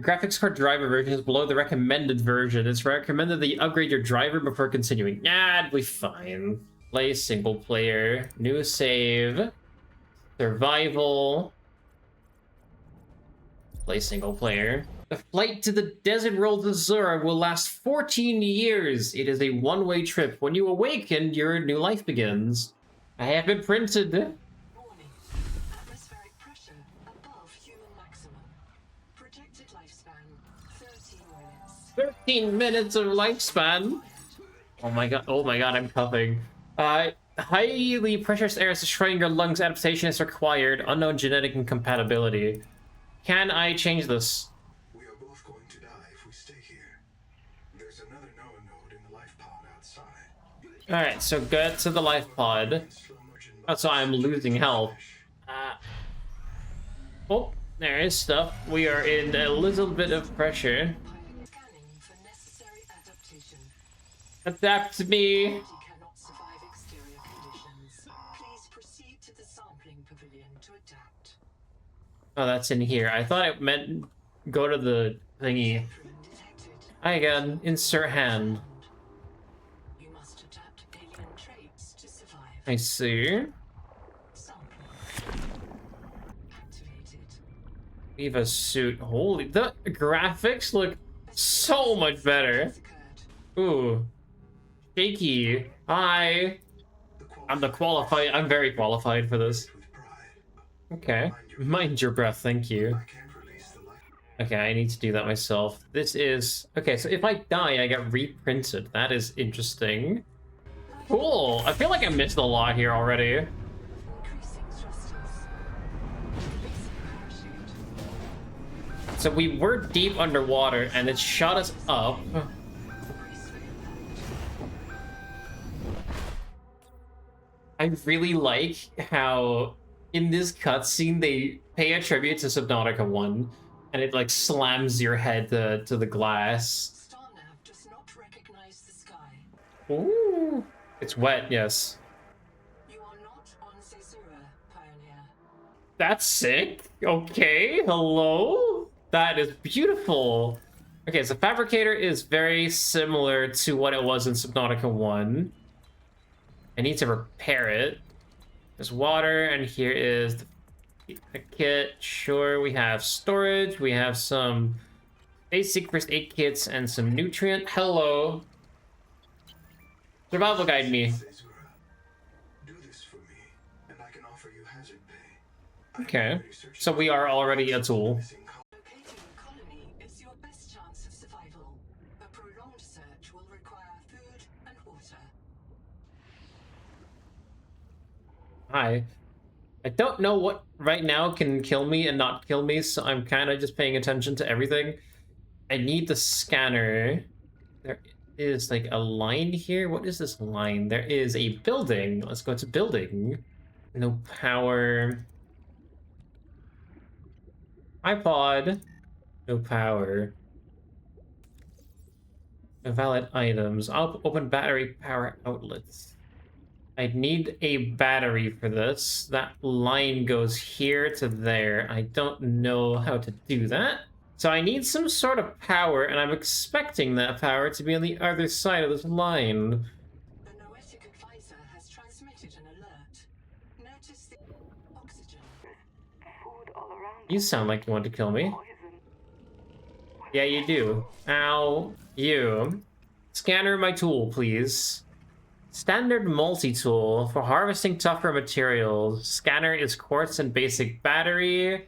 The graphics card driver version is below the recommended version. It's recommended that you upgrade your driver before continuing. Yeah, it'll be fine. Play single player. New save. Survival. Play single player. The flight to the desert world of Zura will last 14 years. It is a one-way trip. When you awaken, your new life begins. I have been printed. Warning. Atmospheric pressure above human maximum. Projected lifespan 13 minutes. 13 minutes of lifespan. Oh my god, I'm coughing. Highly pressurized air is destroying your lungs. Adaptation is required. Unknown genetic incompatibility. Can I change this? We are both going to die if we stay here. There's another Noah node in the life pod outside. Alright, so get to the life pod. That's why I'm losing health. Oh, there is stuff. We are in a little bit of pressure. Scanning for necessary adaptation. Adapt me. Body cannot survive exterior conditions. Please proceed to the sampling pavilion to adapt. Oh, that's in here. I thought it meant go to the thingy. Detected. Hi again. Insert hand. You must adapt alien traits to survive. I see. Sampling. Activated. Leave a suit. Holy, the graphics look so much better. Ooh. Shaky. Hi. I'm very qualified for this. Okay. Mind your breath, thank you. Okay, I need to do that myself. This is... Okay, so if I die, I get reprinted. That is interesting. Cool. I feel like I missed a lot here already. Increasing thrusters. Releasing parachute. So we were deep underwater, and it shot us up. I really like how in this cutscene they pay a tribute to Subnautica 1, and it like slams your head to the glass. Starnav does not recognize the sky. Ooh, it's wet, yes. You are not on Caesura, Pioneer. That's sick. Okay, hello. That is beautiful. Okay, so Fabricator is very similar to what it was in Subnautica 1. I need to repair it. There's water, and here is the kit. Sure, we have storage. We have some basic first aid kits and some nutrient. Hello. Survival guide me. Do this for me, and I can offer you hazard pay. Okay, so we are already a tool. Locating a colony is your best chance of survival. A prolonged search will require food and water. Hi. I don't know what right now can kill me and not kill me, so I'm kind of just paying attention to everything. I need the scanner. There is like a line here. What is this line? There is a building. Let's go to building. No power. iPod. No power. No valid items. I'll open battery power outlets. I need a battery for this. That line goes here to there. I don't know how to do that. So I need some sort of power, and I'm expecting that power to be on the other side of this line. The Noetic advisor has transmitted an alert. Notice the oxygen. Food all around. You sound like you want to kill me. Poison. Yeah, you do. Ow. You. Scanner my tool, please. Standard multi-tool for harvesting tougher materials. Scanner is quartz and basic battery.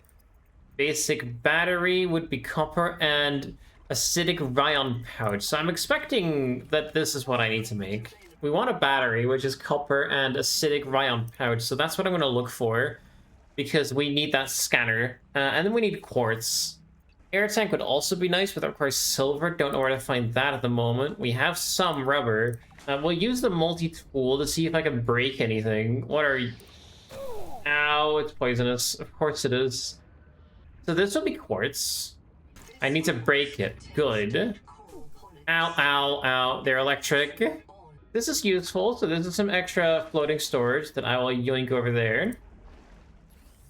Basic battery would be copper and acidic ryon pouch. So I'm expecting that this is what I need to make. We want a battery, which is copper and acidic ryon pouch. So that's what I'm going to look for, because we need that scanner. And then we need quartz. Air tank would also be nice, but that requires silver. Don't know where to find that at the moment. We have some rubber. We'll use the multi-tool to see if I can break anything. What are you? Ow, it's poisonous. Of course it is. So this will be quartz. I need to break it. Good. Ow, ow, ow. They're electric. This is useful. So this is some extra floating storage that I will yoink over there.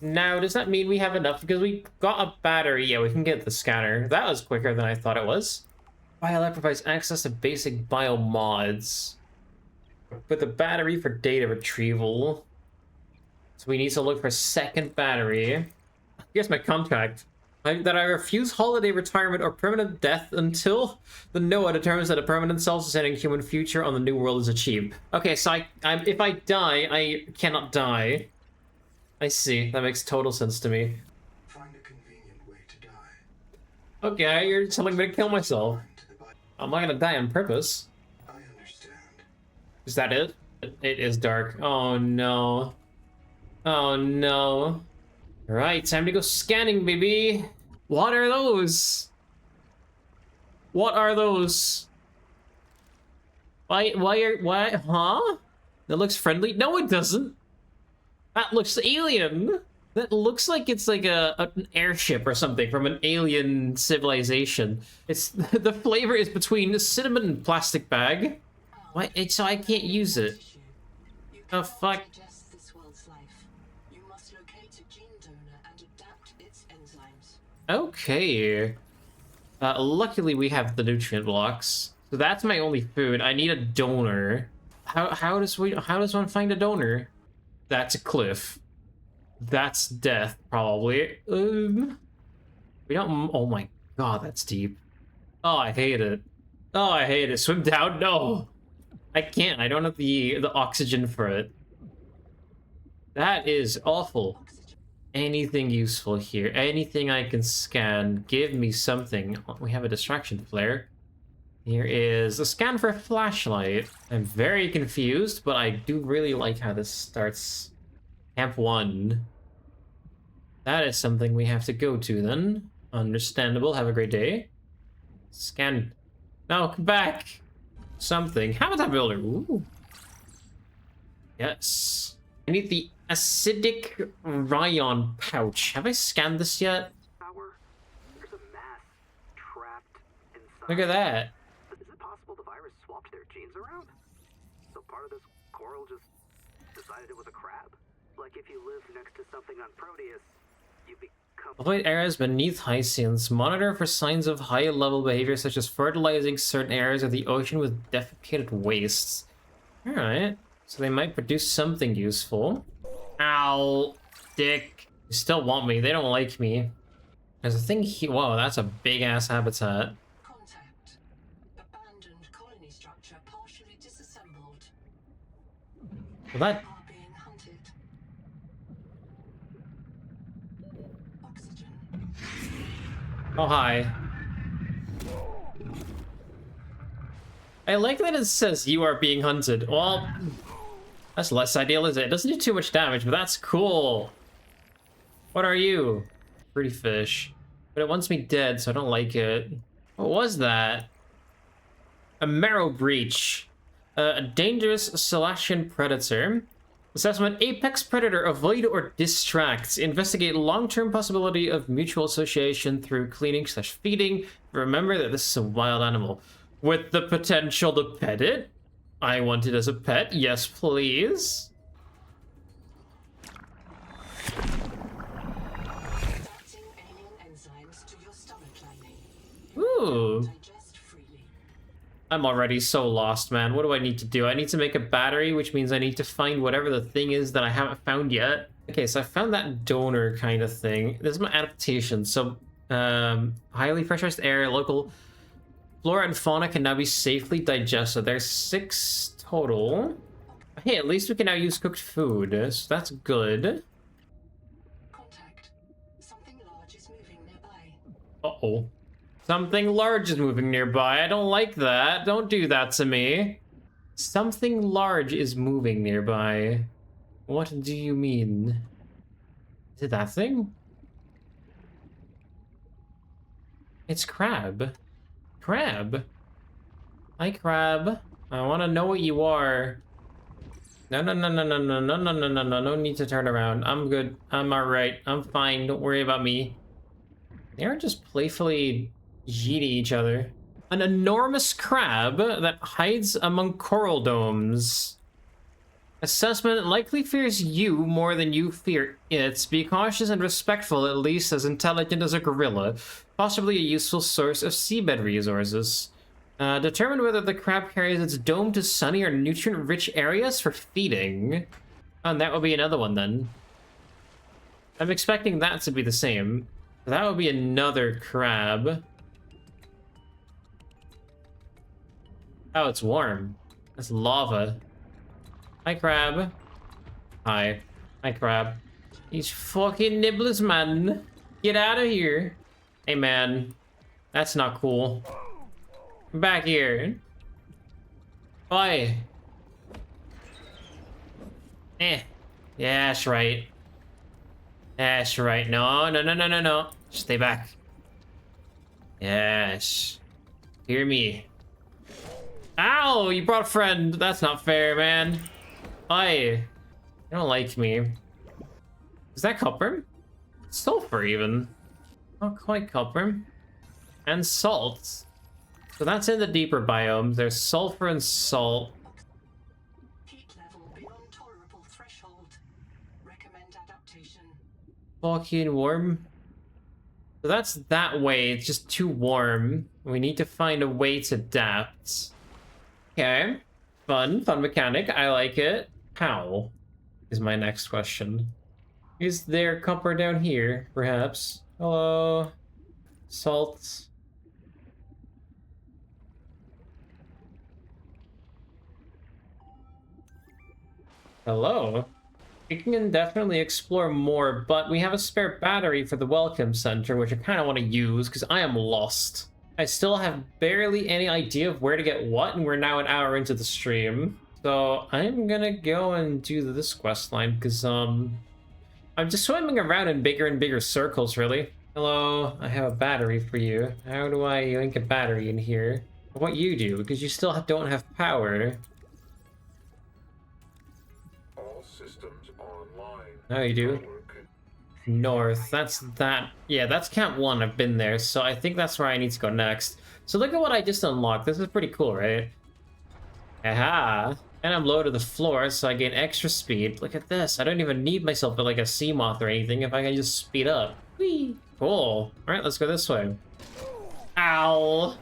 Now, does that mean we have enough? Because we got a battery. Yeah, we can get the scanner. That was quicker than I thought it was. Biolab provides access to basic biomods. With a battery for data retrieval. So we need to look for a second battery. Here's my contract. That I refuse holiday retirement or permanent death until the NOAA determines that a permanent self-sustaining human future on the new world is achieved. Okay, so if I die, I cannot die. I see. That makes total sense to me. Find a convenient way to die. Okay, you're telling me to kill myself. I'm not gonna die on purpose. I understand. Is that it? It is dark. Oh no. Oh no. Alright, time to go scanning, baby. What are those? What are those? Why, huh? That looks friendly? No, it doesn't. That looks alien. That looks like it's like an airship or something from an alien civilization. It's the flavor is between cinnamon and plastic bag. Why? So I can't use it. You Oh, cannot fuck. digest this world's life. You must locate a gene donor and adapt its enzymes. Okay. Luckily we have the nutrient blocks. So that's my only food. I need a donor. How does one find a donor? That's a cliff. That's death, probably. We don't. Oh my god, that's deep. Oh, I hate it. Oh, I hate it. Swim down? No, I can't. I don't have the oxygen for it. That is awful. Oxygen. Anything useful here? Anything I can scan? Give me something. We have a distraction flare. Here is a scan for a flashlight. I'm very confused, but I do really like how this starts. Camp 1. That is something we have to go to then. Understandable. Have a great day. Scan. No, come back. Something. Habitat builder. Ooh. Yes. I need the acidic rayon pouch. Have I scanned this yet? Power. There's a mass trapped inside. Look at that. Is it possible the virus swapped their genes around? So part of this coral just decided it was a crab? Like if you live next to something on Proteus, you become... Avoid areas beneath hyacinths. Monitor for signs of high-level behavior such as fertilizing certain areas of the ocean with defecated wastes. Alright. So they might produce something useful. Ow. Dick. They still want me. They don't like me. There's a thing here. Whoa, that's a big-ass habitat. Contact. Abandoned colony structure partially disassembled. Well, that... Are being hunted. Oxygen. Oh, hi. I like that it says you are being hunted. Well, that's less ideal, is it? It doesn't do too much damage, but that's cool. What are you? Pretty fish. But it wants me dead, so I don't like it. What was that? A marrow breach. A dangerous Salacian predator. Assessment: apex predator, avoid or distract. Investigate long-term possibility of mutual association through cleaning/feeding. Remember that this is a wild animal. With the potential to pet it. I want it as a pet. Yes, please. Adapting alien enzymes to your stomach lining. Ooh. Digest freely. I'm already so lost, man. What do I need to do? I need to make a battery, which means I need to find whatever the thing is that I haven't found yet. Okay, so I found that donor kind of thing. This is my adaptation. So, highly pressurized air, local flora and fauna can now be safely digested. There's 6 total. Hey, at least we can now use cooked food, so that's good. Contact. Something large is moving nearby. Uh-oh. Something large is moving nearby. I don't like that. Don't do that to me. Something large is moving nearby. What do you mean? Is it that thing? It's crab. Crab? Hi, crab. I want to know what you are. No, no, no, no, no, no, no, no, no, no, no, no need to turn around. I'm good. I'm alright. I'm fine. Don't worry about me. They are just playfully yeeting each other. An enormous crab that hides among coral domes. Assessment likely fears you more than you fear it. Be cautious and respectful, at least as intelligent as a gorilla. Possibly a useful source of seabed resources. Determine whether the crab carries its dome to sunny or nutrient-rich areas for feeding. Oh, and that would be another one then. I'm expecting that to be the same. That would be another crab. Oh, it's warm. That's lava. Hi, crab. Hi. Hi, crab. These fucking nibblers, man. Get out of here. Hey, man. That's not cool. Come back here. Oi. Yeah, that's right. That's right. No, no, no, no, no, no. Stay back. Yes. Hear me. Ow! You brought a friend. That's not fair, man. You don't like me. Is that copper? Sulfur, even. Not quite copper. And salt. So that's in the deeper biomes. There's sulfur and salt. Heat level beyond tolerable threshold. Recommend adaptation. Fucking warm. So that's that way. It's just too warm. We need to find a way to adapt. Okay. Fun mechanic. I like it. How is my next question. Is there copper down here, perhaps? Hello? Salt. Hello? We can definitely explore more, but we have a spare battery for the Welcome Center, which I kind of want to use, because I am lost. I still have barely any idea of where to get what, and we're now an hour into the stream. So I'm gonna go and do this quest line, because, I'm just swimming around in bigger and bigger circles, really. Hello, I have a battery for you. How do I link a battery in here? What you do, because you still don't have power. All systems online. How you do? North, that's that. Yeah, that's Camp 1. I've been there, so I think that's where I need to go next. So look at what I just unlocked. This is pretty cool, right? Aha! And I'm low to the floor, so I gain extra speed. Look at this. I don't even need myself to like a sea moth or anything if I can just speed up. Whee! Cool. Alright, let's go this way. Ow!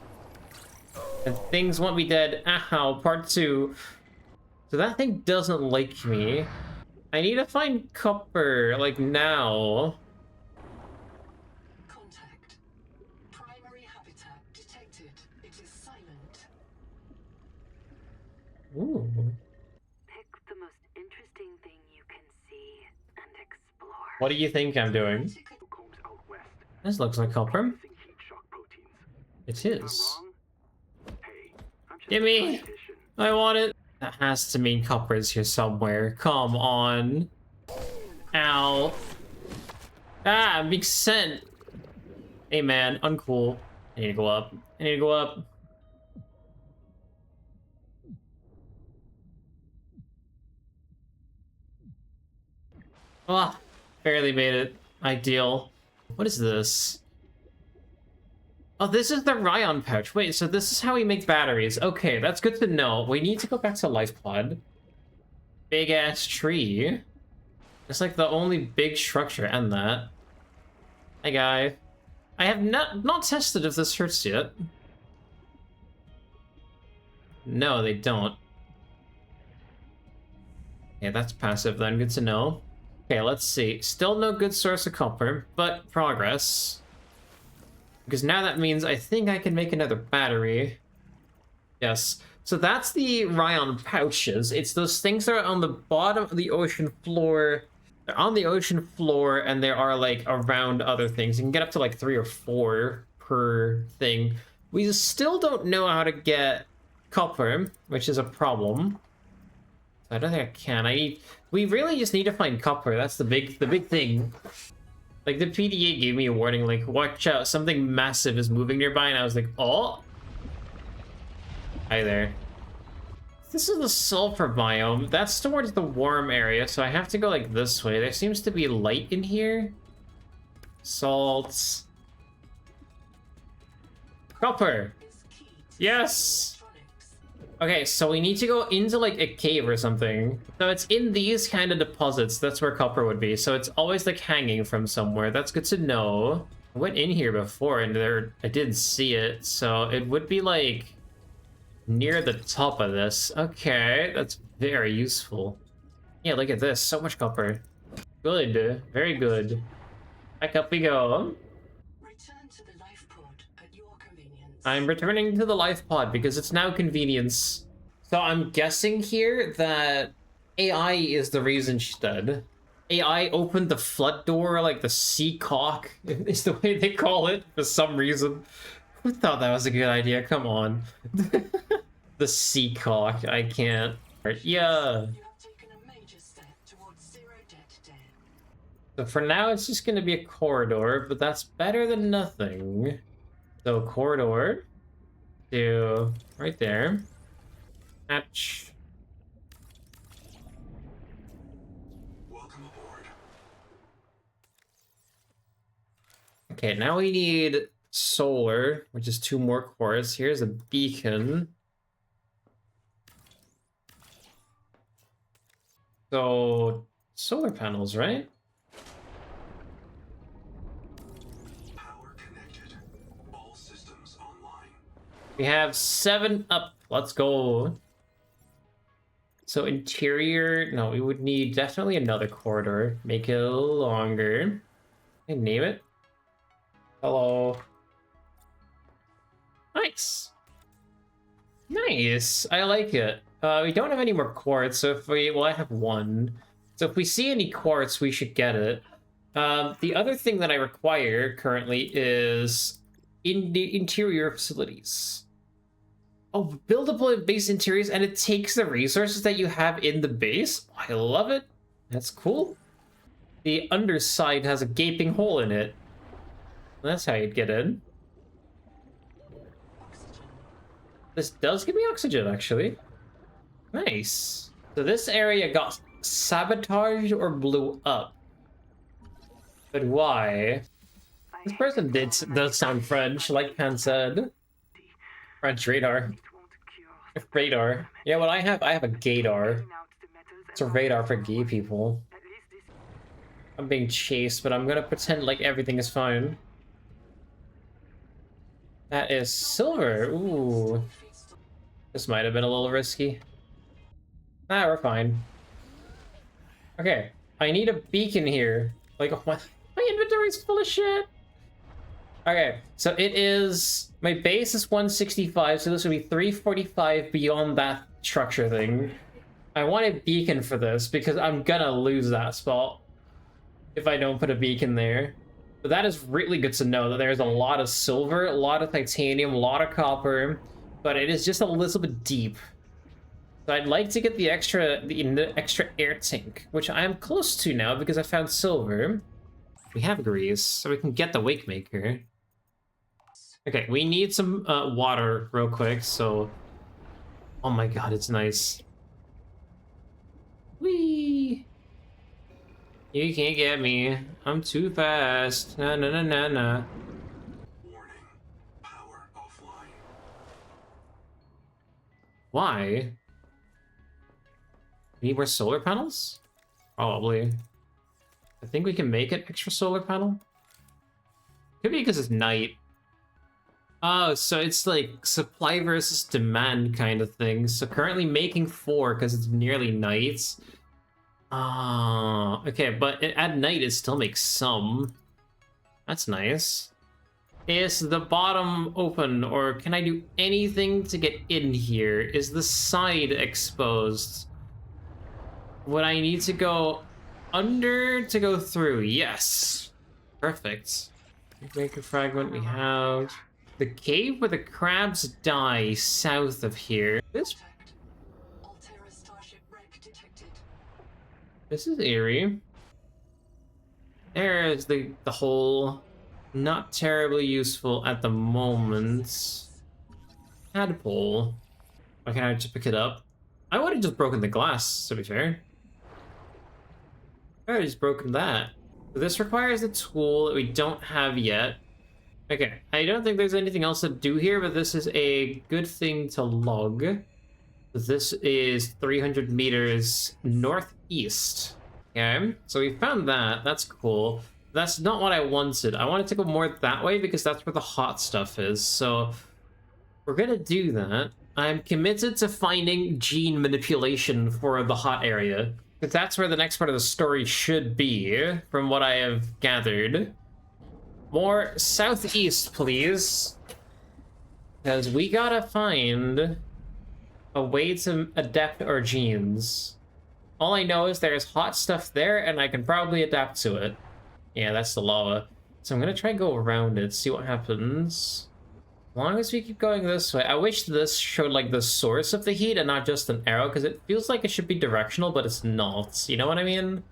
And things want me dead. Ow, part 2. So that thing doesn't like me. I need to find copper, like now. Contact. Primary habitat detected. It is silent. Ooh. Pick the most interesting thing you can see and explore. What do you think I'm doing? Combs out west. This looks like copper. Missing heat shock proteins. It Am I is. wrong? Hey, I'm just Give a me. politician. I want it. That has to mean copper is here somewhere. Come on. Ow. Ah, I'm being sent. Hey man, uncool. I need to go up. I need to go up. Ah, barely made it. Ideal. What is this? Oh, this is the Ryan pouch. Wait, so this is how we make batteries. Okay, that's good to know. We need to go back to Life Pod. Big ass tree. It's like the only big structure and that. Hi, guy. I have not tested if this hurts yet. No, they don't. Okay, that's passive then. Good to know. Okay, let's see. Still no good source of copper, but progress. Because now that means I think I can make another battery. Yes. So that's the Ryan pouches. It's those things that are on the bottom of the ocean floor. They're on the ocean floor and they are like around other things. You can get up to like 3 or 4 per thing. We still don't know how to get copper, which is a problem. I don't think I can. We really just need to find copper. That's the big thing. Like, the PDA gave me a warning, like, watch out, something massive is moving nearby, and I was like, oh! Hi there. This is the sulfur biome. That's towards the warm area, so I have to go, like, this way. There seems to be light in here. Salts. Copper! Is key to Yes! electronics. Okay, so we need to go into like a cave or something. So it's in these kind of deposits. That's where copper would be. So it's always like hanging from somewhere. That's good to know. I went in here before and there I didn't see it. So it would be like near the top of this. Okay, that's very useful. Yeah, look at this. So much copper. Good. Very good. Back up we go. Return to the life pod at your convenience. I'm returning to the life pod because it's now convenience. So I'm guessing here that AI is the reason she's dead. AI opened the flood door, like the sea cock is the way they call it for some reason. Who thought that was a good idea? Come on. The sea cock, I can't. Yeah. You have taken a major step towards zero debt day. So for now, it's just gonna be a corridor, but that's better than nothing. So corridor to right there. Hatch. Welcome aboard. Okay, now we need solar, which is 2 more cores. Here's a beacon. So solar panels, right? Power connected. All systems online. We have 7 up. Let's go. So interior, no, we would need definitely another corridor. Make it a little longer. And name it. Hello. Nice. Nice. I like it. We don't have any more quartz, so if we, well, I have 1. So if we see any quartz, we should get it. The other thing that I require currently is in the interior facilities. Oh, buildable base interiors, and it takes the resources that you have in the base. I love it. That's cool. The underside has a gaping hole in it. That's how you'd get in. Oxygen. This does give me oxygen, actually. Nice. So this area got sabotaged or blew up. But why? This person does sound French, like Pan said. French radar. Radar. Yeah, what I have a gaydar. It's a radar for gay people. I'm being chased, but I'm gonna pretend like everything is fine. That is silver. Ooh. This might have been a little risky. Ah, we're fine. Okay, I need a beacon here. Like, oh, my inventory's full of shit. Okay, so it is... My base is 165, so this would be 345 beyond that structure thing. I want a beacon for this, because I'm gonna lose that spot if I don't put a beacon there. But that is really good to know that there's a lot of silver, a lot of titanium, a lot of copper, but it is just a little bit deep. So I'd like to get the extra air tank, which I am close to now because I found silver. We have grease, so we can get the wake maker. Okay, we need some water real quick, so... Oh my god, it's nice. Whee! You can't get me. I'm too fast. Na na na na na. Warning. Power offline. Why? Need more solar panels? Probably. I think we can make an extra solar panel. Could be because it's night. Oh, so it's like supply versus demand kind of thing. So currently making 4 because it's nearly night. Ah, okay, but at night it still makes some. That's nice. Is the bottom open, or can I do anything to get in here? Is the side exposed? Would I need to go under to go through? Yes. Perfect. Maker fragment we have. The cave where the crabs die south of here. This Altera starship wreck detected. This is eerie. There's the hole. Not terribly useful at the moment. Tadpole. Why can't I just pick it up? I would have just broken the glass, to be fair. I would have just broken that. So this requires a tool that we don't have yet. Okay, I don't think there's anything else to do here, but this is a good thing to log. This is 300 meters northeast. Okay, so we found that. That's cool. That's not what I wanted. I wanted to go more that way because that's where the hot stuff is. So we're gonna do that. I'm committed to finding gene manipulation for the hot area. Because that's where the next part of the story should be, from what I have gathered. More southeast, please. Because we gotta find a way to adapt our genes. All I know is there's hot stuff there, and I can probably adapt to it. Yeah, that's the lava. So I'm gonna try and go around it, see what happens. As long as we keep going this way. I wish this showed like the source of the heat and not just an arrow, because it feels like it should be directional, but it's not. You know what I mean?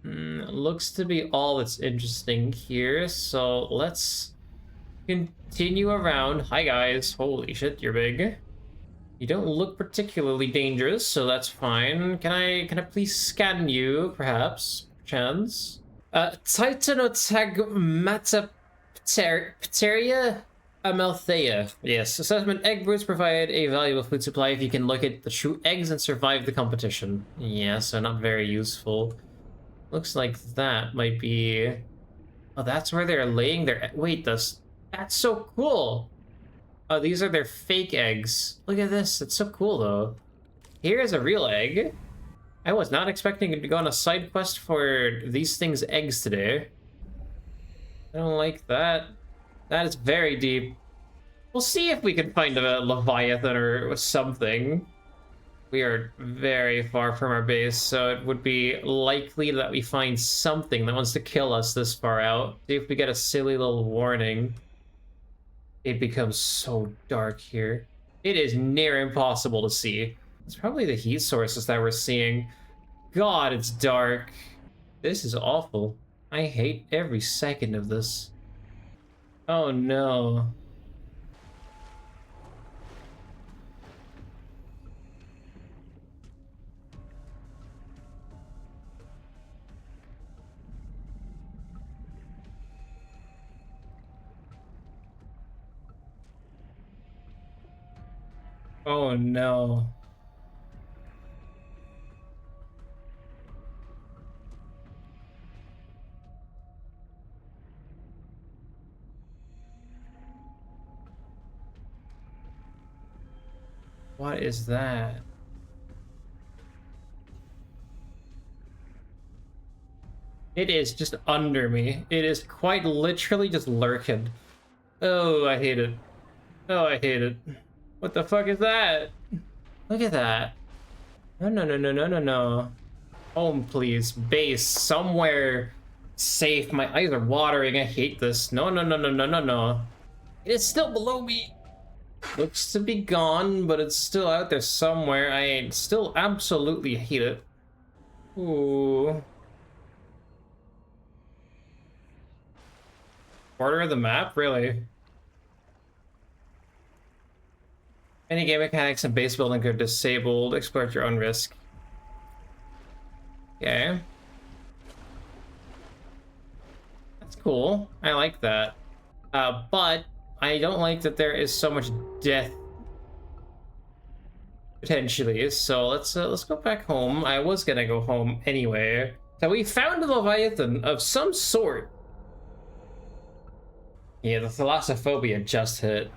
Looks to be all that's interesting here, so let's continue around. Hi guys, holy shit, you're big. You don't look particularly dangerous, so that's fine. Can I please scan you, perhaps? Chance? Titanotagmatopteria Amalthea. Yes, assessment. Egg broods provide a valuable food supply if you can look at the true eggs and survive the competition. Yeah, so not very useful. Looks like that might be... Oh, that's where they're laying their... Wait, that's so cool! Oh, these are their fake eggs. Look at this, it's so cool though. Here's a real egg. I was not expecting to go on a side quest for these things' eggs today. I don't like that. That is very deep. We'll see if we can find a Leviathan or something. We are very far from our base, so it would be likely that we find something that wants to kill us this far out. See if we get a silly little warning. It becomes so dark here. It is near impossible to see. It's probably the heat sources that we're seeing. God, it's dark. This is awful. I hate every second of this. Oh no. Oh no. What is that? It is just under me. It is quite literally just lurking. Oh, I hate it. Oh, I hate it. What the fuck is that? Look at that. No, no, no, no, no, no, no. Home, please. Base. Somewhere safe. My eyes are watering. I hate this. No, no, no, no, no, no, no. It is still below me. Looks to be gone, but it's still out there somewhere. I still absolutely hate it. Ooh. Border of the map? Really? Any game mechanics and base building are disabled. Explore at your own risk. Okay. That's cool. I like that. But I don't like that there is so much death potentially. So let's go back home. I was gonna go home anyway. So we found a Leviathan of some sort. Yeah, the thalassophobia just hit.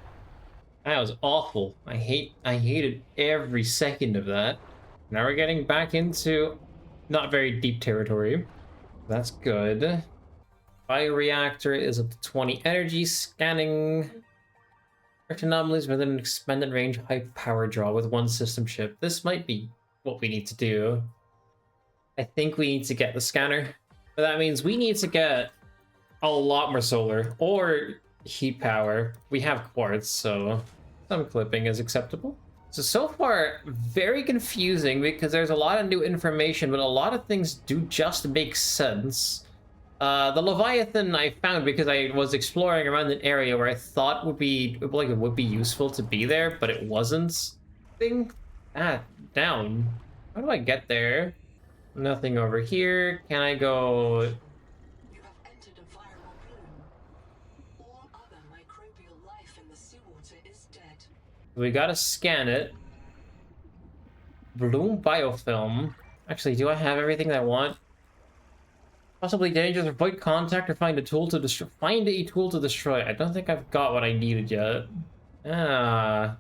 That was awful. I hated every second of that. Now we're getting back into not very deep territory. That's good. Bioreactor is up to 20 energy. Scanning. Correct anomalies within an expanded range high power draw with one system chip. This might be what we need to do. I think we need to get the scanner. But that means we need to get a lot more solar or heat power. We have quartz, so some clipping is acceptable. So far, very confusing because there's a lot of new information, but a lot of things do just make sense. The Leviathan I found because I was exploring around an area where I thought would be useful to be there, but it wasn't. Thing down. How do I get there? Nothing over here. Can I go? You have entered a viral bloom. All other microbial life in the seawater is dead. We gotta scan it. Bloom biofilm. Actually, do I have everything I want? Possibly dangerous, avoid contact, or find a tool to destroy. Find a tool to destroy. I don't think I've got what I needed yet. Ah.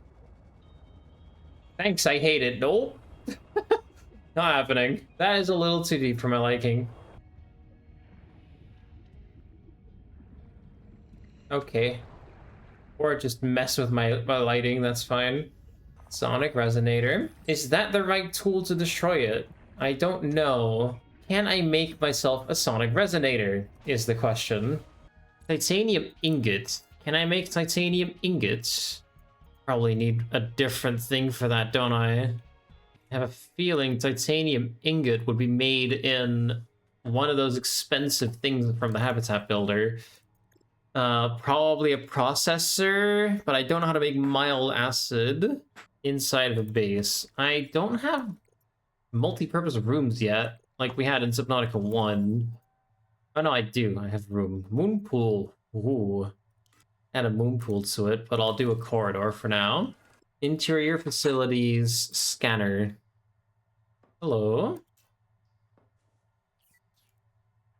Thanks, I hate it. Nope. Not happening. That is a little too deep for my liking. Okay. Or just mess with my lighting, that's fine. Sonic resonator. Is that the right tool to destroy it? I don't know. Can I make myself a sonic resonator? Is the question. Titanium ingot. Can I make titanium ingots? Probably need a different thing for that, don't I? I have a feeling titanium ingot would be made in one of those expensive things from the habitat builder. Probably a processor, but I don't know how to make mild acid inside of a base. I don't have multi-purpose rooms yet, like we had in Subnautica 1. Oh no, I do. I have room. Moon pool. Ooh. Add a moon pool to it, but I'll do a corridor for now. Interior facilities scanner. Hello.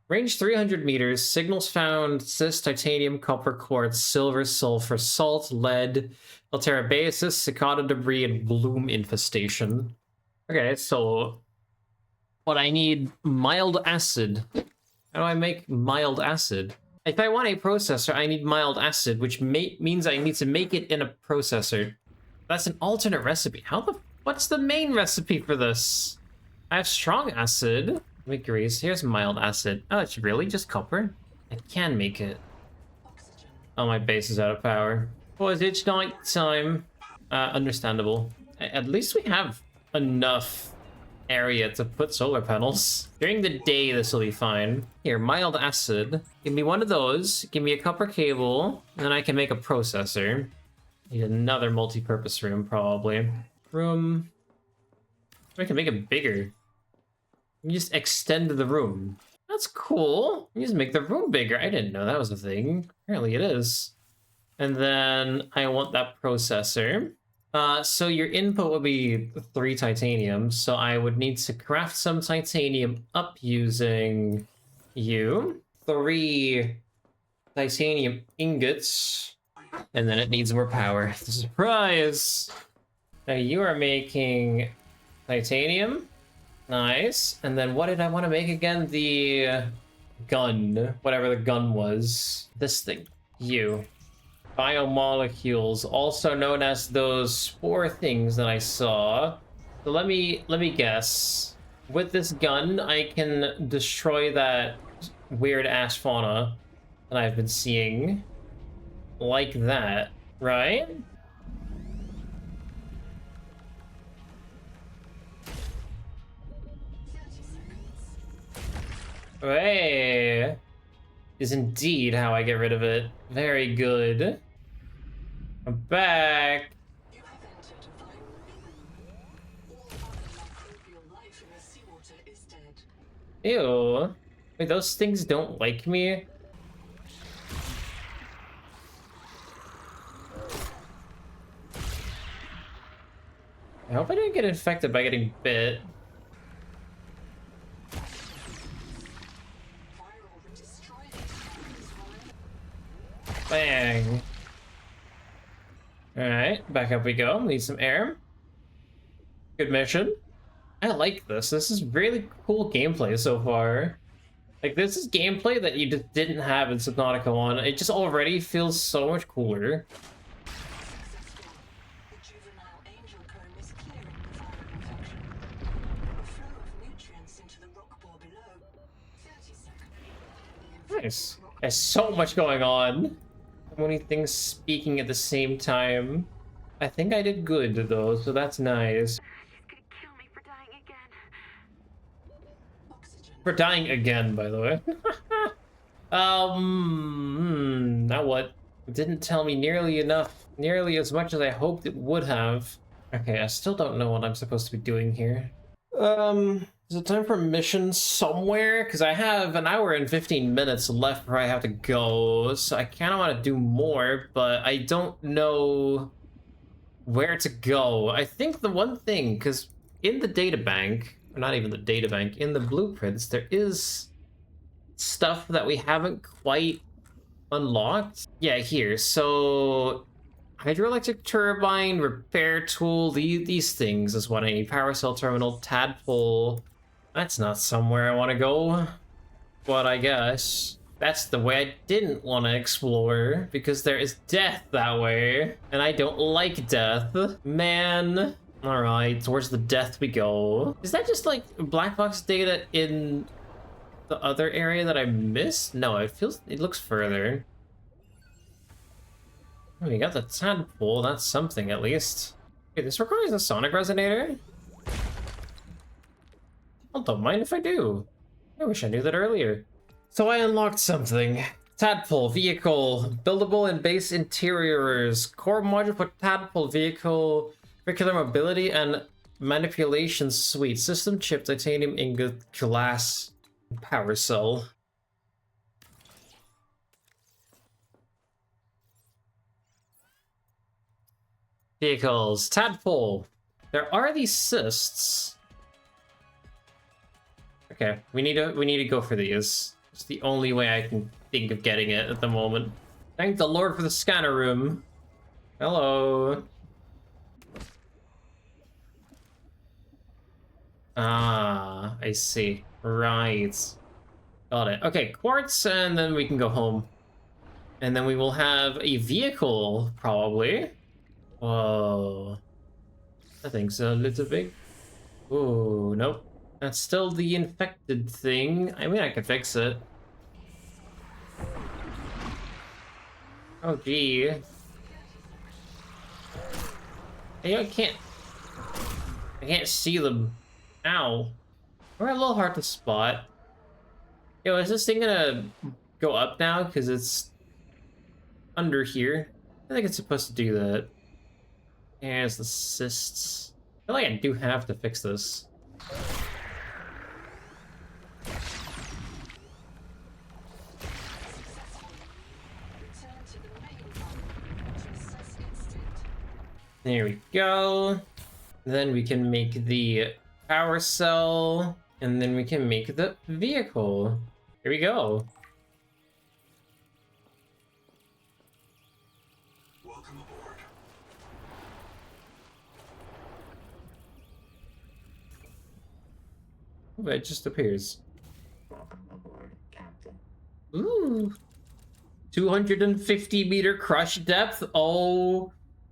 Range 300 meters. Signals found: cis, titanium, copper, quartz, silver, sulfur, salt, lead, alterabasis, cicada debris, and bloom infestation. Okay, so what I need: mild acid. How do I make mild acid? If I want a processor, I need mild acid, which means I need to make it in a processor. That's an alternate recipe. What's the main recipe for this? I have strong acid. Make grease. Here's mild acid. Oh, it's really just copper? I can make it. Oh, my base is out of power. Boys, it's night time. Understandable. At least we have enough area to put solar panels. During the day, this will be fine. Here, mild acid. Give me one of those. Give me a copper cable. And then I can make a processor. Need another multi-purpose room, probably. Room. I can make it bigger. You just extend the room. That's cool. You just make the room bigger. I didn't know that was a thing. Apparently it is. And then I want that processor. So your input would be 3 titanium. So I would need to craft some titanium up using you. 3 titanium ingots. And then it needs more power. Surprise! Now you are making titanium. Nice. And then what did I want to make again? The gun. Whatever the gun was. This thing. You. Biomolecules, also known as those spore things that I saw. So let me guess. With this gun, I can destroy that weird ass fauna that I've been seeing. Like that, right? Hey, is indeed how I get rid of it. Very good. I'm back. You have entered a viral bloom. All other microbial life in the seawater is dead. Ew. Wait, those things don't like me? I hope I didn't get infected by getting bit. Viral destroyed its Bang. Alright, back up we go. Need some air. Good mission. I like this. This is really cool gameplay so far. Like, this is gameplay that you just didn't have in Subnautica 1. It just already feels so much cooler. successful. The juvenile angel comb is clearing the viral infection. A flow of nutrients into the rock bore below. 30 seconds. Nice. There's so much going on. So many things speaking at the same time. I think I did good, though, so that's nice. She's gonna kill me for dying again. Oxygen. For dying again, by the way. Now what? It didn't tell me nearly enough. Nearly as much as I hoped it would have. Okay, I still don't know what I'm supposed to be doing here. Is it time for a mission somewhere? Because I have an hour and 15 minutes left before I have to go, so I kind of want to do more, but I don't know where to go. I think the one thing, because in the data bank, or not even the data bank, in the blueprints, there is stuff that we haven't quite unlocked. Yeah, here. So hydroelectric turbine, repair tool, these things is what I need. Power cell terminal, tadpole. That's not somewhere I want to go, but I guess that's the way I didn't want to explore, because there is death that way, and I don't like death. Man. Alright, towards the death we go. Is that just like black box data in the other area that I missed? No, it looks further. Oh, we got the tadpole, that's something at least. Okay, this requires a sonic resonator? I don't mind if I do. I wish I knew that earlier. So I unlocked something. Tadpole vehicle, buildable and base interiors, core module for tadpole vehicle, curricular mobility and manipulation suite, system chip, titanium ingot, glass, power cell. Vehicles, tadpole. There are these cysts. Okay, we need to go for these. It's the only way I can think of getting it at the moment. Thank the Lord for the scanner room. Hello. Ah, I see. Right. Got it. Okay, quartz, and then we can go home. And then we will have a vehicle, probably. Whoa. That thing's a little big. Ooh, nope. That's still the infected thing. I mean, I could fix it. Oh, gee. Hey, I can't see them. Ow. We're a little hard to spot. Yo, is this thing gonna go up now? Because it's under here. I think it's supposed to do that. There's the cysts. I feel like I do have to fix this. There we go. Then we can make the power cell, and then we can make the vehicle. Here we go. Welcome aboard. Oh, it just appears. Ooh. 250-meter crush depth. Oh,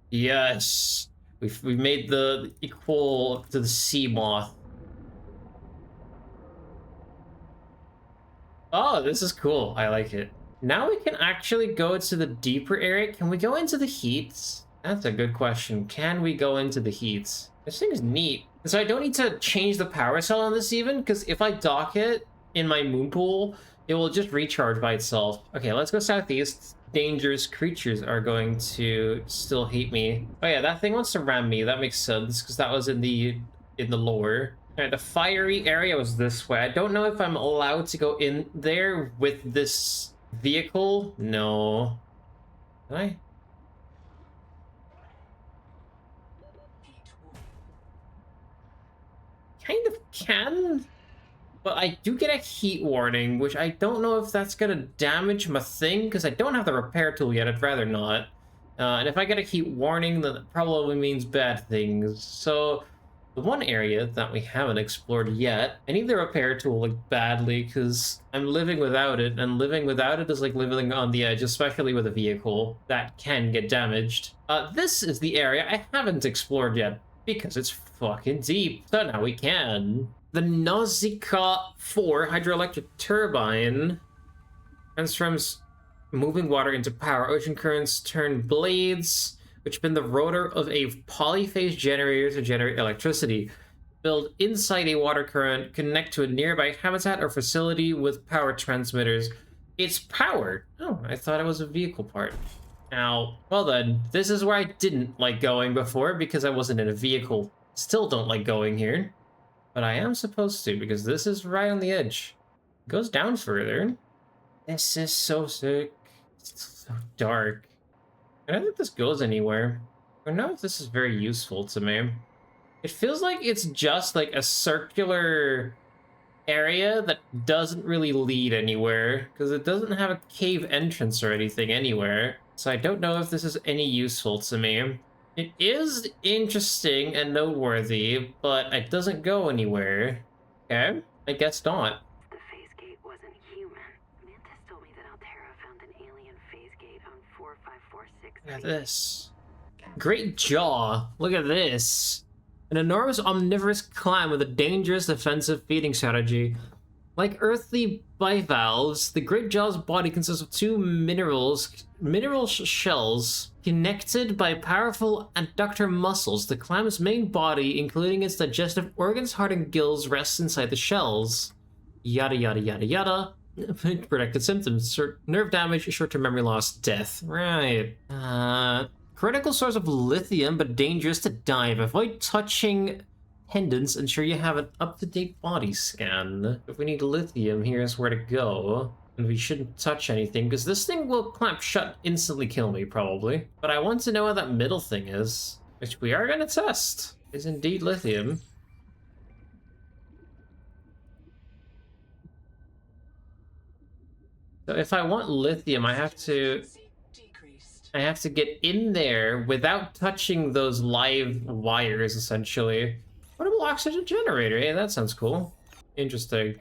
yes. We've made the equal to the sea moth. Oh, this is cool. I like it. Now we can actually go to the deeper area. Can we go into the heats? That's a good question. Can we go into the heats? This thing is neat. So I don't need to change the power cell on this even, because if I dock it in my moon pool, it will just recharge by itself. Okay, let's go southeast. Dangerous creatures are going to still hate me. Oh yeah, that thing wants to ram me. That makes sense, because that was in the lore. Alright, the fiery area was this way. I don't know if I'm allowed to go in there with this vehicle. No. Can I? Kind of can. But I do get a heat warning, which I don't know if that's gonna damage my thing, because I don't have the repair tool yet. I'd rather not. And if I get a heat warning, then that probably means bad things. So the one area that we haven't explored yet, I need the repair tool like badly, because I'm living without it, and living without it is like living on the edge, especially with a vehicle that can get damaged. This is the area I haven't explored yet, because it's fucking deep. So now we can. The Nausicaa 4 hydroelectric turbine transforms moving water into power. Ocean currents turn blades, which have been the rotor of a polyphase generator to generate electricity. Build inside a water current, connect to a nearby habitat or facility with power transmitters. It's powered. Oh, I thought it was a vehicle part. Now, well then, this is where I didn't like going before because I wasn't in a vehicle. Still don't like going here. But I am supposed to, because this is right on the edge. It goes down further. This is so sick. It's so dark. I don't think this goes anywhere. I don't know if this is very useful to me. It feels like it's just like a circular area that doesn't really lead anywhere because it doesn't have a cave entrance or anything anywhere. So I don't know if this is any useful to me. It is interesting and noteworthy, but it doesn't go anywhere. Okay, I guess not. The phase gate wasn't human. Mantis told me that Altera found an alien phase gate on 4546. Look at this. Great jaw. Look at this. An enormous omnivorous clam with a dangerous defensive feeding strategy. Like earthly bivalves, the great jaw's body consists of two mineral shells connected by powerful adductor muscles. The clam's main body, including its digestive organs, heart, and gills, rests inside the shells. Yada yada yada yada. Predicted symptoms: nerve damage, short-term memory loss, death. Right. Critical source of lithium, but dangerous to dive. Avoid touching pendants. Ensure you have an up-to-date body scan. If we need lithium, here's where to go. And we shouldn't touch anything, because this thing will clamp shut, instantly kill me, probably. But I want to know what that middle thing is, which we are going to test. Is indeed lithium. So if I want lithium, I have to get in there without touching those live wires, essentially. Portable oxygen generator. Hey, that sounds cool. Interesting.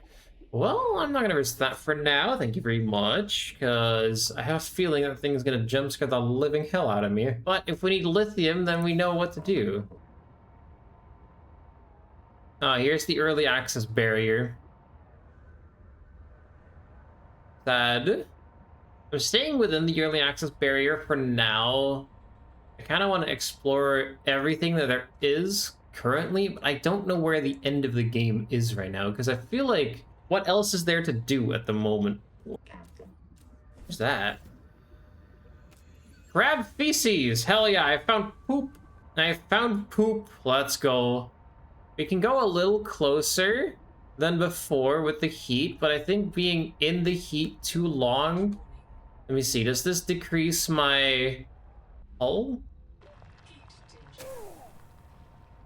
Well, I'm not going to risk that for now. Thank you very much, because I have a feeling that thing's going to jump scare the living hell out of me. But if we need lithium, then we know what to do. Here's the early access barrier. Sad. I'm staying within the early access barrier for now. I kind of want to explore everything that there is currently, but I don't know where the end of the game is right now, because I feel like what else is there to do at the moment? What's that? Crab feces! Hell yeah, I found poop! I found poop. Let's go. We can go a little closer than before with the heat, but I think being in the heat too long... Let me see, does this decrease my hull?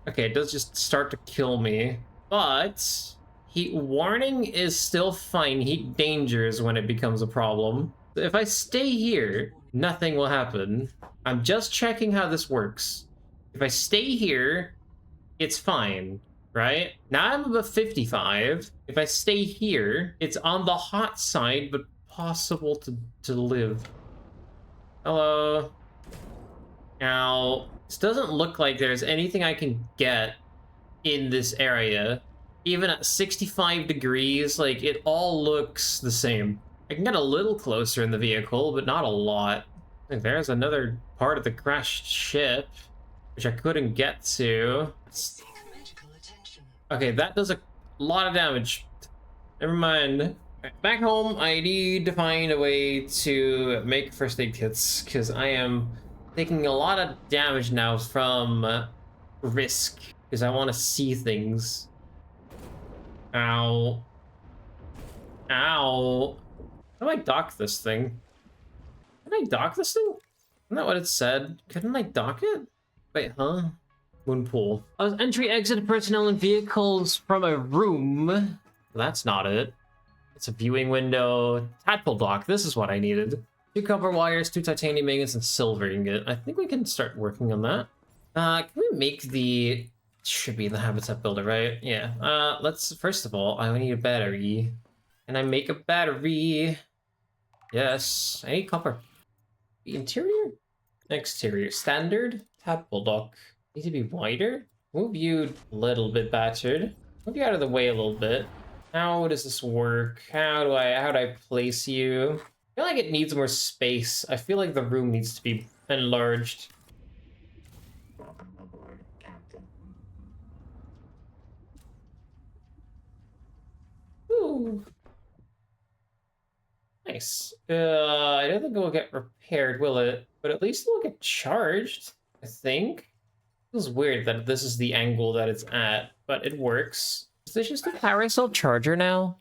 Okay, it does just start to kill me. But heat warning is still fine. Heat danger is when it becomes a problem. If I stay here, nothing will happen. I'm just checking how this works. If I stay here, it's fine, right? Now I'm above 55. If I stay here, it's on the hot side, but possible to live. Hello. Now, this doesn't look like there's anything I can get in this area. Even at 65 degrees, like, it all looks the same. I can get a little closer in the vehicle, but not a lot. Like, there's another part of the crashed ship, which I couldn't get to. Okay, that does a lot of damage. Never mind. Back home, I need to find a way to make first aid kits, because I am taking a lot of damage now from risk, because I want to see things. Ow. Ow. How do I dock this thing? Can I dock this thing? Isn't that what it said? Couldn't I dock it? Wait, huh? Moonpool. Entry, exit, personnel, and vehicles from a room. That's not it. It's a viewing window. Tadpole dock. This is what I needed. 2 copper wires, 2 titanium ingots, and silver ingot. I think we can start working on that. Can we make the... Should be the habitat builder, right? Yeah. Let's... First of all, I need a battery. Can I make a battery? Yes. I need copper. The interior? Exterior. Standard. Tadpole dock. Need to be wider. Move you a little bit battered. Move you out of the way a little bit. How does this work? How do I place you? I feel like it needs more space. I feel like the room needs to be enlarged. Ooh. Nice. I don't think it will get repaired, will it? But at least it will get charged, I think. Feels weird that this is the angle that it's at, but it works. Is this just a power cell charger now?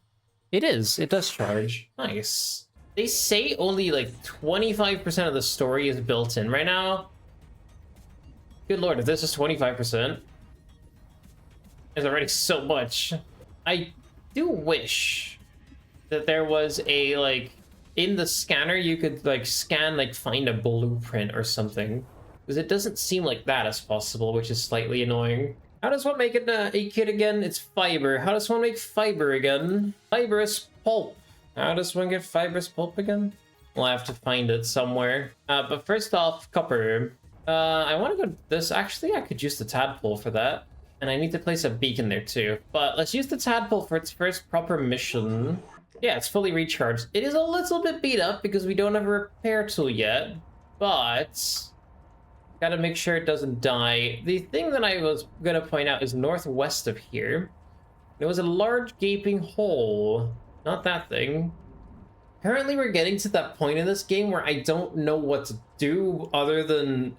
It is. It does charge. Nice. They say only like 25% of the story is built in right now. Good lord, if this is 25%. There's already so much. I do wish that there was a, like, in the scanner you could, like, scan, like, find a blueprint or something. Because it doesn't seem like that is possible, which is slightly annoying. How does one make it a kit again? It's fiber. How does one make fiber again? Fibrous pulp. How does one get fibrous pulp again? We'll have to find it somewhere. But first off, copper. I want to go this. Actually, I could use the tadpole for that. And I need to place a beacon there too. But let's use the tadpole for its first proper mission. Yeah, it's fully recharged. It is a little bit beat up because we don't have a repair tool yet. But gotta make sure it doesn't die. The thing that I was gonna point out is northwest of here. There was a large gaping hole. Not that thing. Apparently we're getting to that point in this game where I don't know what to do other than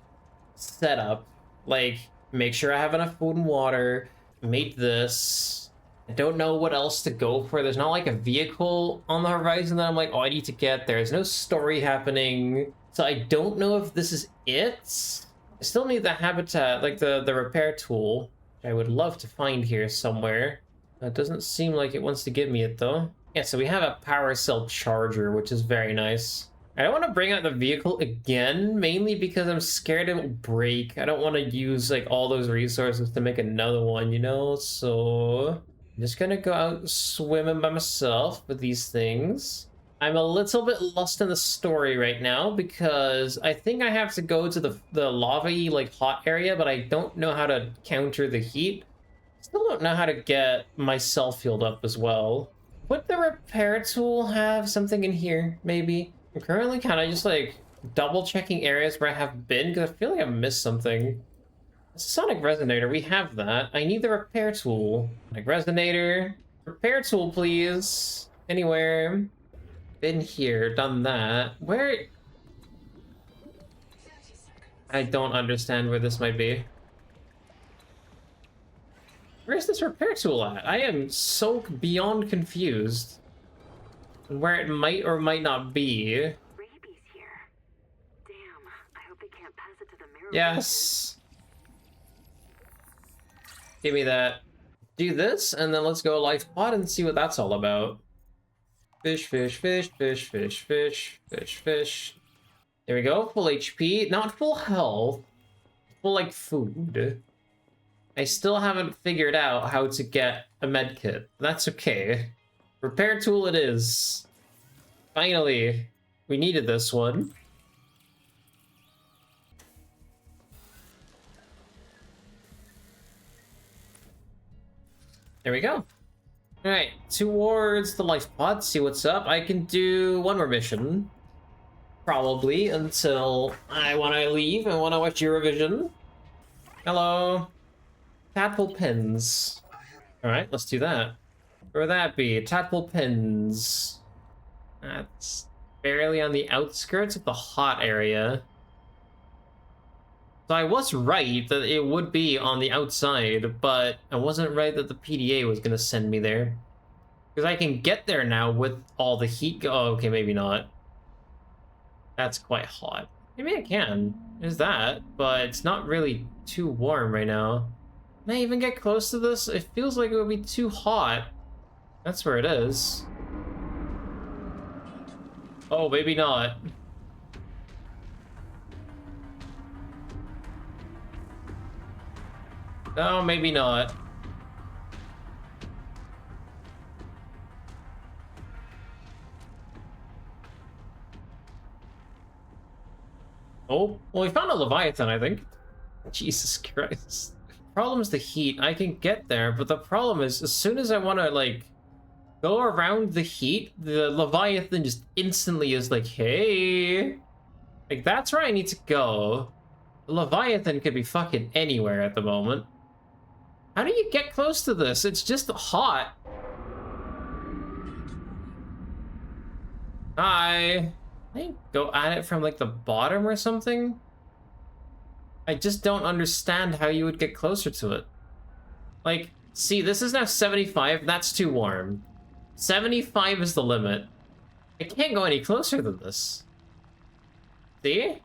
set up. Like, make sure I have enough food and water, mate this. I don't know what else to go for. There's not like a vehicle on the horizon that I'm like, oh, I need to get there. There's no story happening. So I don't know if this is it. I still need the habitat, like the repair tool, which I would love to find here somewhere. It doesn't seem like it wants to give me it though. Yeah, so we have a power cell charger, which is very nice. I don't want to bring out the vehicle again, mainly because I'm scared it will break. I don't want to use like all those resources to make another one, you know? So I'm just gonna go out swimming by myself with these things. I'm a little bit lost in the story right now because I think I have to go to the lava-y, like, hot area, but I don't know how to counter the heat. Still don't know how to get myself healed up as well. Would the repair tool have something in here, maybe? I'm currently kind of just, like, double-checking areas where I have been because I feel like I've missed something. Sonic resonator, we have that. I need the repair tool. Sonic resonator. Repair tool, please. Anywhere. Been here, done that. Where? I don't understand where this might be. Where's this repair tool at? I am so beyond confused. Where it might or might not be. Rabies here. Damn, I hope they can't pass it to the mirror. Yes. Give me that. Do this, and then let's go life pod and see what that's all about. Fish, fish, fish, fish, fish, fish, fish, fish. There we go, full HP. Not full health. Full, like, food. I still haven't figured out how to get a med kit. That's okay. Repair tool it is. Finally. We needed this one. There we go. Alright, towards the life pod, see what's up. I can do one more mission. Probably, until I want to leave and want to watch Eurovision. Hello. Tadpole pins. Alright, let's do that. Where would that be? Tadpole pins. That's barely on the outskirts of the hot area. So I was right that it would be on the outside, but I wasn't right that the PDA was going to send me there. Because I can get there now with all the heat. Oh, okay, maybe not. That's quite hot. Maybe I can. There's that, but it's not really too warm right now. Can I even get close to this? It feels like it would be too hot. That's where it is. Oh, maybe not. No, maybe not. Oh, well, we found a Leviathan, I think. Jesus Christ. Problem is the heat. I can get there, but the problem is, as soon as I want to, like, go around the heat, the Leviathan just instantly is like, hey. Like, that's where I need to go. The Leviathan could be fucking anywhere at the moment. How do you get close to this? It's just hot. Hi. I go at it from, like, the bottom or something? I just don't understand how you would get closer to it. Like, see, this is now 75. That's too warm. 75 is the limit. I can't go any closer than this. See?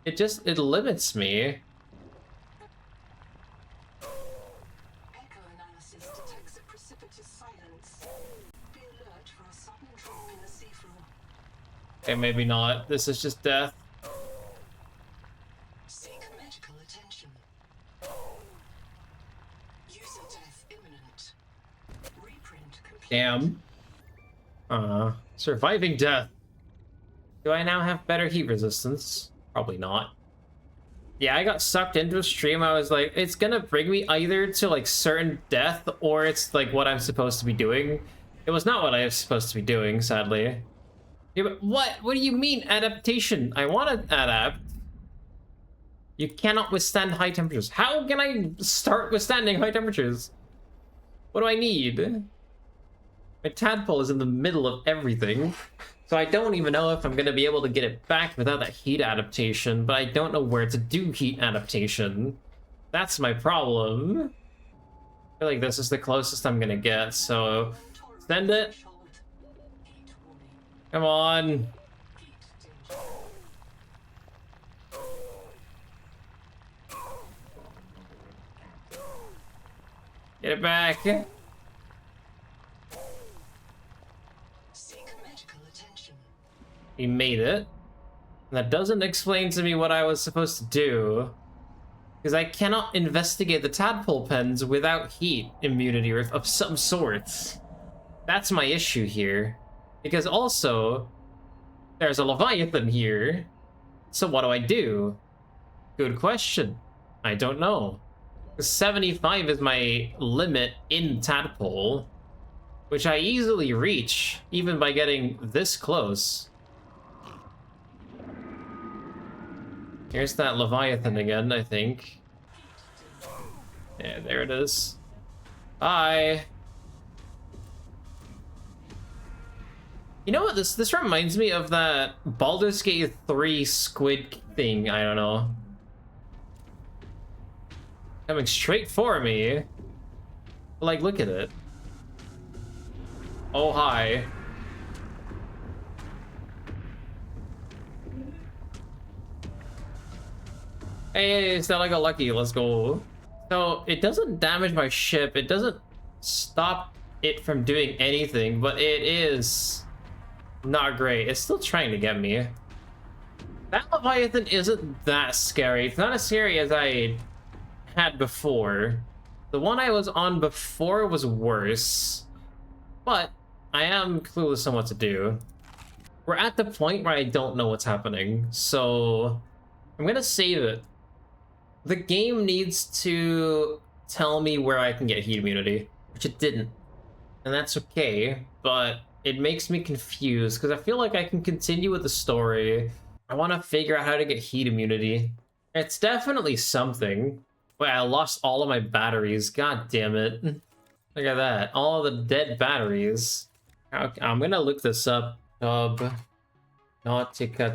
It limits me. Echo floor. Okay, maybe not. This is just death. Seek medical attention. User death imminent. Reprint complete. Damn. Surviving death. Do I now have better heat resistance? Probably not. Yeah, I got sucked into a stream. I was like, it's gonna bring me either to like certain death or it's like what I'm supposed to be doing. It was not what I was supposed to be doing, sadly. Yeah, but what? What do you mean adaptation? I want to adapt. You cannot withstand high temperatures. How can I start withstanding high temperatures? What do I need? My tadpole is in the middle of everything. So I don't even know if I'm going to be able to get it back without that heat adaptation, but I don't know where to do heat adaptation. That's my problem. I feel like this is the closest I'm going to get, so send it. Threshold. Heat warning. Come on. Heat danger. Get it back. Seek medical attention. He made it. And that doesn't explain to me what I was supposed to do. Because I cannot investigate the tadpole pens without heat immunity or of some sorts. That's my issue here. Because also, there's a Leviathan here. So what do? Good question. I don't know. 75 is my limit in tadpole, which I easily reach, even by getting this close. Here's that Leviathan again, I think. Yeah, there it is. Bye. You know what? This reminds me of that Baldur's Gate 3 squid thing. I don't know. Coming straight for me. Like, look at it. Oh, hi. Hey, it's not like a lucky. Let's go. So it doesn't damage my ship. It doesn't stop it from doing anything, but it is not great. It's still trying to get me. That Leviathan isn't that scary. It's not as scary as I had before. The one I was on before was worse, but I am clueless on what to do. We're at the point where I don't know what's happening, so I'm gonna save it. The game needs to tell me where I can get heat immunity, which it didn't, and that's okay, but it makes me confused because I feel like I can continue with the story. I want to figure out how to get heat immunity. It's definitely something. Wait, I lost all of my batteries. God damn it. Look at that. All the dead batteries. I'm gonna look this up. Subnautica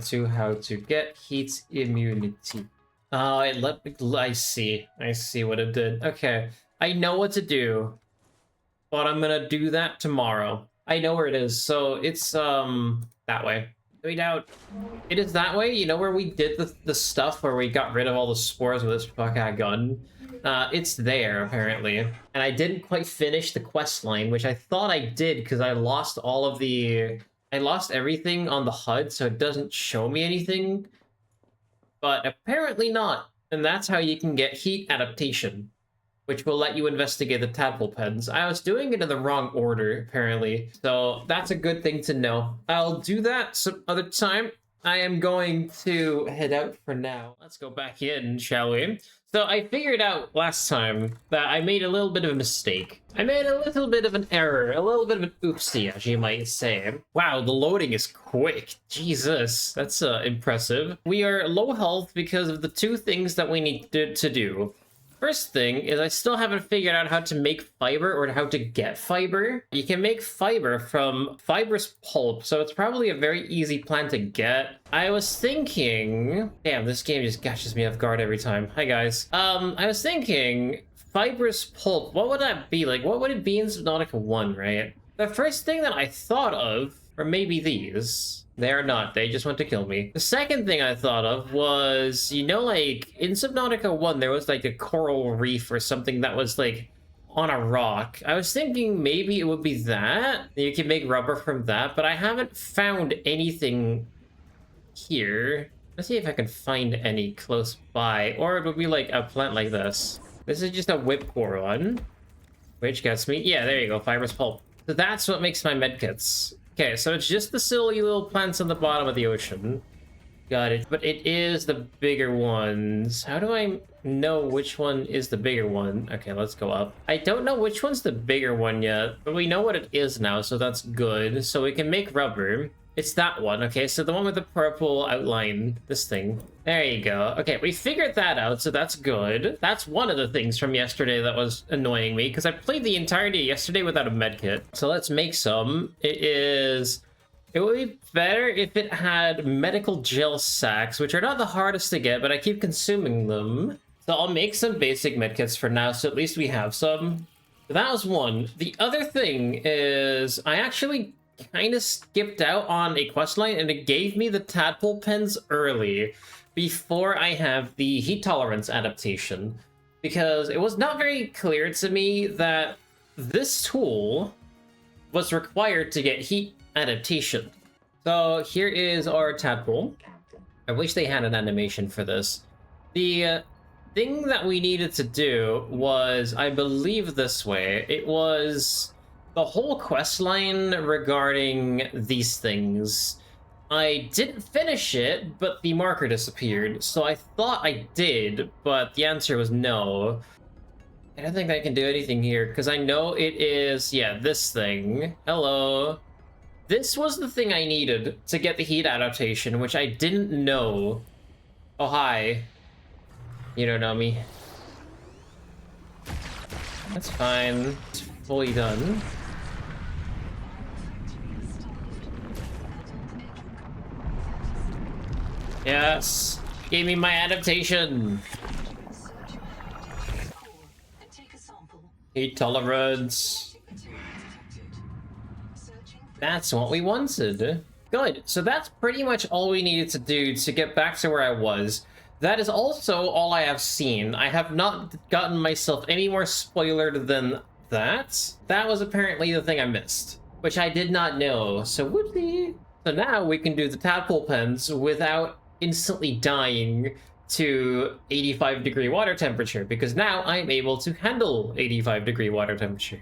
2, how to get heat immunity. Oh, I see. I see what it did. Okay. I know what to do. But I'm gonna do that tomorrow. I know where it is. So it's, that way. Wait out. It is that way. You know where we did the stuff where we got rid of all the spores with this fucking gun? It's there, apparently. And I didn't quite finish the quest line, which I thought I did because I lost all of the... I lost everything on the HUD, so it doesn't show me anything. But apparently not. And that's how you can get heat adaptation, which will let you investigate the tadpole pens. I was doing it in the wrong order, apparently. So that's a good thing to know. I'll do that some other time. I am going to head out for now. Let's go back in, shall we? So I figured out last time that I made a little bit of a mistake. I made a little bit of an error, a little bit of an oopsie, as you might say. Wow, the loading is quick. Jesus, that's impressive. We are low health because of the two things that we need to do. First thing is I still haven't figured out how to make fiber or how to get fiber. You can make fiber from fibrous pulp, so it's probably a very easy plant to get. I was thinking... Damn, this game just catches me off guard every time. Hi, guys. I was thinking fibrous pulp, what would that be? Like, what would it be in Subnautica 1, right? The first thing that I thought of were maybe these. They are not. They just want to kill me. The second thing I thought of was, you know, like, in Subnautica 1, there was, like, a coral reef or something that was, like, on a rock. I was thinking maybe it would be that. You can make rubber from that, but I haven't found anything here. Let's see if I can find any close by. Or it would be like a plant like this. This is just a whipcore one. Which gets me... Yeah, there you go. Fibrous pulp. So that's what makes my medkits. Okay, so it's just the silly little plants on the bottom of the ocean. Got it. But it is the bigger ones. How do I know which one is the bigger one? Okay, let's go up. I don't know which one's the bigger one yet, but we know what it is now, so that's good. So we can make rubber. It's that one, okay? So the one with the purple outline, this thing. There you go. Okay, we figured that out, so that's good. That's one of the things from yesterday that was annoying me, because I played the entirety of yesterday without a medkit. So let's make some. It would be better if it had medical gel sacks, which are not the hardest to get, but I keep consuming them. So I'll make some basic medkits for now, so at least we have some. That was one. The other thing is I actually kind of skipped out on a questline, and it gave me the tadpole pens early before I have the heat tolerance adaptation, because it was not very clear to me that this tool was required to get heat adaptation. So here is our tadpole. I wish they had an animation for this. The thing that we needed to do was, I believe this way, it was the whole quest line regarding these things. I didn't finish it, but the marker disappeared. So I thought I did, but the answer was no. I don't think I can do anything here, because I know it is, yeah, this thing. Hello. This was the thing I needed to get the heat adaptation, which I didn't know. Oh, hi. You don't know me. That's fine. It's fully done. Yes, gave me my adaptation. Heat tolerance. That's what we wanted. Good, so that's pretty much all we needed to do to get back to where I was. That is also all I have seen. I have not gotten myself any more spoilered than that. That was apparently the thing I missed, which I did not know, so whoopsie. So now we can do the tadpole pens without instantly dying to 85-degree water temperature, because now I'm able to handle 85-degree water temperature.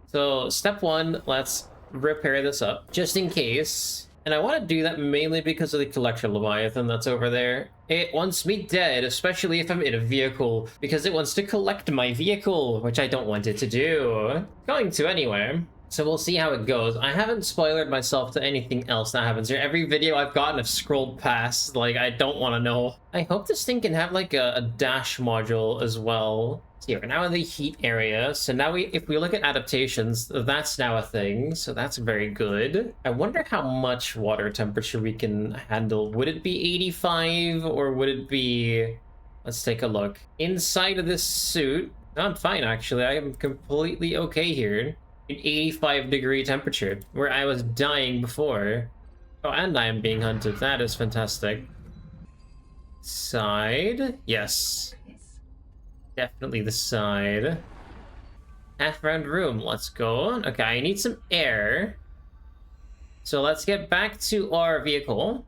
So step one, let's repair this up just in case. And I want to do that mainly because of the collection leviathan that's over there. It wants me dead, especially if I'm in a vehicle, because it wants to collect my vehicle, which I don't want it to do. Going to anyway. So we'll see how it goes. I haven't spoiled myself to anything else that happens here. Every video I've gotten, I've scrolled past. Like, I don't want to know. I hope this thing can have, like, a dash module as well. So here, we're now in the heat area. So now if we look at adaptations, that's now a thing. So that's very good. I wonder how much water temperature we can handle. Would it be 85 or would it be... Let's take a look. Inside of this suit, I'm fine, actually. I am completely okay here. An 85-degree temperature, where I was dying before. Oh, and I am being hunted. That is fantastic. Side. Yes. Definitely the side. Half-round room. Let's go. Okay, I need some air. So let's get back to our vehicle.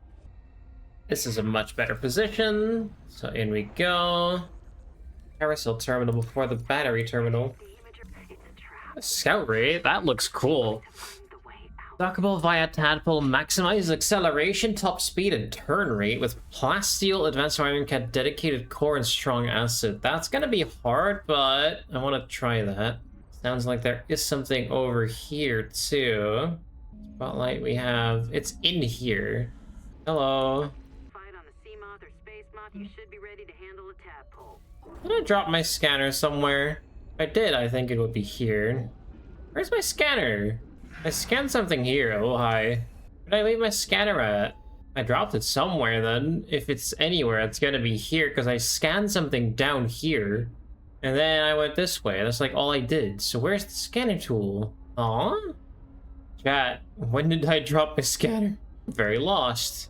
This is a much better position. So in we go. Carousel terminal before the battery terminal. Scout ray, that looks cool. Dockable via Tadpole, maximizes acceleration, top speed, and turn rate with plasteel, advanced wiring kit, dedicated core, and strong acid. That's gonna be hard, but I want to try that. Sounds like there is something over here too. Spotlight we have. It's in here. Hello. Fight on a sea moth or space moth, you should be ready to handle a tadpole. Did I drop my scanner somewhere? If I did, I think it would be here. Where's my scanner? I scanned something here. Oh, hi. Where did I leave my scanner at? I dropped it somewhere then. If it's anywhere, it's gonna be here because I scanned something down here. And then I went this way. That's like all I did. So where's the scanner tool? Aw? Chat, when did I drop my scanner? I'm very lost.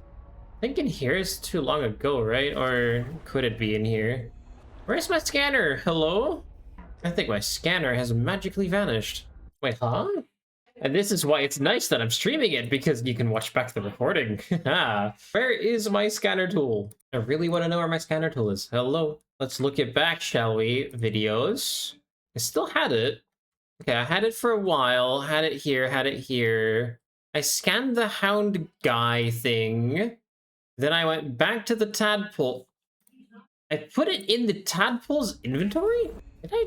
I think in here is too long ago, right? Or could it be in here? Where's my scanner? Hello? I think my scanner has magically vanished. Wait, huh? And this is why it's nice that I'm streaming it, because you can watch back the recording. Where is my scanner tool? I really want to know where my scanner tool is. Hello. Let's look it back, shall we? Videos. I still had it. Okay, I had it for a while. Had it here, had it here. I scanned the hound guy thing. Then I went back to the tadpole. I put it in the tadpole's inventory? Did I?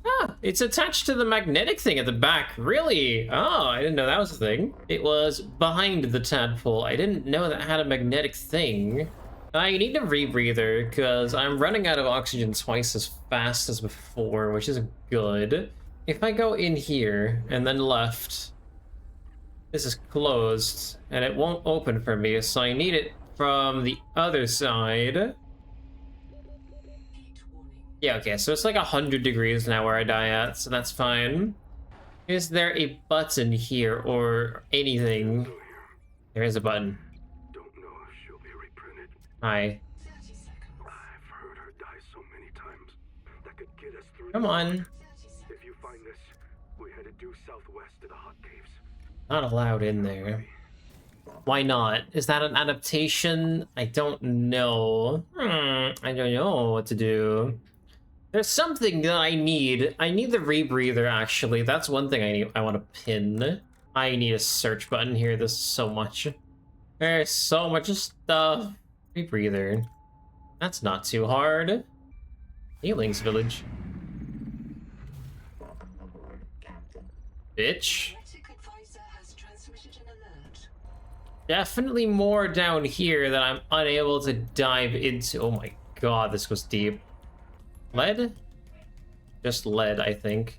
Ah, it's attached to the magnetic thing at the back. Really? Oh, I didn't know that was a thing. It was behind the tadpole. I didn't know that had a magnetic thing. I need a rebreather because I'm running out of oxygen twice as fast as before, which is good. If I go in here and then left, this is closed and it won't open for me, so I need it from the other side. Yeah, okay, so it's like 100 degrees now where I die at, so that's fine. Is there a button here or anything? There is a button. Don't know if she'll be reprinted. Hi. 30 seconds. I've heard her die so many times. That could get us through. Come on. 30 seconds. If you find this, we headed due southwest to the hot caves. Not allowed in there. Why not? Is that an adaptation? I don't know. I don't know what to do. There's something that I need. I need the rebreather, actually. That's one thing I need. I want to pin. I need a search button here. There's so much. There's so much stuff. Rebreather. That's not too hard. Healings Village. Bitch. Genetic advisor has transmitted an alert. Definitely more down here that I'm unable to dive into. Oh my god, this goes deep. Lead? Just lead, I think.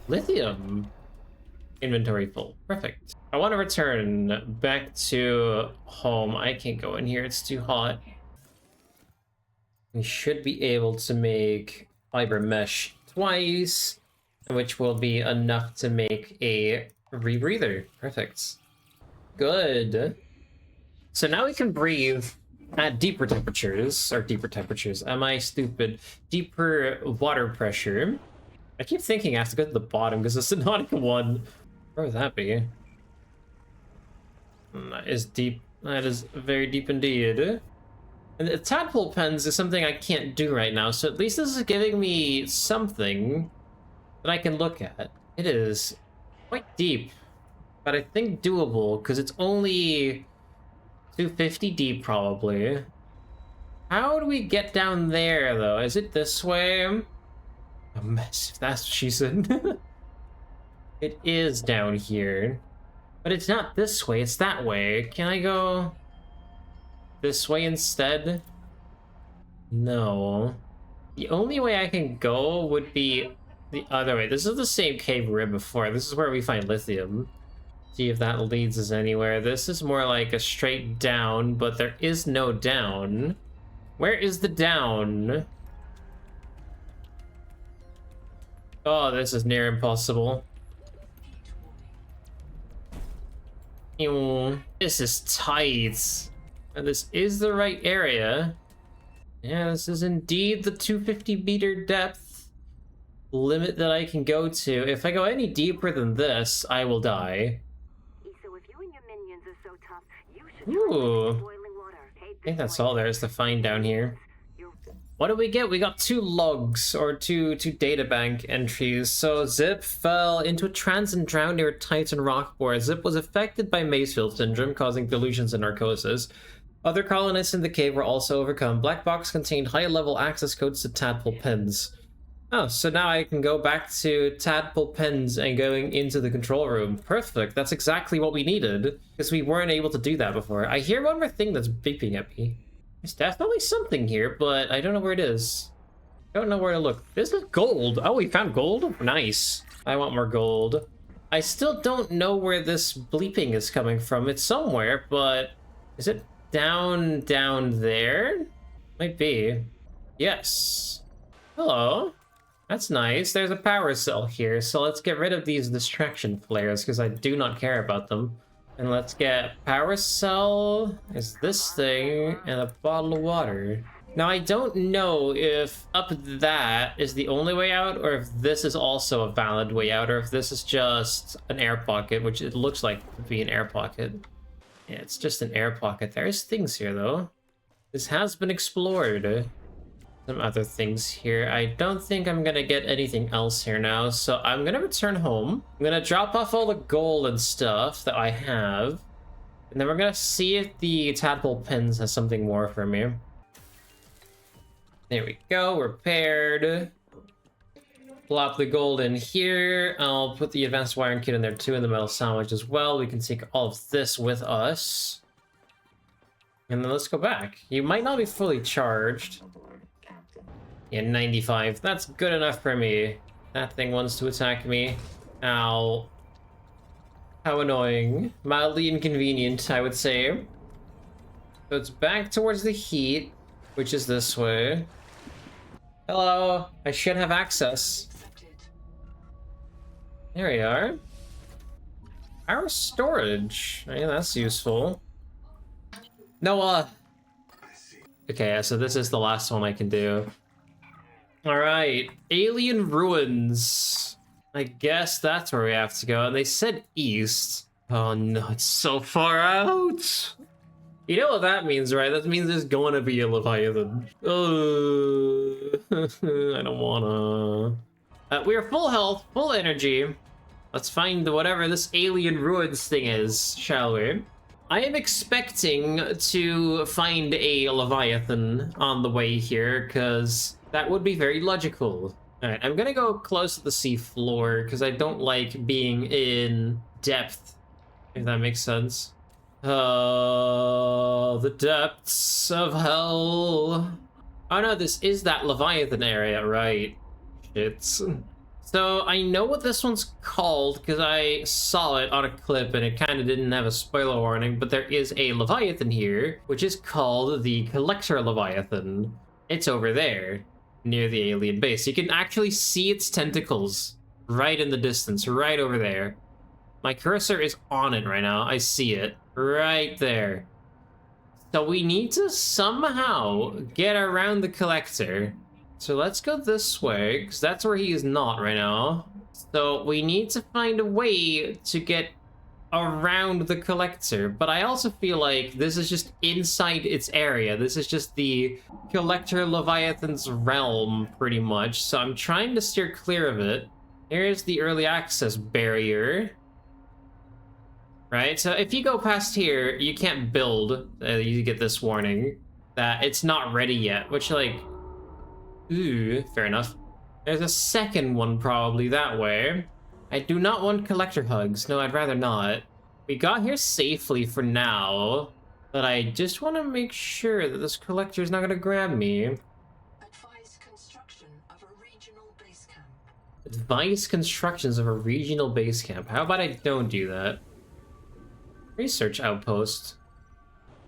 Lithium. Inventory full. Perfect. I want to return back to home. I can't go in here. It's too hot. We should be able to make fiber mesh twice, which will be enough to make a rebreather. Perfect. Good. So now we can breathe at deeper temperatures, am I stupid? Deeper water pressure. I keep thinking I have to go to the bottom because the Subnautica one, where would that be? That is deep, that is very deep indeed. And the tadpole pens is something I can't do right now, so at least this is giving me something that I can look at. It is quite deep, but I think doable because it's only 250 deep, probably. How do we get down there, though? Is it this way? A mess, if that's what she said. It is down here. But it's not this way, it's that way. Can I go this way instead? No. The only way I can go would be the other way. This is the same cave we were in before. This is where we find lithium. See if that leads us anywhere. This is more like a straight down, but there is no down. Where is the down? Oh, this is near impossible. Ew, this is tight. And this is the right area. Yeah, this is indeed the 250 meter depth limit that I can go to. If I go any deeper than this, I will die. So if you and your minions are so tough, you should Ooh. boiling water. I think that's all there is to find down here. What did we get? We got 2 logs, or two databank entries. So Zip fell into a trance and drowned near a Titan rock board. Zip was affected by Macefield syndrome, causing delusions and narcosis. Other colonists in the cave were also overcome. Black box contained high-level access codes to Tadpole pens. Oh, so now I can go back to Tadpole pens and going into the control room. Perfect. That's exactly what we needed, because we weren't able to do that before. I hear one more thing that's beeping at me. There's definitely something here, but I don't know where it is. Don't know where to look. This is gold. Oh, we found gold? Nice. I want more gold. I still don't know where this bleeping is coming from. It's somewhere, but is it down there? Might be. Yes. Hello. That's nice. There's a power cell here, so let's get rid of these distraction flares because I do not care about them. And let's get power cell is this thing and a bottle of water. Now, I don't know if up that is the only way out, or if this is also a valid way out, or if this is just an air pocket, which it looks like to be an air pocket. Yeah, it's just an air pocket. There's things here, though. This has been explored. Some other things here. I don't think I'm gonna get anything else here now, so I'm gonna return home. I'm gonna drop off all the gold and stuff that I have, and then we're gonna see if the Tadpole pins has something more for me. There we go, we're paired. Plop the gold in here. I'll put the advanced wiring kit in there too, in the metal sandwich as well. We can take all of this with us. And then let's go back. You might not be fully charged. Yeah, 95. That's good enough for me. That thing wants to attack me. Ow. How annoying. Mildly inconvenient, I would say. So it's back towards the heat, which is this way. Hello, I should have access. There we are. Our storage. Yeah, that's useful. No, okay, so this is the last one I can do. Alright, alien ruins. I guess that's where we have to go. And they said east. Oh no, it's so far out. You know what that means, right? That means there's going to be a Leviathan. Oh, I don't wanna. We are full health, full energy. Let's find whatever this alien ruins thing is, shall we? I am expecting to find a Leviathan on the way here, because that would be very logical. Alright, I'm gonna go close to the sea floor, because I don't like being in depth, if that makes sense. The depths of hell. Oh no, this is that Leviathan area, right? Shit. So I know what this one's called because I saw it on a clip and it kind of didn't have a spoiler warning, but there is a Leviathan here, which is called the Collector Leviathan. It's over there, near the alien base. You can actually see its tentacles right in the distance, right over there. My cursor is on it right now. I see it right there. So we need to somehow get around the Collector. So let's go this way, because that's where he is not right now. So we need to find a way to get around the Collector. But I also feel like this is just inside its area. This is just the Collector Leviathan's realm, pretty much. So I'm trying to steer clear of it. Here's the early access barrier. Right, so if you go past here, you can't build. You get this warning that it's not ready yet, which, like, ooh, fair enough. There's a second one probably that way. I do not want Collector hugs. No, I'd rather not. We got here safely for now, but I just want to make sure that this Collector is not going to grab me. Advise construction of a regional base camp. Advice constructions of a regional base camp. How about I don't do that? Research outpost.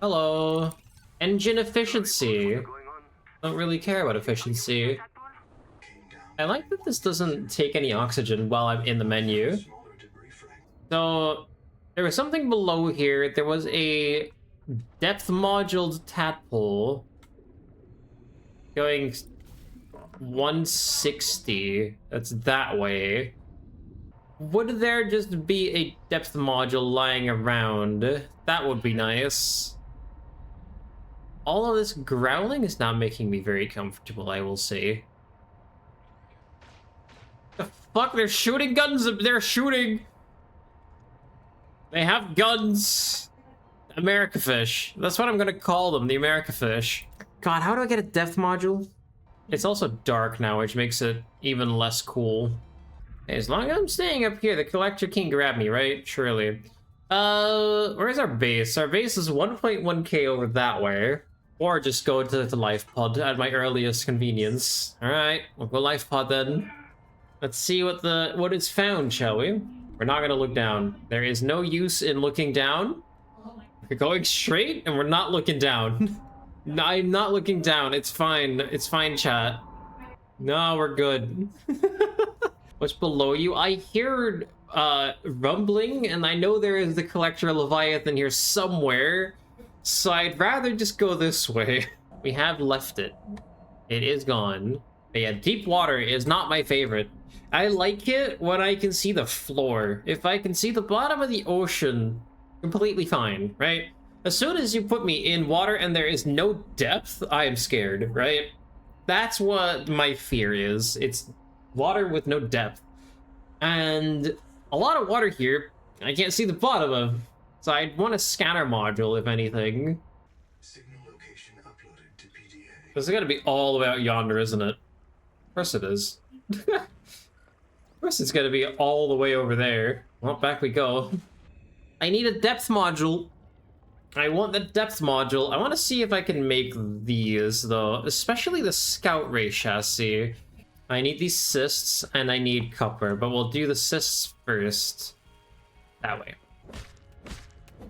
Hello. Engine efficiency. Don't really care about efficiency. I like that this doesn't take any oxygen while I'm in the menu. So there was something below here. There was a depth moduled tadpole going 160. That's that way. Would there just be a depth module lying around? That would be nice. All of this growling is not making me very comfortable, I will say. The fuck? They're shooting guns! They're shooting! They have guns! America fish. That's what I'm gonna call them, the America fish. God, how do I get a depth module? It's also dark now, which makes it even less cool. As long as I'm staying up here, the Collector can grab me, right? Surely. Where's our base? Our base is 1.1k over that way. Or just go to the life pod at my earliest convenience. Alright, we'll go life pod then. Let's see what is found, shall we? We're not gonna look down. There is no use in looking down. We're going straight and we're not looking down. No, I'm not looking down. It's fine. It's fine, chat. No, we're good. What's below you? I heard rumbling, and I know there is the Collector Leviathan here somewhere, so I'd rather just go this way. We have left it. It is gone. But yeah, deep water is not my favorite. I like it when I can see the floor. If I can see the bottom of the ocean, completely fine, right? As soon as you put me in water and there is no depth, I am scared, right? That's what my fear is. It's water with no depth. And a lot of water here, I can't see the bottom of. So I'd want a scanner module, if anything. Signal location uploaded to PDA. This is gonna be all the way out yonder, isn't it? Of course it is. Of course it's gonna be all the way over there. Well, back we go. I need a depth module. I want the depth module. I want to see if I can make these, though. Especially the scout ray chassis. I need these cysts, and I need copper. But we'll do the cysts first. That way.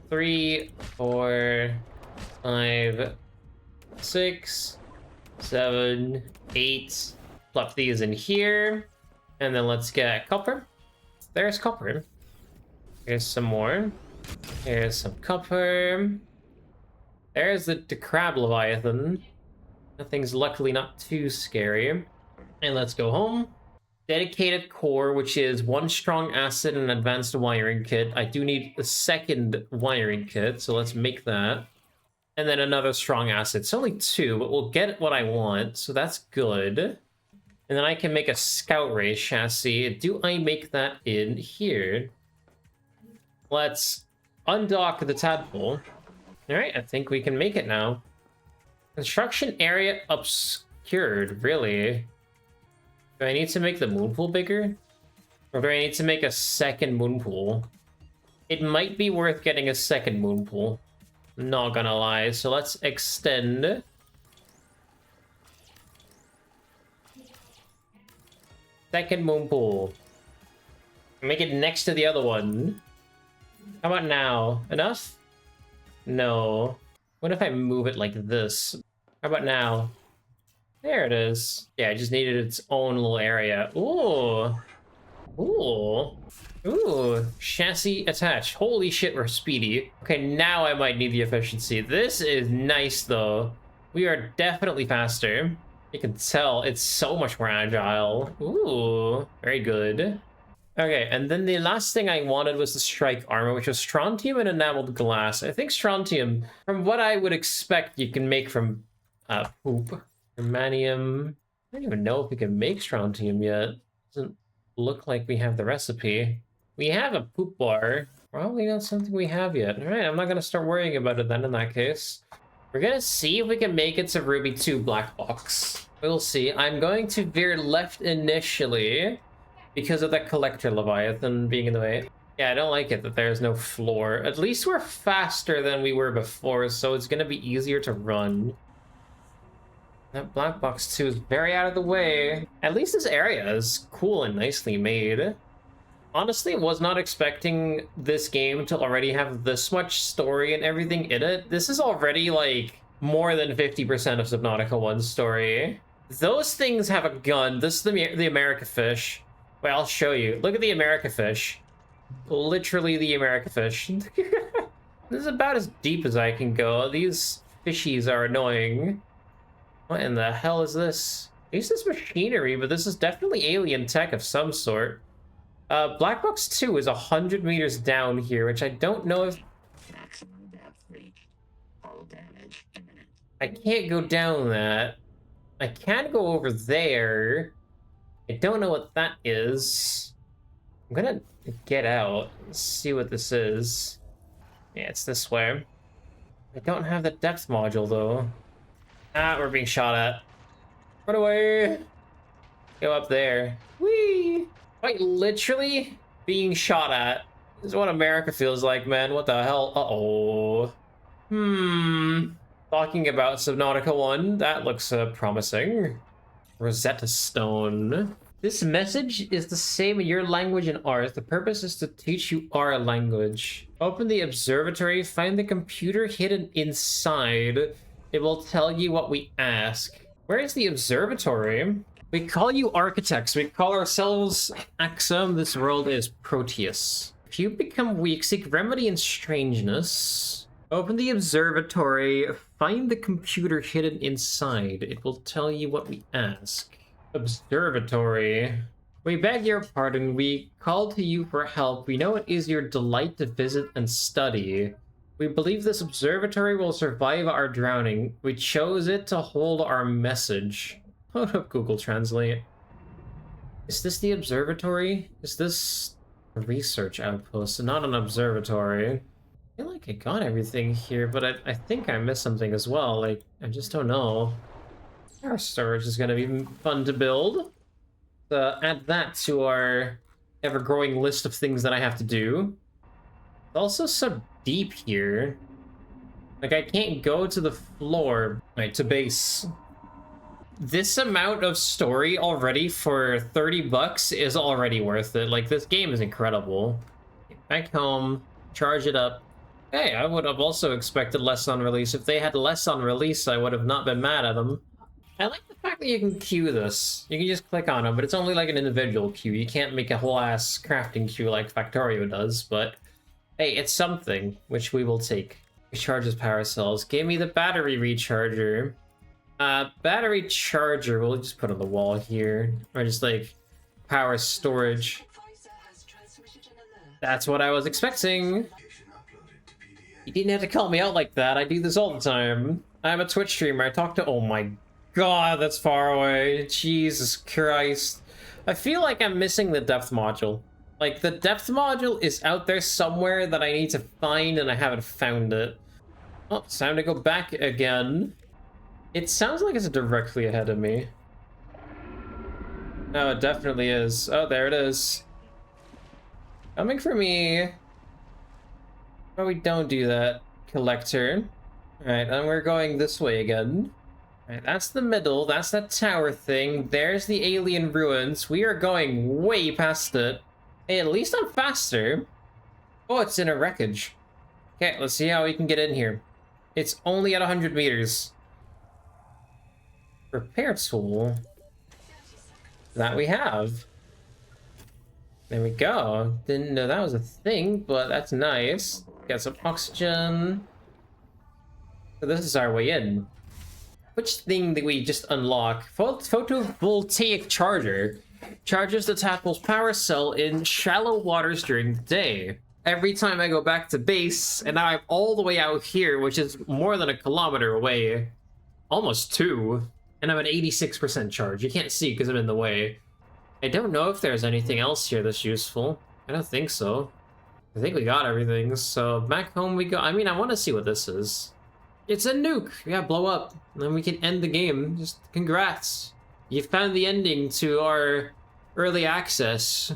3, 4, 5, 6, 7, 8. Plop these in here. And then let's get copper. There's copper. Here's some more. Here's some copper. There's the crab leviathan. Nothing's luckily not too scary. And let's go home. Dedicated core, which is 1 strong acid and advanced wiring kit. I do need a second wiring kit, so let's make that. And then another strong acid. It's only 2, but we'll get what I want, so that's good. And then I can make a scout ray chassis. Do I make that in here? Let's undock the tadpole. Alright, I think we can make it now. Construction area obscured, really? Do I need to make the moon pool bigger? Or do I need to make a second moon pool? It might be worth getting a second moon pool. Not gonna lie. So let's extend. Second moon pool. Make it next to the other one. How about now? Enough? No. What if I move it like this? How about now? There it is. Yeah, I just needed its own little area. Ooh. Ooh. Ooh. Chassis attached. Holy shit, we're speedy. Okay, now I might need the efficiency. This is nice, though. We are definitely faster. You can tell it's so much more agile. Ooh. Very good. Okay, and then the last thing I wanted was the strike armor, which was strontium and enameled glass. I think strontium, from what I would expect, you can make from poop. Germanium. I don't even know if we can make strontium yet. Doesn't look like we have the recipe. We have a poop bar. Probably not something we have yet. All right, I'm not going to start worrying about it then in that case. We're going to see if we can make it to Ruby 2 black box. We'll see. I'm going to veer left initially because of that collector leviathan being in the way. Yeah, I don't like it that there's no floor. At least we're faster than we were before, so it's going to be easier to run. That black box 2 is very out of the way. At least this area is cool and nicely made. Honestly, was not expecting this game to already have this much story and everything in it. This is already like more than 50% of Subnautica 1's story. Those things have a gun. This is the America fish. Wait, I'll show you. Look at the America fish. Literally the America fish. This is about as deep as I can go. These fishies are annoying. What in the hell is this? This is machinery, but this is definitely alien tech of some sort. Black Box 2 is 100 meters down here, which I don't know if... Maximum depth reach. Hull damage imminent. I can't go down that. I can go over there. I don't know what that is. I'm gonna get out and see what this is. Yeah, it's this way. I don't have the depth module, though. Ah, we're being shot at. Run away! Go up there. Whee! Quite literally being shot at. This is what America feels like, man. What the hell? Uh-oh. Talking about Subnautica 1, that looks promising. Rosetta Stone. This message is the same in your language and ours. The purpose is to teach you our language. Open the observatory, find the computer hidden inside. It will tell you what we ask. Where is the observatory? We call you architects. We call ourselves Axum. This world is Proteus. If you become weak, seek remedy in strangeness. Open the observatory, find the computer hidden inside. It will tell you what we ask. Observatory. We beg your pardon. We call to you for help. We know it is your delight to visit and study. We believe this observatory will survive our drowning. We chose it to hold our message. Hold up, Google Translate. Is this the observatory? Is this a research outpost and not an observatory? I feel like I got everything here, but I think I missed something as well. Like, I just don't know. Our storage is gonna be fun to build. Add that to our ever-growing list of things that I have to do. It's also so deep here. Like, I can't go to the floor. Right, to base. This amount of story already for 30 bucks is already worth it. Like, this game is incredible. Back home, charge it up. Hey, I would have also expected less on release. If they had less on release, I would have not been mad at them. I like the fact that you can queue this. You can just click on them, but it's only like an individual queue. You can't make a whole ass crafting queue like Factorio does, but hey, it's something, which we will take. Recharges power cells. Give me the battery recharger. Battery charger, we'll just put on the wall here. Or just like power storage. Advisor has transmitted an alert. That's what I was expecting. Location uploaded to PDA. You didn't have to call me out like that. I do this all the time. I'm a Twitch streamer. I talk to... Oh my god, that's far away. Jesus Christ. I feel like I'm missing the depth module. Like, the depth module is out there somewhere that I need to find, and I haven't found it. Oh, it's time to go back again. It sounds like it's directly ahead of me. No, it definitely is. Oh, there it is. Coming for me. Oh, we don't do that. Collector. Alright, and we're going this way again. Alright, that's the middle. That's that tower thing. There's the alien ruins. We are going way past it. Hey, at least I'm faster. Oh, it's in a wreckage. Okay, let's see how we can get in here. It's only at 100 meters. Repair tool. That we have. There we go. Didn't know that was a thing, but that's nice. Got some oxygen. So this is our way in. Which thing did we just unlock? Photovoltaic charger. Charges the Tadpole's power cell in shallow waters during the day. Every time I go back to base, and now I'm all the way out here, which is more than a kilometer away. Almost 2. And I'm at 86% charge. You can't see because I'm in the way. I don't know if there's anything else here that's useful. I don't think so. I think we got everything, so back home we go. I mean, I want to see what this is. It's a nuke! Yeah, blow up. And then we can end the game. Just congrats. You found the ending to our early access.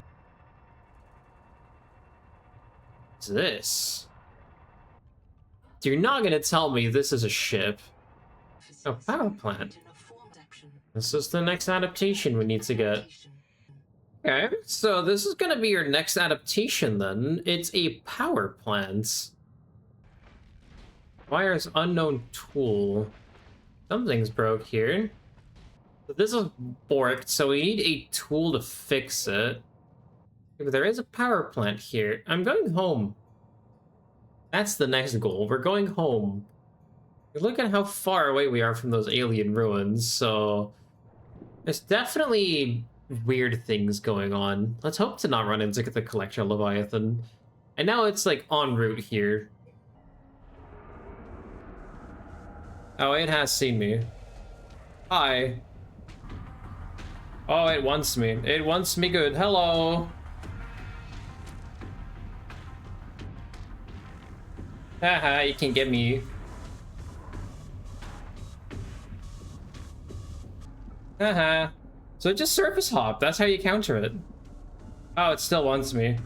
What's this? You're not gonna tell me this is a ship. Oh, power plant. This is the next adaptation we need to get. Okay, so this is gonna be your next adaptation then. It's a power plant. Wires unknown tool. Something's broke here. So this is borked, so we need a tool to fix it. But there is a power plant here. I'm going home. That's the next goal. We're going home. Look at how far away we are from those alien ruins, so there's definitely weird things going on. Let's hope to not run into the Collector Leviathan. And now it's like en route here. Oh, it has seen me. Hi. Oh, it wants me. It wants me good. Hello. Haha, you can get me. Haha. So just surface hop. That's how you counter it. Oh, it still wants me.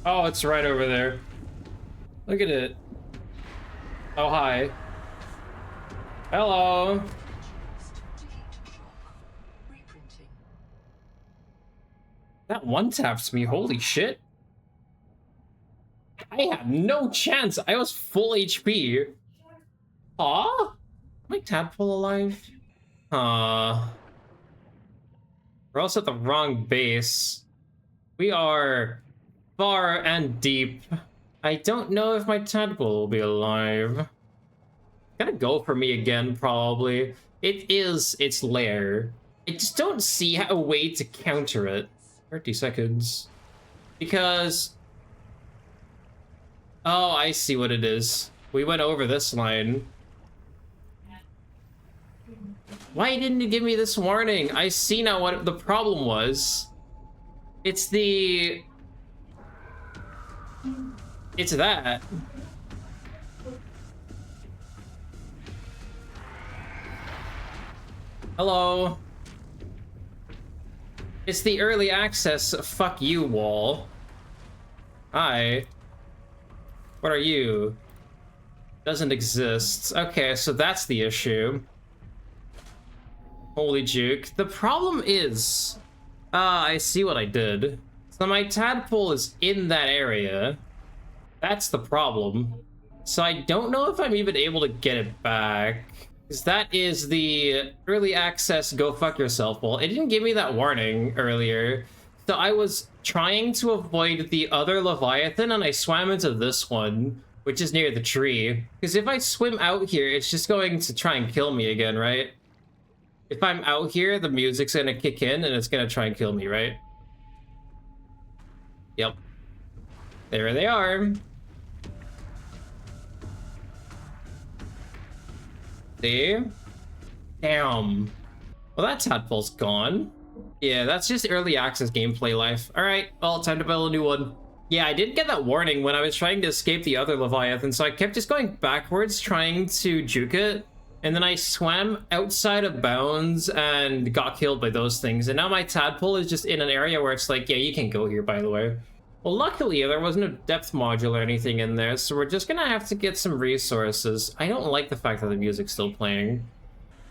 Oh, it's right over there. Look at it. Oh, hi. Hello. That one taps me. Holy shit. I had no chance. I was full HP. Aw? My Tadpole alive? We're also at the wrong base. We are far and deep. I don't know if my tadpole will be alive. Gonna go for me again, probably. It is its lair. I just don't see a way to counter it. 30 seconds. Because... Oh, I see what it is. We went over this line. Why didn't you give me this warning? I see now what the problem was. It's the... It's that. Hello. It's the early access fuck you wall. Hi. What are you? Doesn't exist. Okay, so that's the issue. Holy juke. The problem is... I see what I did. So my tadpole is in that area. That's the problem. So I don't know if I'm even able to get it back. Because that is the early access go fuck yourself wall. It didn't give me that warning earlier. So I was trying to avoid the other Leviathan and I swam into this one, which is near the tree. Because if I swim out here, it's just going to try and kill me again, right? If I'm out here, the music's gonna kick in and it's gonna try and kill me, right? Yep. There they are. See? Damn. Well, that tadpole's gone. Yeah, that's just early access gameplay life. Alright, well, time to build a new one. Yeah, I didn't get that warning when I was trying to escape the other Leviathan, so I kept just going backwards trying to juke it. And then I swam outside of bounds and got killed by those things. And now my tadpole is just in an area where it's like, yeah, you can go here, by the way. Well, luckily, there wasn't a depth module or anything in there, so we're just gonna have to get some resources. I don't like the fact that the music's still playing.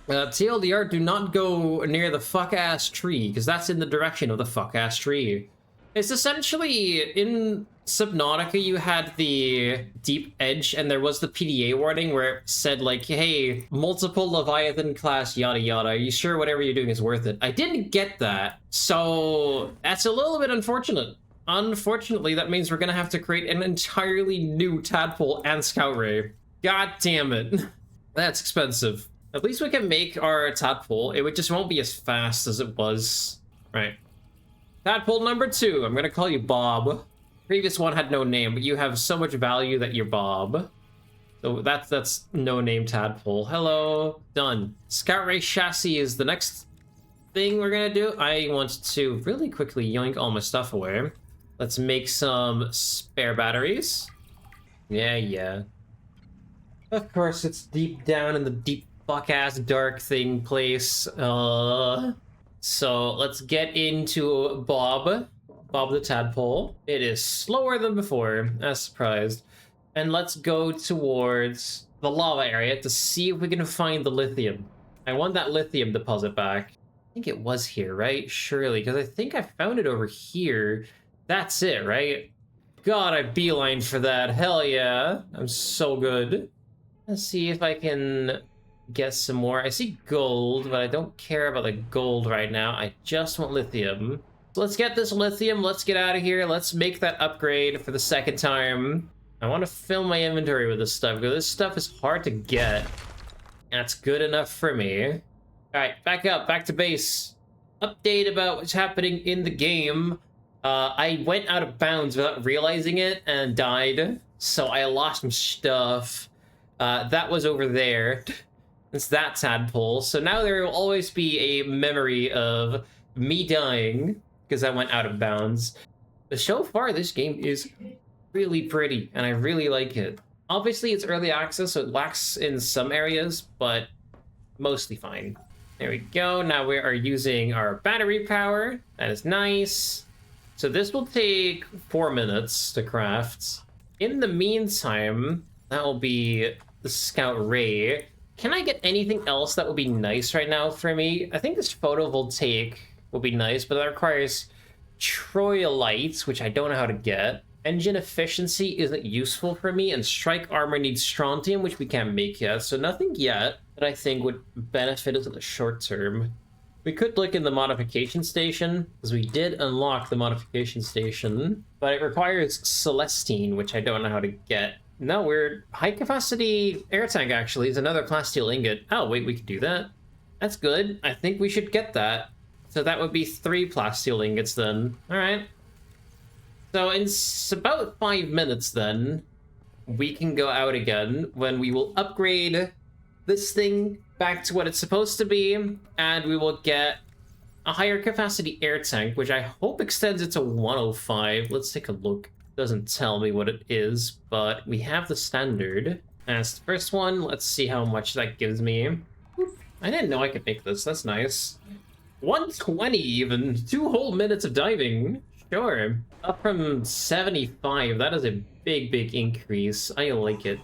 TLDR, do not go near the fuck-ass tree, because that's in the direction of the fuck-ass tree. It's essentially, in Subnautica, you had the deep edge, and there was the PDA warning where it said, like, hey, multiple Leviathan class, yada yada, are you sure whatever you're doing is worth it? I didn't get that, so that's a little bit unfortunate. Unfortunately, that means we're gonna have to create an entirely new tadpole and scout ray. God damn it. That's expensive. At least we can make our tadpole. It just won't be as fast as it was. Right. Tadpole number 2. I'm gonna call you Bob. Previous one had no name, but you have so much value that you're Bob. So that's no name tadpole. Hello. Done. Scout ray chassis is the next thing we're gonna do. I want to really quickly yoink all my stuff away. Let's make some spare batteries. Yeah. Of course, it's deep down in the deep fuck-ass dark thing place. So let's get into Bob the tadpole. It is slower than before, as surprised. And let's go towards the lava area to see if we can find the lithium. I want that lithium deposit back. I think it was here, right? Surely, because I think I found it over here. That's it, right? God, I beelined for that. Hell yeah. I'm so good. Let's see if I can get some more. I see gold, but I don't care about the gold right now. I just want lithium. So let's get this lithium. Let's get out of here. Let's make that upgrade for the second time. I want to fill my inventory with this stuff because this stuff is hard to get. That's good enough for me. All right, back up, back to base. Update about what's happening in the game. I went out of bounds without realizing it and died, so I lost some stuff. That was over there. It's that tadpole. So now there will always be a memory of me dying because I went out of bounds. But so far, this game is really pretty, and I really like it. Obviously, it's early access, so it lacks in some areas, but mostly fine. There we go. Now we are using our battery power. That is nice. So this will take 4 minutes to craft. In the meantime, that will be the scout ray. Can I get anything else that would be nice right now for me? I think this photovoltaic will be nice, but that requires troilites, which I don't know how to get. Engine efficiency isn't useful for me, and strike armor needs strontium, which we can't make yet. So nothing yet that I think would benefit us in the short term. We could look in the modification station, because we did unlock the modification station, but it requires Celestine, which I don't know how to get. No, we're high capacity air tank actually is another plasteel ingot. Oh, wait, we could do that. That's good. I think we should get that. So that would be 3 plasteel ingots then. All right. So in about 5 minutes then, we can go out again when we will upgrade this thing back to what it's supposed to be, and we will get a higher capacity air tank, which I hope extends it to 105. Let's take a look. It doesn't tell me what it is, but we have the standard as the first one. Let's see how much that gives me. I didn't know I could make this. That's nice. 120 even. 2 whole minutes of diving. Sure. Up from 75. That is a big increase. I like it.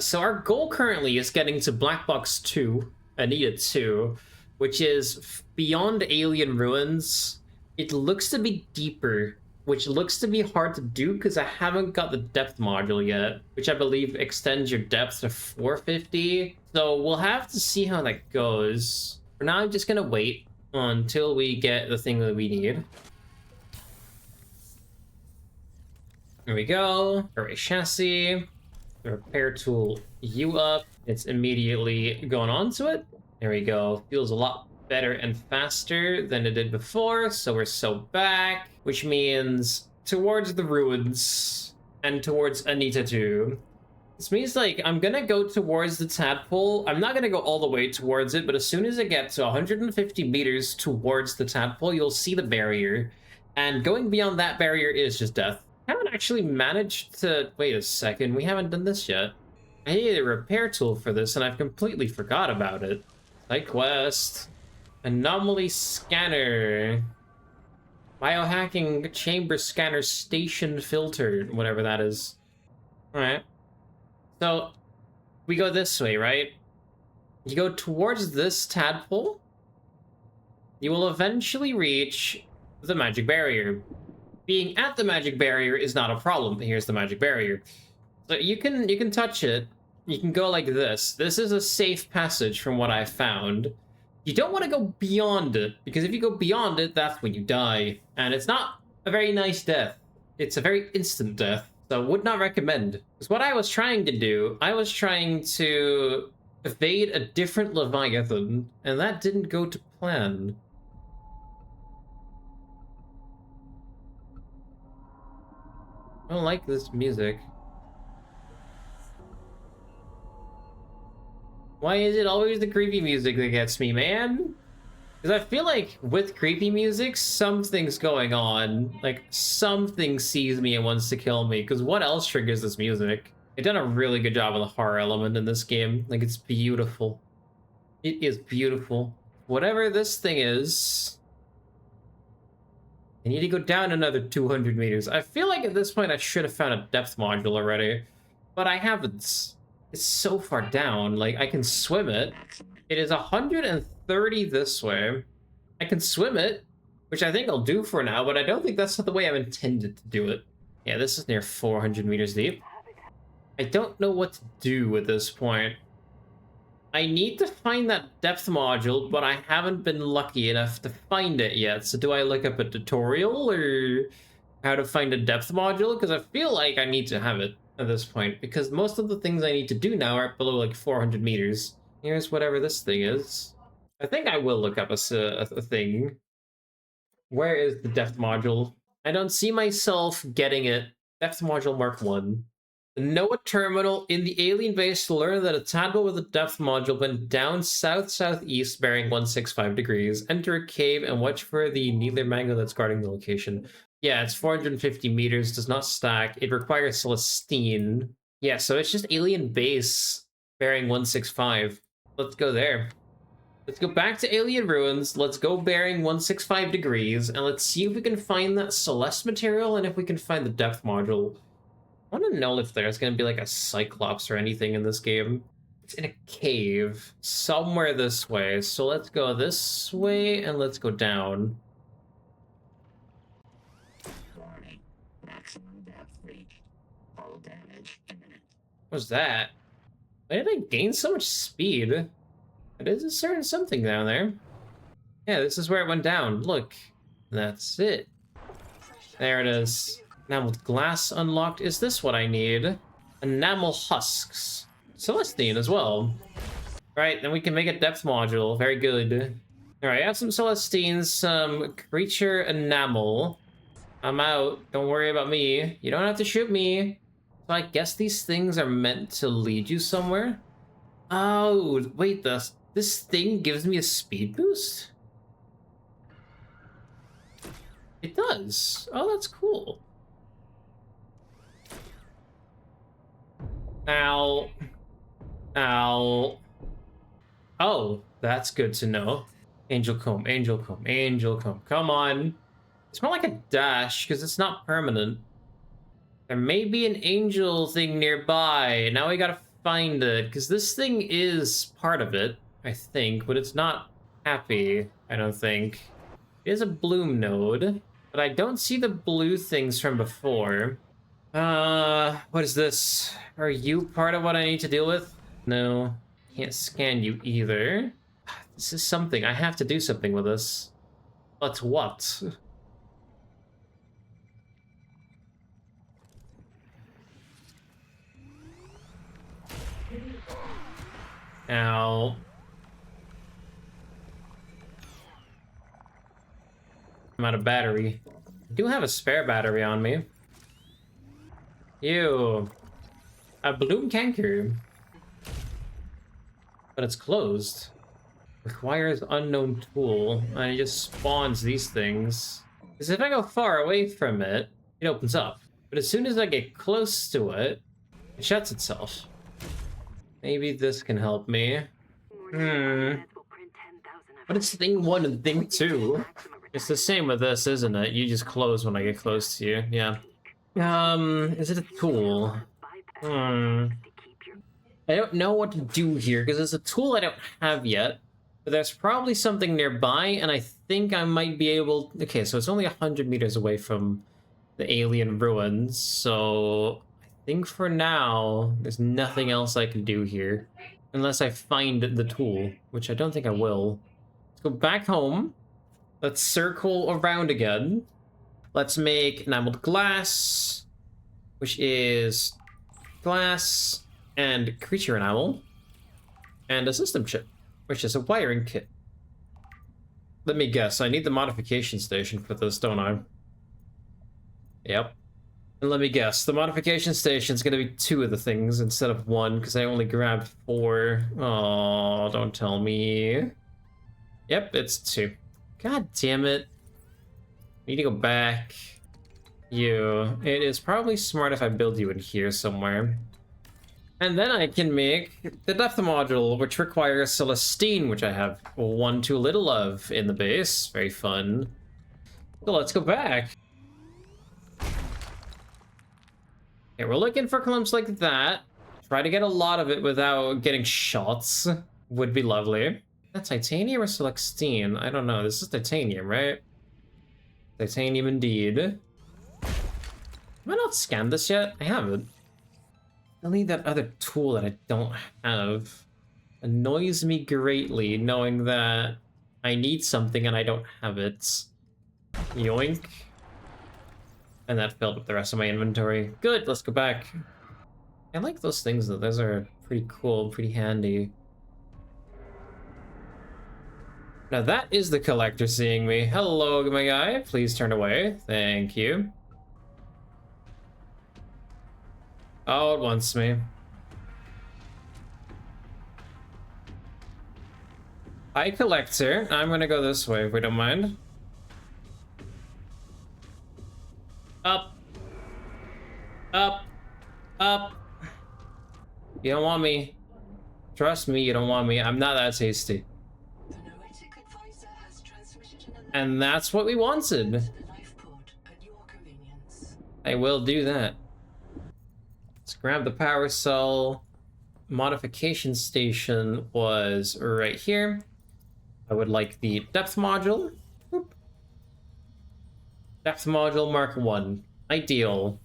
So our goal currently is getting to Black Box 2, Anita 2, which is beyond Alien Ruins. It looks to be deeper, which looks to be hard to do because I haven't got the depth module yet, which I believe extends your depth to 450. So we'll have to see how that goes. For now, I'm just gonna wait until we get the thing that we need. There we go. Array chassis. The repair tool U up. It's immediately going on to it. There we go. Feels a lot better and faster than it did before. So we're back, which means towards the ruins and towards Anita 2. This means like I'm gonna go towards the Tadpole. I'm not gonna go all the way towards it, but as soon as I get to 150 meters towards the Tadpole, you'll see the barrier. And going beyond that barrier is just death. I haven't actually managed to... Wait a second, we haven't done this yet. I need a repair tool for this, and I've completely forgot about it. Side quest. Anomaly scanner. Biohacking chamber scanner station filter, whatever that is. Alright. So, we go this way, right? You go towards this tadpole. You will eventually reach the magic barrier. Being at the magic barrier is not a problem. Here's the magic barrier. So you can touch it. You can go like this. This is a safe passage from what I found. You don't want to go beyond it, because if you go beyond it, that's when you die. And it's not a very nice death. It's a very instant death. So I would not recommend. Because what I was trying to do, I was trying to evade a different Leviathan, and that didn't go to plan. I don't like this music. Why is it always the creepy music that gets me, man? Because I feel like with creepy music, something's going on. Like, something sees me and wants to kill me. Because what else triggers this music? They've done a really good job of the horror element in this game. Like, it's beautiful. It is beautiful. Whatever this thing is... I need to go down another 200 meters. I feel like at this point I should have found a depth module already, but I haven't. It's so far down, like I can swim it. It is 130 this way. I can swim it, which I think I'll do for now, but I don't think that's the way I've intended to do it. Yeah, this is near 400 meters deep. I don't know what to do at this point. I need to find that depth module, but I haven't been lucky enough to find it yet. So do I look up a tutorial or how to find a depth module? Because I feel like I need to have it at this point, because most of the things I need to do now are below like 400 meters. Here's whatever this thing is. I think I will look up a thing. Where is the depth module? I don't see myself getting it. Depth module Mark 1. The NOAA terminal in the alien base to learn that a tadpole with a depth module went down south-southeast bearing 165 degrees. Enter a cave and watch for the needler mango that's guarding the location. Yeah, it's 450 meters, does not stack. It requires Celestine. Yeah, so it's just alien base bearing 165. Let's go there. Let's go back to alien ruins. Let's go bearing 165 degrees, and let's see if we can find that Celeste material and if we can find the depth module. I want to know if there's going to be like a Cyclops or anything in this game. It's in a cave somewhere this way. So let's go this way and let's go down. Warning. Maximum depth reached. Hull damage imminent. What's that? Why did I gain so much speed? It is a certain something down there. Yeah, this is where it went down. Look. That's it. There it is. Enameled glass unlocked. Is this what I need? Enamel husks. Celestine as well. Right, then we can make a depth module. Very good. Alright, I have some Celestines, some creature enamel. I'm out. Don't worry about me. You don't have to shoot me. So I guess these things are meant to lead you somewhere? Oh, wait, this thing gives me a speed boost? It does. Oh, that's cool. Ow. Ow. Oh, that's good to know. Angel comb, angel comb, angel comb. Come on. It's more like a dash, because it's not permanent. There may be an angel thing nearby. Now we gotta find it, because this thing is part of it, I think, but it's not happy, I don't think. It is a bloom node, but I don't see the blue things from before. What is this? Are you part of what I need to deal with? No, can't scan you either. This is something. I have to do something with this. But what? Ow. I'm out of battery. I do have a spare battery on me. Ew. A bloom canker. But it's closed. Requires unknown tool. And it just spawns these things. Because if I go far away from it, it opens up. But as soon as I get close to it, it shuts itself. Maybe this can help me. But it's thing 1 and thing 2. It's the same with this, isn't it? You just close when I get close to you. Yeah. Is it a tool? I don't know what to do here, because it's a tool I don't have yet. But there's probably something nearby, and I think I might be able... Okay, so it's only 100 meters away from the alien ruins, so... I think for now, there's nothing else I can do here. Unless I find the tool, which I don't think I will. Let's go back home. Let's circle around again. Let's make enameled glass, which is glass and creature enamel, and a system chip, which is a wiring kit. Let me guess, I need the modification station for this, don't I? Yep. And let me guess, the modification station is going to be 2 of the things instead of 1, because I only grabbed 4. Oh, don't tell me. Yep, it's 2. God damn it. I need to go back. You. It is probably smart if I build you in here somewhere. And then I can make the depth module, which requires Celestine, which I have 1 too little of in the base. Very fun. So let's go back. Okay, we're looking for clumps like that. Try to get a lot of it without getting shots. Would be lovely. Is that titanium or Celestine? I don't know. This is titanium, right? Titanium indeed. Have I not scanned this yet? I haven't. I need that other tool that I don't have. Annoys me greatly knowing that I need something and I don't have it. Yoink. And that filled up the rest of my inventory. Good, let's go back. I like those things though. Those are pretty cool, pretty handy. Now that is the collector seeing me. Hello, my guy. Please turn away. Thank you. Oh, it wants me. Hi, collector. I'm gonna go this way if we don't mind. Up. Up. Up. You don't want me. Trust me, you don't want me. I'm not that tasty. The noetic advisor has transmitted an alert And that's what we wanted. to the life pod at your convenience. I will do that. Let's grab the power cell. Modification station was right here. I would like the depth module. Boop. Depth module Mark 1. Ideal.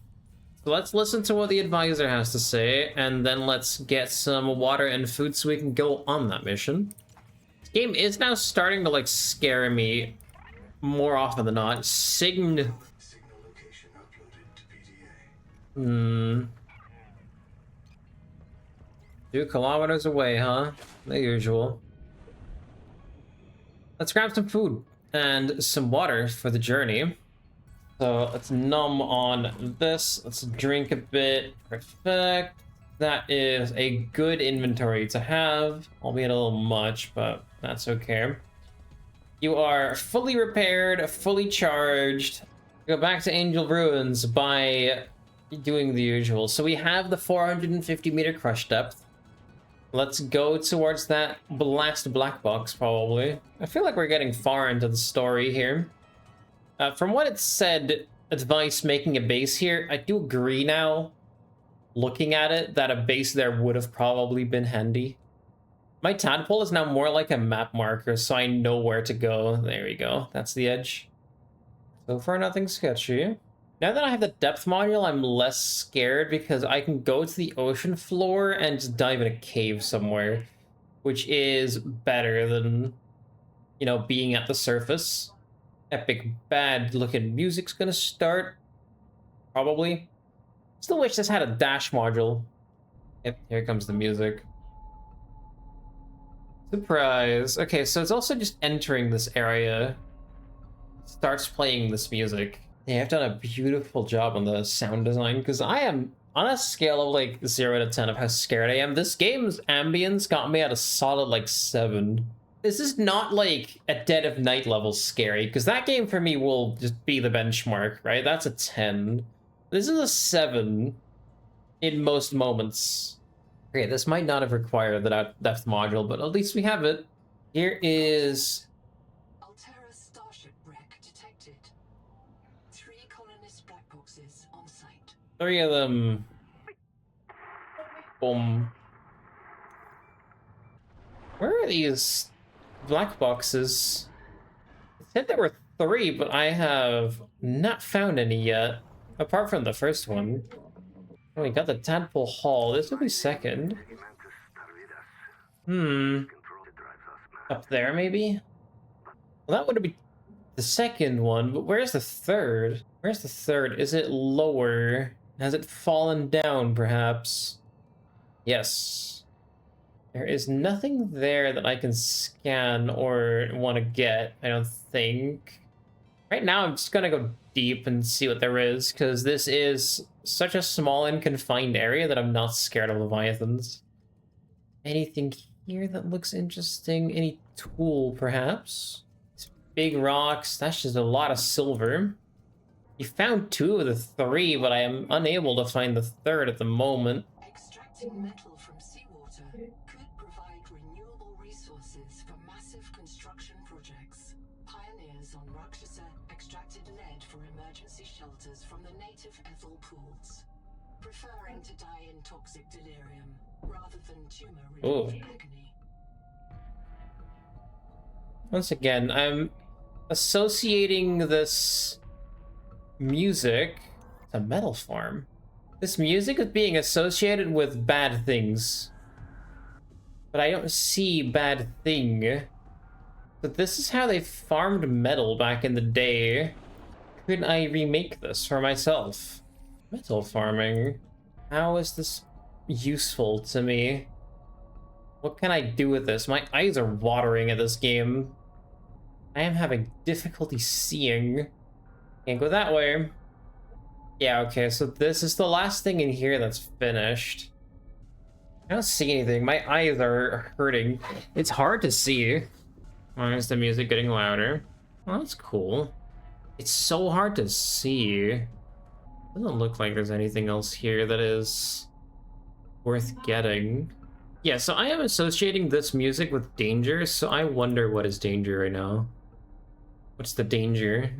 So let's listen to what the advisor has to say, and then let's get some water and food so we can go on that mission. This game is now starting to like scare me more often than not. Signal location uploaded to PDA. 2 kilometers away, huh? The usual. Let's grab some food and some water for the journey. So let's numb on this. Let's drink a bit. Perfect. That is a good inventory to have, albeit a little much, but that's okay. You are fully repaired, fully charged. Go back to Angel Ruins by doing the usual. So we have the 450-meter crush depth. Let's go towards that last black box, probably. I feel like we're getting far into the story here. From what it said, advice making a base here, I do agree now, looking at it, that a base there would have probably been handy. My tadpole is now more like a map marker, so I know where to go. There we go. That's the edge. So far, nothing sketchy. Now that I have the depth module, I'm less scared because I can go to the ocean floor and just dive in a cave somewhere, which is better than, you know, being at the surface. Epic bad looking music's gonna start. Probably. Still wish this had a dash module. Yep, here comes the music. Surprise. Okay, so it's also just entering this area. Starts playing this music. Yeah, I've done a beautiful job on the sound design, because I am, on a scale of like 0 to 10 of how scared I am, this game's ambience got me at a solid like 7. This is not like a Dead of Night level scary, because that game for me will just be the benchmark, right? That's a 10. This is a 7 in most moments. Okay, this might not have required the depth module, but at least we have it. Here is... Altera starship wreck detected. 3 colonist black boxes on site. 3 of them. Boom. Where are these black boxes? It said there were 3, but I have not found any yet. Apart from the first one. Oh, we got the Tadpole Hall. This will be second. Up there, maybe? Well, that would be the second one, but where's the third? Where's the third? Is it lower? Has it fallen down, perhaps? Yes. There is nothing there that I can scan or want to get, I don't think. Right now, I'm just gonna go deep and see what there is, because this is such a small and confined area that I'm not scared of leviathans. Anything here that looks interesting? Any tool, perhaps? These big rocks, that's just a lot of silver. You found 2 of the 3, but I am unable to find the third at the moment. Extracting metal from seawater could provide renewable resources for massive construction projects. Pioneers on Rakshasa extracted lead for emergency shelters from the native ethel pools, preferring to die in toxic delirium rather than tumor-related agony. Once again, I'm associating this music... It's a metal farm. This music is being associated with bad things. But I don't see bad thing. But this is how they farmed metal back in the day. Could I remake this for myself? Metal farming. How is this useful to me? What can I do with this? My eyes are watering at this game. I am having difficulty seeing. Can't go that way. Yeah, okay, so this is the last thing in here that's finished. I don't see anything. My eyes are hurting. It's hard to see. Why is the music getting louder? Well, that's cool. It's so hard to see. Doesn't look like there's anything else here that is worth getting. Yeah, so I am associating this music with danger, so I wonder what is danger right now. What's the danger?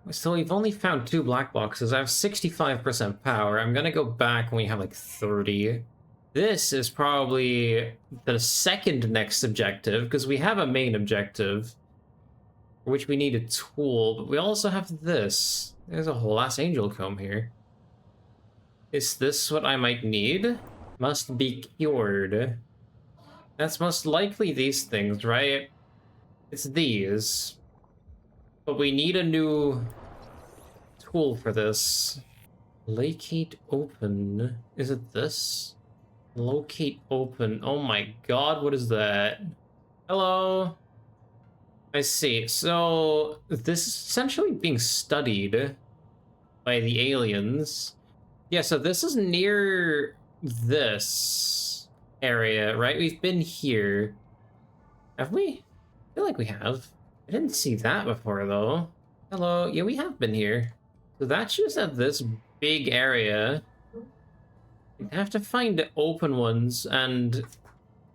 So we've only found 2 black boxes. I have 65% power. I'm gonna go back when we have like 30. This is probably the second next objective, because we have a main objective, for which we need a tool, but we also have this. There's a whole ass angel comb here. Is this what I might need? Must be cured. That's most likely these things, right? It's these. But we need a new tool for this. Locate open. Is it this? Locate open. Oh my god, what is that? Hello? I see. So, this is essentially being studied by the aliens. Yeah, so this is near this area, right? We've been here. Have we? I feel like we have. I didn't see that before, though. Hello? Yeah, we have been here. So that's just at this big area. We have to find the open ones and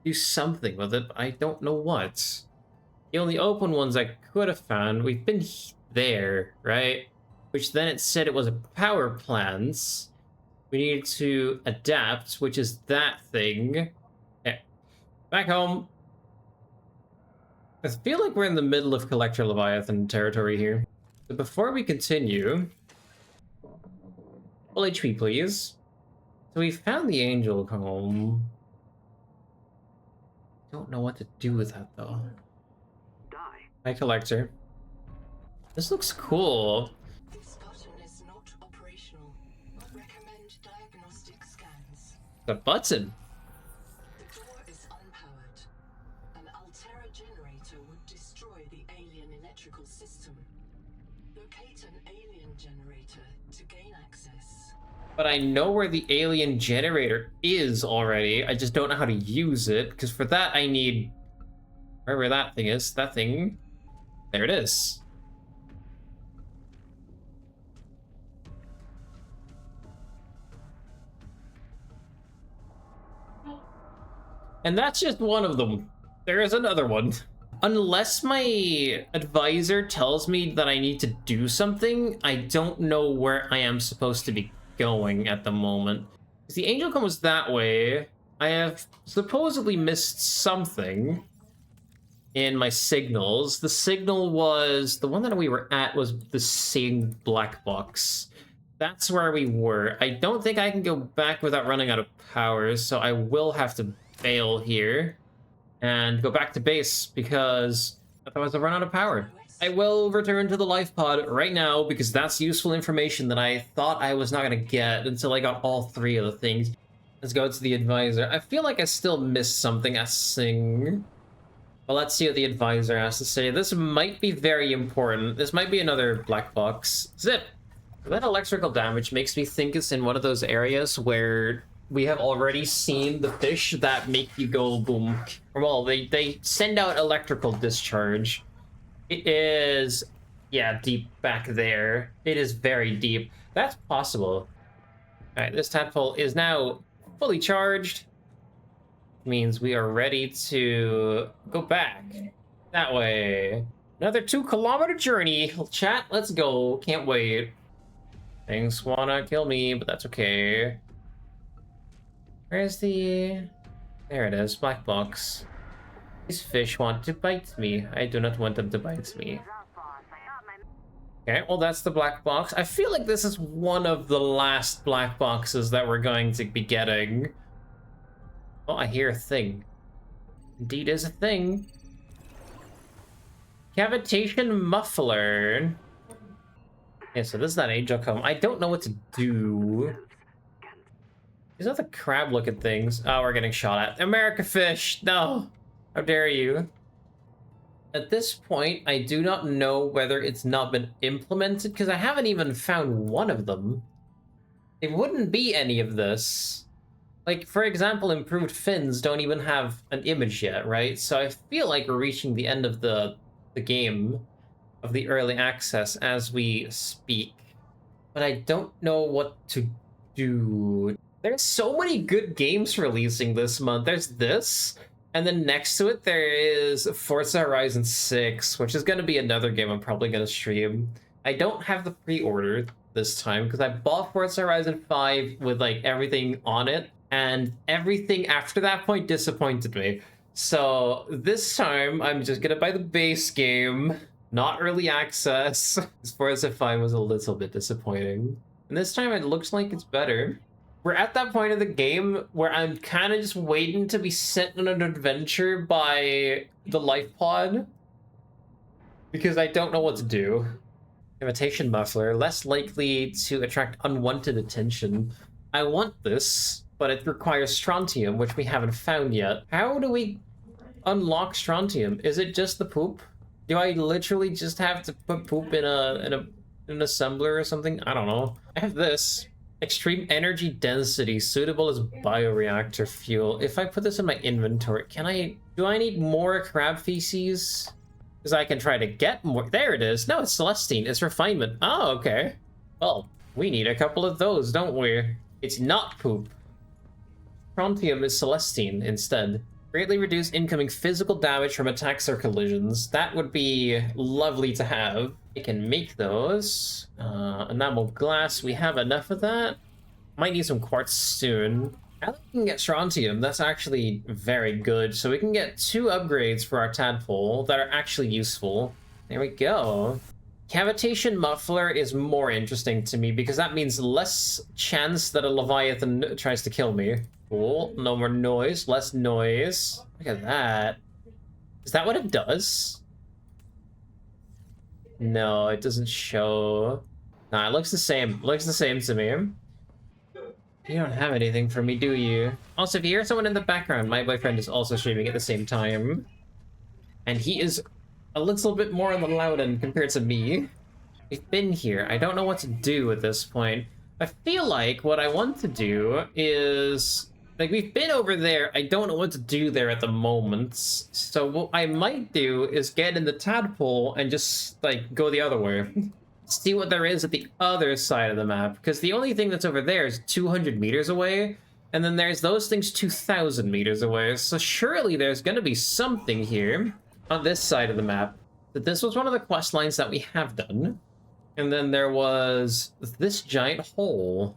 do something with it, but I don't know what. The only open ones I could have found, we've been there, right? Which then it said it was a power plant. We need to adapt, which is that thing. Okay. Back home. I feel like we're in the middle of Collector Leviathan territory here. But before we continue, full HP, please. So we found the angel comb. Don't know what to do with that, though. Die. Hi, Collector. This looks cool. This button is not operational. Recommend diagnostic scans. The button. The door is unpowered. An Altera generator would destroy the alien electrical system. Locate an alien generator to gain access. But I know where the alien generator is already. I just don't know how to use it, because for that I need... Wherever that thing is. That thing. There it is. And that's just one of them. There is another one. Unless my advisor tells me that I need to do something, I don't know where I am supposed to be going at the moment. If the angel comes that way, I have supposedly missed something in my signals. The signal was... The one that we were at was the same black box. That's where we were. I don't think I can go back without running out of power, so I will have to bail here and go back to base because otherwise I'll run out of power. I will return to the life pod right now because that's useful information that I thought I was not going to get until I got all three of the things. Let's go to the advisor. I feel like I still missed something at Sing. Well, let's see what the advisor has to say. This might be very important. This might be another black box. Zip! That electrical damage makes me think it's in one of those areas where we have already seen the fish that make you go boom. Well, they send out electrical discharge. It is, yeah, deep back there. It is very deep. That's possible. All right, this tadpole is now fully charged. Means we are ready to go back that way. Another 2-kilometer journey. Chat, let's go. Can't wait. Things wanna kill me, but that's okay. Where's the... There it is, black box. These fish want to bite me. I do not want them to bite me. Okay, well that's the black box. I feel like this is one of the last black boxes that we're going to be getting. Oh, I hear a thing. Indeed is a thing. Cavitation muffler. Yeah, so this is that angel comb. I don't know what to do. These are the crab-looking things. Oh, we're getting shot at. America fish! No! How dare you? At this point, I do not know whether it's not been implemented, because I haven't even found one of them. It wouldn't be any of this. Like, for example, improved fins don't even have an image yet, right? So I feel like we're reaching the end of the game, of the early access as we speak. But I don't know what to do. There's so many good games releasing this month. There's this, and then next to it there is Forza Horizon 6, which is going to be another game I'm probably going to stream. I don't have the pre-order this time because I bought Forza Horizon 5 with like everything on it, and everything after that point disappointed me. So this time I'm just going to buy the base game, not early access. Forza 5 was a little bit disappointing. And this time it looks like it's better. We're at that point of the game where I'm kind of just waiting to be sent on an adventure by the life pod because I don't know what to do. Imitation muffler, less likely to attract unwanted attention. I want this, but it requires strontium, which we haven't found yet. How do we unlock strontium? Is it just the poop? Do I literally just have to put poop in an assembler or something? I don't know. I have this. Extreme energy density, suitable as bioreactor fuel. If I put this in my inventory, do I need more crab feces? Because I can try to get more. There it is. No, it's Celestine. It's refinement. Oh, okay. Well, we need a couple of those, don't we? It's not poop. Strontium is Celestine instead. Greatly reduce incoming physical damage from attacks or collisions. That would be lovely to have. We can make those. Enamel glass, we have enough of that. Might need some quartz soon. Now that we can get strontium, that's actually very good. So we can get 2 upgrades for our tadpole that are actually useful. There we go. Cavitation muffler is more interesting to me because that means less chance that a leviathan tries to kill me. Cool. No more noise. Less noise. Look at that. Is that what it does? No, it doesn't show. Nah, it looks the same. It looks the same to me. You don't have anything for me, do you? Also, if you hear someone in the background, my boyfriend is also streaming at the same time. And he is a little bit more on the loud end compared to me. We've been here. I don't know what to do at this point. I feel like what I want to do is... Like, we've been over there. I don't know what to do there at the moment. So what I might do is get in the tadpole and just, like, go the other way. See what there is at the other side of the map. Because the only thing that's over there is 200 meters away. And then there's those things 2,000 meters away. So surely there's going to be something here on this side of the map. But this was one of the quest lines that we have done. And then there was this giant hole,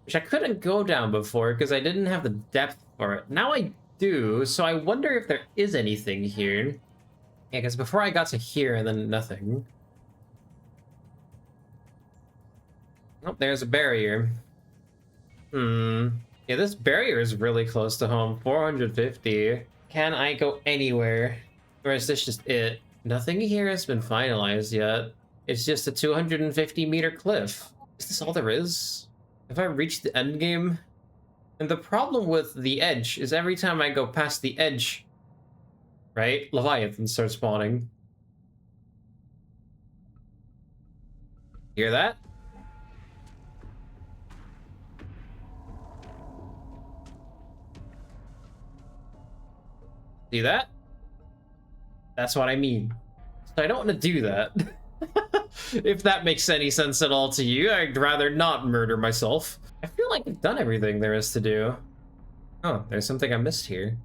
which I couldn't go down before because I didn't have the depth for it. Now I do, so I wonder if there is anything here. Yeah, because before I got to here and then nothing. Oh, there's a barrier. Yeah, this barrier is really close to home. 450. Can I go anywhere? Or is this just it? Nothing here has been finalized yet. It's just a 250 meter cliff. Is this all there is? Have I reached the end game? And the problem with the edge is every time I go past the edge, right, leviathans start spawning. Hear that? See that? That's what I mean. So I don't want to do that. If that makes any sense at all to you, I'd rather not murder myself. I feel like I've done everything there is to do. Oh, there's something I missed here.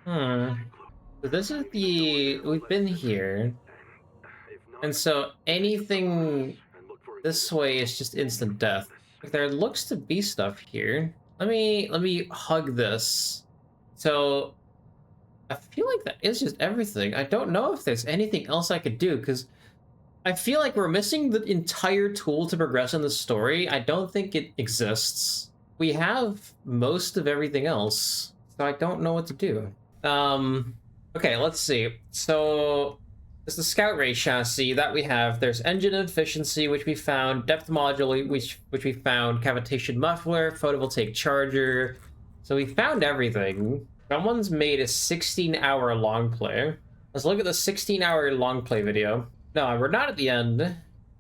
So this is the... We've been here. And so anything this way is just instant death. There looks to be stuff here. Let me hug this. So I feel like that is just everything. I don't know if there's anything else I could do, because I feel like we're missing the entire tool to progress in the story. I don't think it exists. We have most of everything else, so I don't know what to do. Okay, let's see. So there's the scout ray chassis that we have. There's engine efficiency, which we found. Depth module, which we found. Cavitation muffler, photovoltaic charger. So we found everything. Someone's made a 16-hour long play. Let's look at the 16-hour long play video. No, we're not at the end.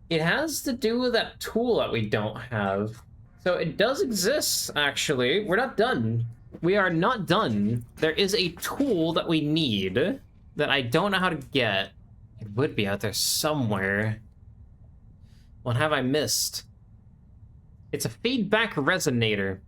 It has to do with that tool that we don't have. So it does exist, actually. We're not done. We are not done. There is a tool that we need that I don't know how to get. It would be out there somewhere. What have I missed? It's a feedback resonator.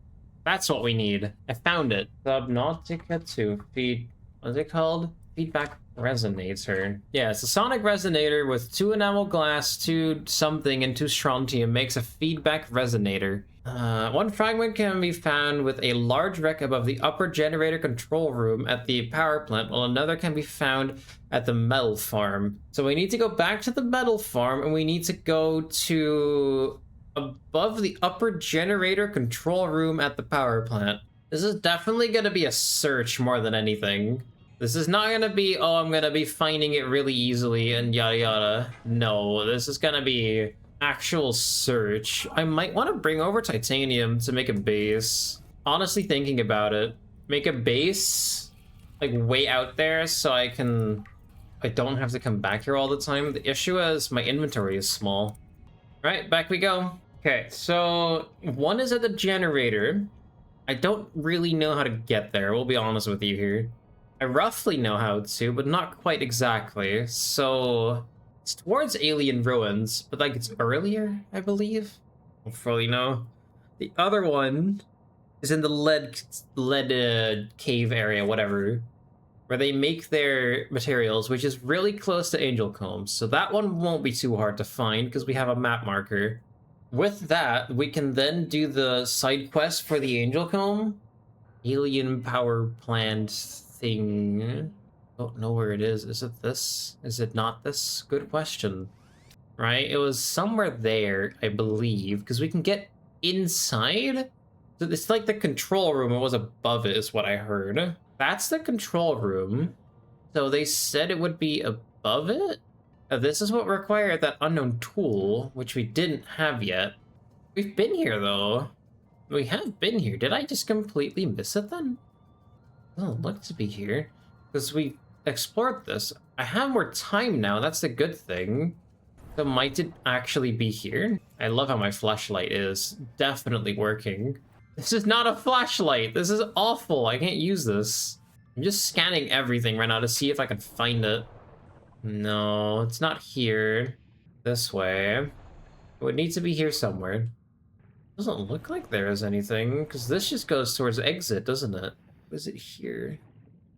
That's what we need. I found it. Subnautica 2 feed... What's it called? Feedback resonator. Yeah, it's a sonic resonator with 2 enamel glass, 2 something, and 2 strontium. Makes a feedback resonator. One fragment can be found with a large wreck above the upper generator control room at the power plant, while another can be found at the metal farm. So we need to go back to the metal farm, and we need to go to Above the upper generator control room at the power plant. This is definitely gonna be a search more than anything. This is not gonna be, oh, I'm gonna be finding it really easily and yada yada. No, this is gonna be actual search. I might want to bring over titanium to make a base. Honestly, thinking about it, make a base like way out there so I don't have to come back here all the time. The issue is my inventory is small. Right, back we go. Okay, so one is at the generator. I don't really know how to get there, we'll be honest with you here. I roughly know how to, but not quite exactly. So it's towards Alien Ruins, but like it's earlier, I believe. I don't fully know. The other one is in the lead cave area, whatever, where they make their materials, which is really close to Angel Combs. So that one won't be too hard to find because we have a map marker. With that, we can then do the side quest for the Angel Comb. Alien power plant thing. Don't know where it is. Is it this? Is it not this? Good question. Right? It was somewhere there, I believe, because we can get inside. So it's like the control room. It was above it, is what I heard. That's the control room. So they said it would be above it? This is what required that unknown tool, which we didn't have yet. We've been here, though. We have been here. Did I just completely miss it, then? Doesn't look to be here. Because we explored this. I have more time now. That's the good thing. So might it actually be here? I love how my flashlight is definitely working. This is not a flashlight. This is awful. I can't use this. I'm just scanning everything right now to see if I can find it. No, it's not here. This way. It would need to be here somewhere. Doesn't look like there is anything, because this just goes towards exit, doesn't it? Was it here?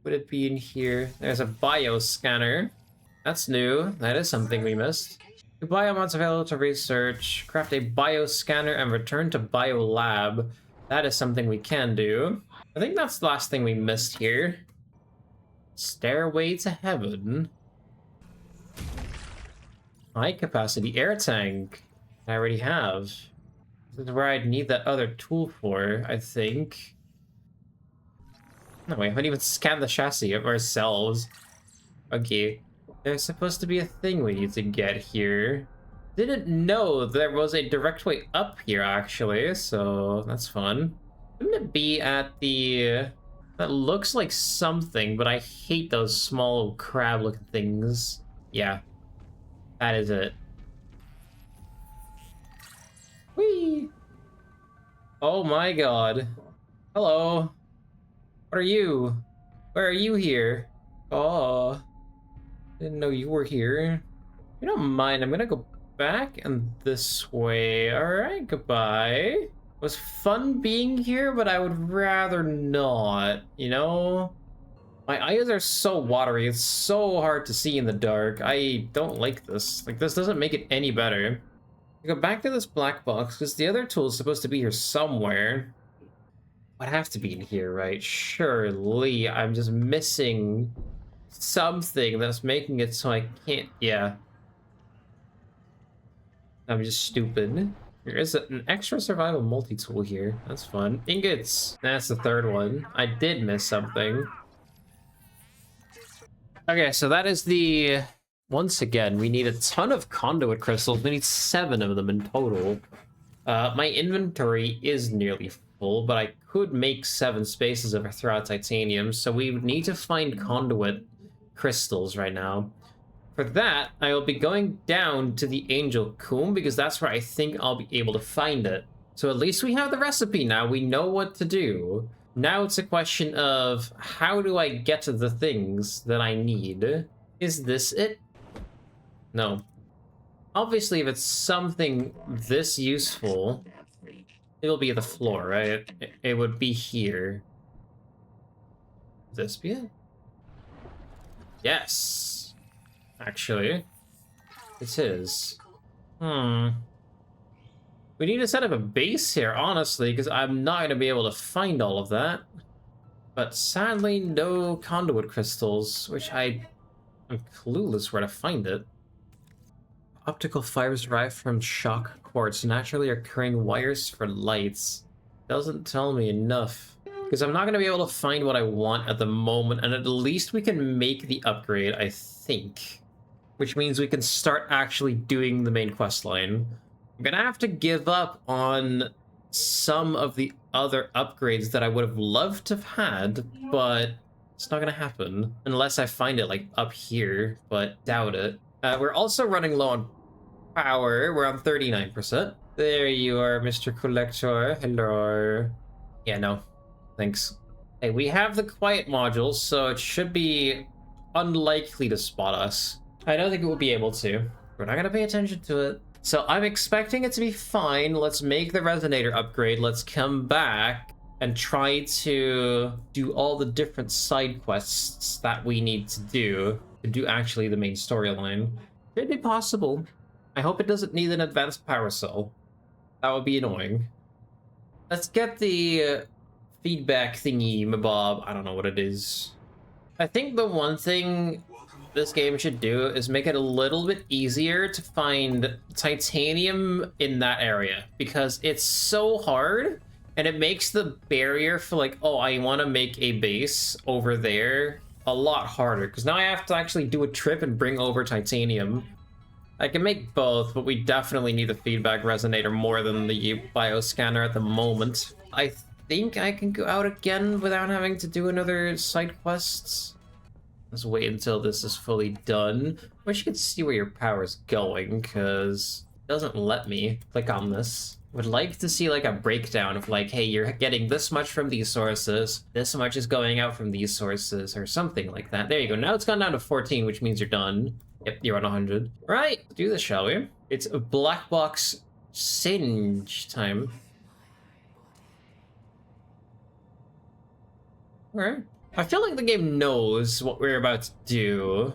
Would it be in here? There's a bio scanner. That's new. That is something we missed. The biomods available to research. Craft a bio scanner and return to bio lab. That is something we can do. I think that's the last thing we missed here. Stairway to heaven. High capacity air tank. I already have. This is where I'd need that other tool for, I think. No, we haven't even scanned the chassis of ourselves. Okay. There's supposed to be a thing we need to get here. Didn't know there was a direct way up here, actually, so that's fun. Wouldn't it be at the... That looks like something, but I hate those small crab-looking things. Yeah. That is it. Whee! Oh my god. Hello. What are you? Where are you here? Oh. Didn't know you were here. If you don't mind, I'm gonna go back and this way. Alright, goodbye. It was fun being here, but I would rather not, you know? My eyes are so watery, it's so hard to see in the dark. I don't like this. Like, this doesn't make it any better. I go back to this black box, because the other tool is supposed to be here somewhere. Would have to be in here, right? Surely. I'm just missing something that's making it so I can't... Yeah. I'm just stupid. There is an extra survival multi-tool here. That's fun. Ingots. That's the third one. I did miss something. Okay, so that is the... Once again, we need a ton of conduit crystals. We need 7 of them in total. My inventory is nearly full, but I could make 7 spaces of throughout titanium, so we would need to find conduit crystals right now. For that, I will be going down to the Angel Comb, because that's where I think I'll be able to find it. So at least we have the recipe now. We know what to do. Now it's a question of, how do I get to the things that I need? Is this it? No. Obviously, if it's something this useful, it'll be the floor, right? It would be here. Would this be it? Yes. Actually, it is. We need to set up a base here, honestly, because I'm not going to be able to find all of that. But sadly, no conduit crystals, which I'm clueless where to find it. Optical fibers derived from shock quartz, naturally occurring wires for lights. Doesn't tell me enough. Because I'm not going to be able to find what I want at the moment, and at least we can make the upgrade, I think. Which means we can start actually doing the main quest line. I'm going to have to give up on some of the other upgrades that I would have loved to have had, but it's not going to happen. Unless I find it, like, up here, but doubt it. We're also running low on power. We're on 39%. There you are, Mr. Collector. Hello. Yeah, no. Thanks. Hey, we have the quiet modules, so it should be unlikely to spot us. I don't think it will be able to. We're not going to pay attention to it. So I'm expecting it to be fine. Let's make the resonator upgrade. Let's come back and try to do all the different side quests that we need to do actually the main storyline. Could be possible. I hope it doesn't need an advanced power cell. That would be annoying. Let's get the feedback thingy, mabob. I don't know what it is. I think the one thing this game should do is make it a little bit easier to find titanium in that area, because it's so hard and it makes the barrier for like, oh, I want to make a base over there a lot harder, because now I have to actually do a trip and bring over titanium. I can make both, but we definitely need the feedback resonator more than the bioscanner at the moment. I think I can go out again without having to do another side quests. Let's wait until this is fully done. Wish you could see where your power's going, because it doesn't let me click on this. Would like to see like a breakdown of like, hey, you're getting this much from these sources, this much is going out from these sources, or something like that. There you go. Now it's gone down to 14, which means you're done. Yep, you're on 100. All right, let's do this, shall we? It's a black box singe time. All right. I feel like the game knows what we're about to do.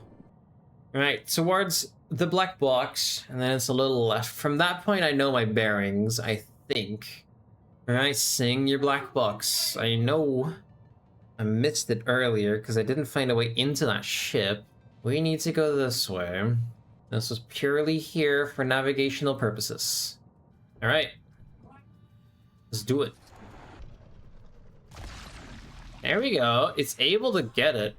All right, towards the black box, and then it's a little left. From that point, I know my bearings, I think. All right, sing your black box. I know I missed it earlier because I didn't find a way into that ship. We need to go this way. This was purely here for navigational purposes. All right, let's do it. There we go. It's able to get it.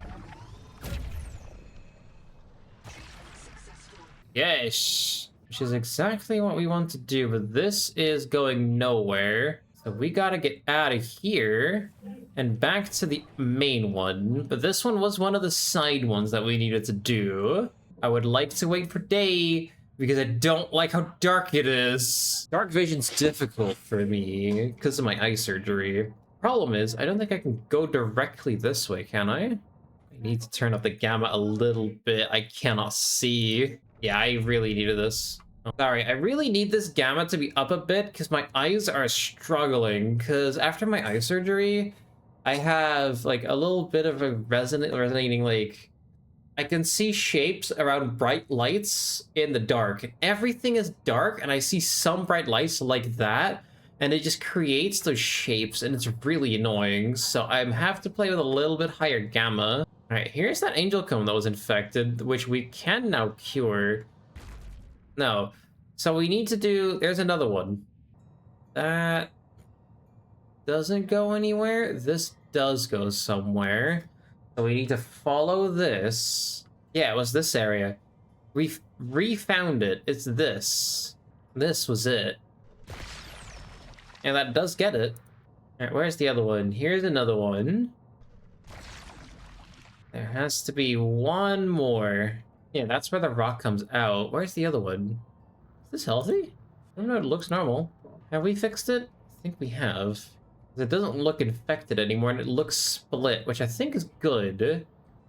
Yes, which is exactly what we want to do, but this is going nowhere. So we gotta get out of here and back to the main one. But this one was one of the side ones that we needed to do. I would like to wait for day because I don't like how dark it is. Dark vision's difficult for me because of my eye surgery. Problem is, I don't think I can go directly this way, can I? I need to turn up the gamma a little bit. I cannot see. Yeah, I really needed this. Oh, sorry, I really need this gamma to be up a bit because my eyes are struggling. Because after my eye surgery, I have like a little bit of a resonating like, I can see shapes around bright lights in the dark. Everything is dark and I see some bright lights like that. And it just creates those shapes, and it's really annoying. So I have to play with a little bit higher gamma. All right, here's that angel cone that was infected, which we can now cure. No. So we need to do... There's another one. That doesn't go anywhere. This does go somewhere. So we need to follow this. Yeah, it was this area. We refound it. It's this. This was it. And that does get it. All right, where's the other one? Here's another one. There has to be one more. Yeah, that's where the rock comes out. Where's the other one? Is this healthy? I don't know, it looks normal. Have we fixed it? I think we have. It doesn't look infected anymore, and it looks split, which I think is good.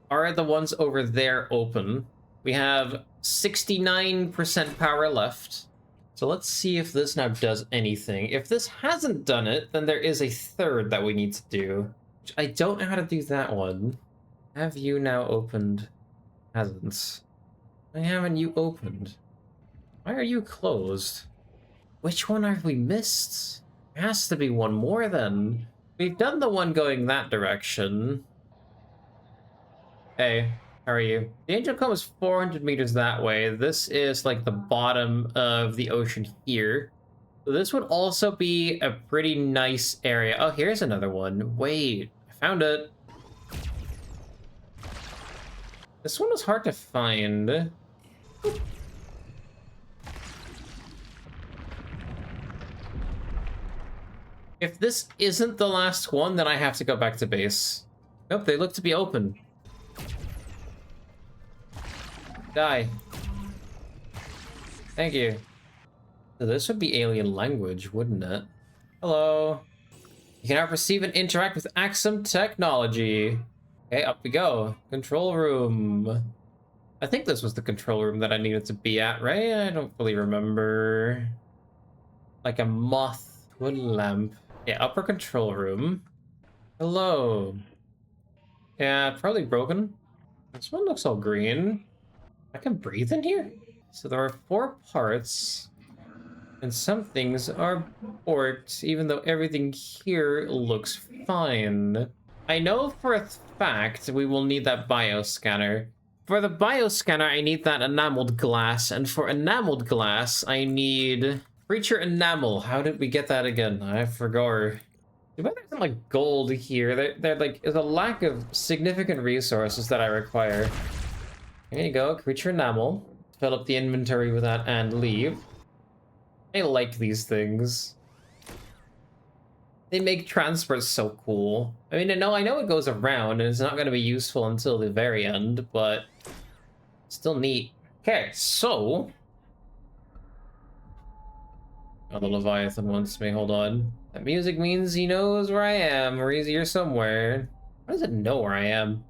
Are the ones over there open? We have 69% power left. So let's see if this now does anything. If this hasn't done it, then there is a third that we need to do. Which I don't know how to do that one. Have you now opened? Hasn't. Why haven't you opened? Why are you closed? Which one have we missed? There has to be one more then. We've done the one going that direction. Hey, How are you? The Angel Comb is 400 meters that way. This is like the bottom of the ocean here. So this would also be a pretty nice area. Oh, here's another one. Wait, I found it. This one was hard to find. If this isn't the last one, then I have to go back to base. Nope, they look to be open. Die. Thank you. So this would be alien language, wouldn't it? Hello. You can now perceive and interact with Axum technology. Okay, up we go. Control room. I think this was the control room that I needed to be at, right? I don't really remember. Like a moth wood lamp. Yeah, upper control room. Hello. Yeah, probably broken. This one looks all green. I can breathe in here? So there are 4 parts. And some things are borked, even though everything here looks fine. I know for a fact we will need that bioscanner. For the bioscanner, I need that enameled glass. And for enameled glass, I need creature enamel. How did we get that again? I forgot. Too bad there's like gold here. There like is a lack of significant resources that I require. There you go, creature enamel. Fill up the inventory with that and leave. I like these things. They make transport so cool. I mean, I know it goes around and it's not going to be useful until the very end, but still neat. Okay, so... Oh, the Leviathan wants me, hold on. That music means he knows where I am, or he's here somewhere. How does it know where I am?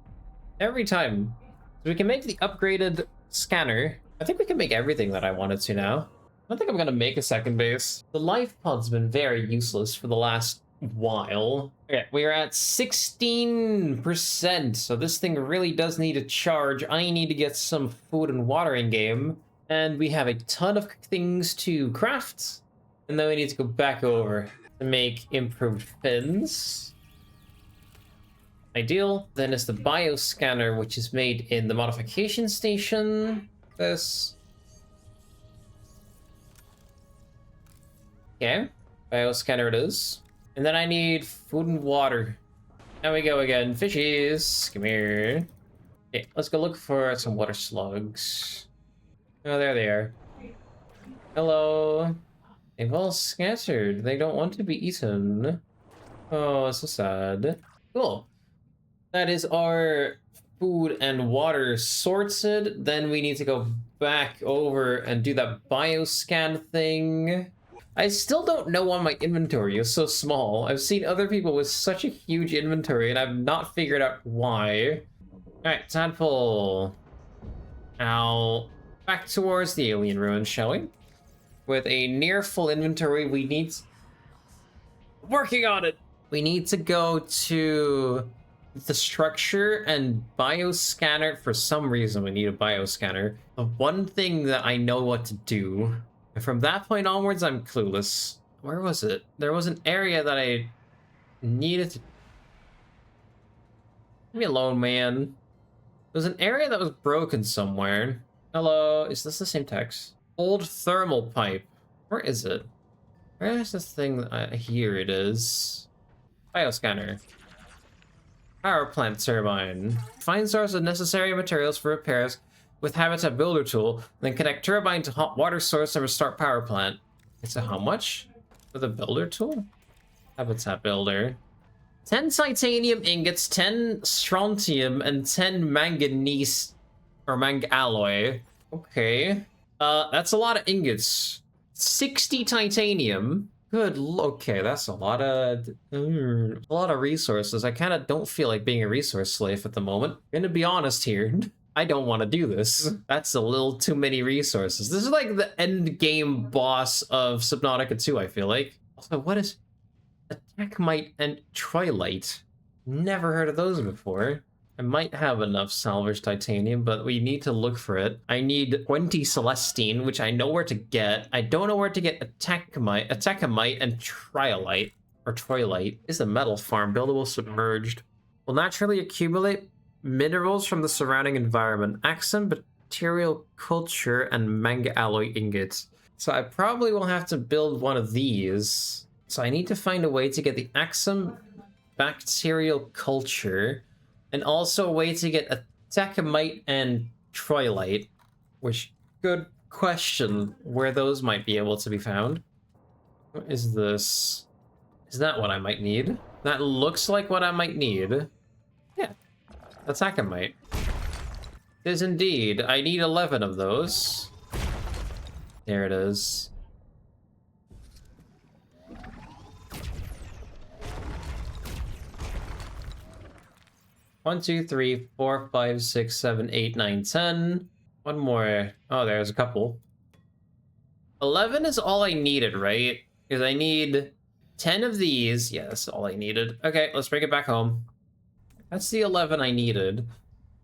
Every time. So we can make the upgraded scanner. I think we can make everything that I wanted to now. I don't think I'm gonna make a second base. The life pod's been very useless for the last while. Okay, we are at 16%, so this thing really does need a charge. I need to get some food and water in game, and we have a ton of things to craft, and then we need to go back over to make improved fins. Ideal. Then is the bioscanner, which is made in the modification station. This. Okay, bioscanner it is. And then I need food and water. There we go again. Fishies, come here. Okay, let's go look for some water slugs. Oh, there they are. Hello. They've all scattered. They don't want to be eaten. Oh, so sad. Cool. That is our food and water sorted. Then we need to go back over and do that bioscan thing. I still don't know why my inventory is so small. I've seen other people with such a huge inventory and I've not figured out why. Alright, Tadpole. Now, back towards the alien ruins, shall we? With a near full inventory, we need... Working on it! We need to go to the structure and bioscanner. For some reason, we need a bioscanner. The one thing that I know what to do. And from that point onwards, I'm clueless. Where was it? There was an area that I needed to... Leave me alone, man. There's an area that was broken somewhere. Hello, is this the same text? Old thermal pipe. Where is it? Where is this thing? Here it is. Bioscanner. Power plant turbine. Find source of necessary materials for repairs with Habitat Builder tool, then connect turbine to hot water source and restart power plant. It's a how much? For the builder tool? Habitat Builder. 10 titanium ingots, 10 strontium, and 10 manganese or alloy. Okay. That's a lot of ingots. 60 titanium. Good. Okay, that's a lot of resources. I kind of don't feel like being a resource slave at the moment. I'm gonna be honest here. I don't want to do this. That's a little too many resources. This is like the end game boss of Subnautica 2, I feel like. Also, what is Attackmite and Trilite? Never heard of those before. I might have enough salvage titanium, but we need to look for it. I need 20 Celestine, which I know where to get. I don't know where to get Attackmite and Trilite. Or Trilite. Is a metal farm, buildable submerged. Will naturally accumulate minerals from the surrounding environment, axum, material culture, and manga alloy ingots. So I probably will have to build one of these. So I need to find a way to get the axum bacterial culture, and also a way to get a tachymite and troilite, which, good question, where those might be able to be found. What is this? Is that what I might need? That looks like what I might need. Yeah, a tachymite. It is indeed. I need 11 of those. There it is. One, two, three, 4, 5, 6, 7, 8, 9, 10. One more. Oh, there's a couple. 11 is all I needed, right? Because I need 10 of these. Yeah, that's all I needed. Okay, let's bring it back home. That's the 11 I needed.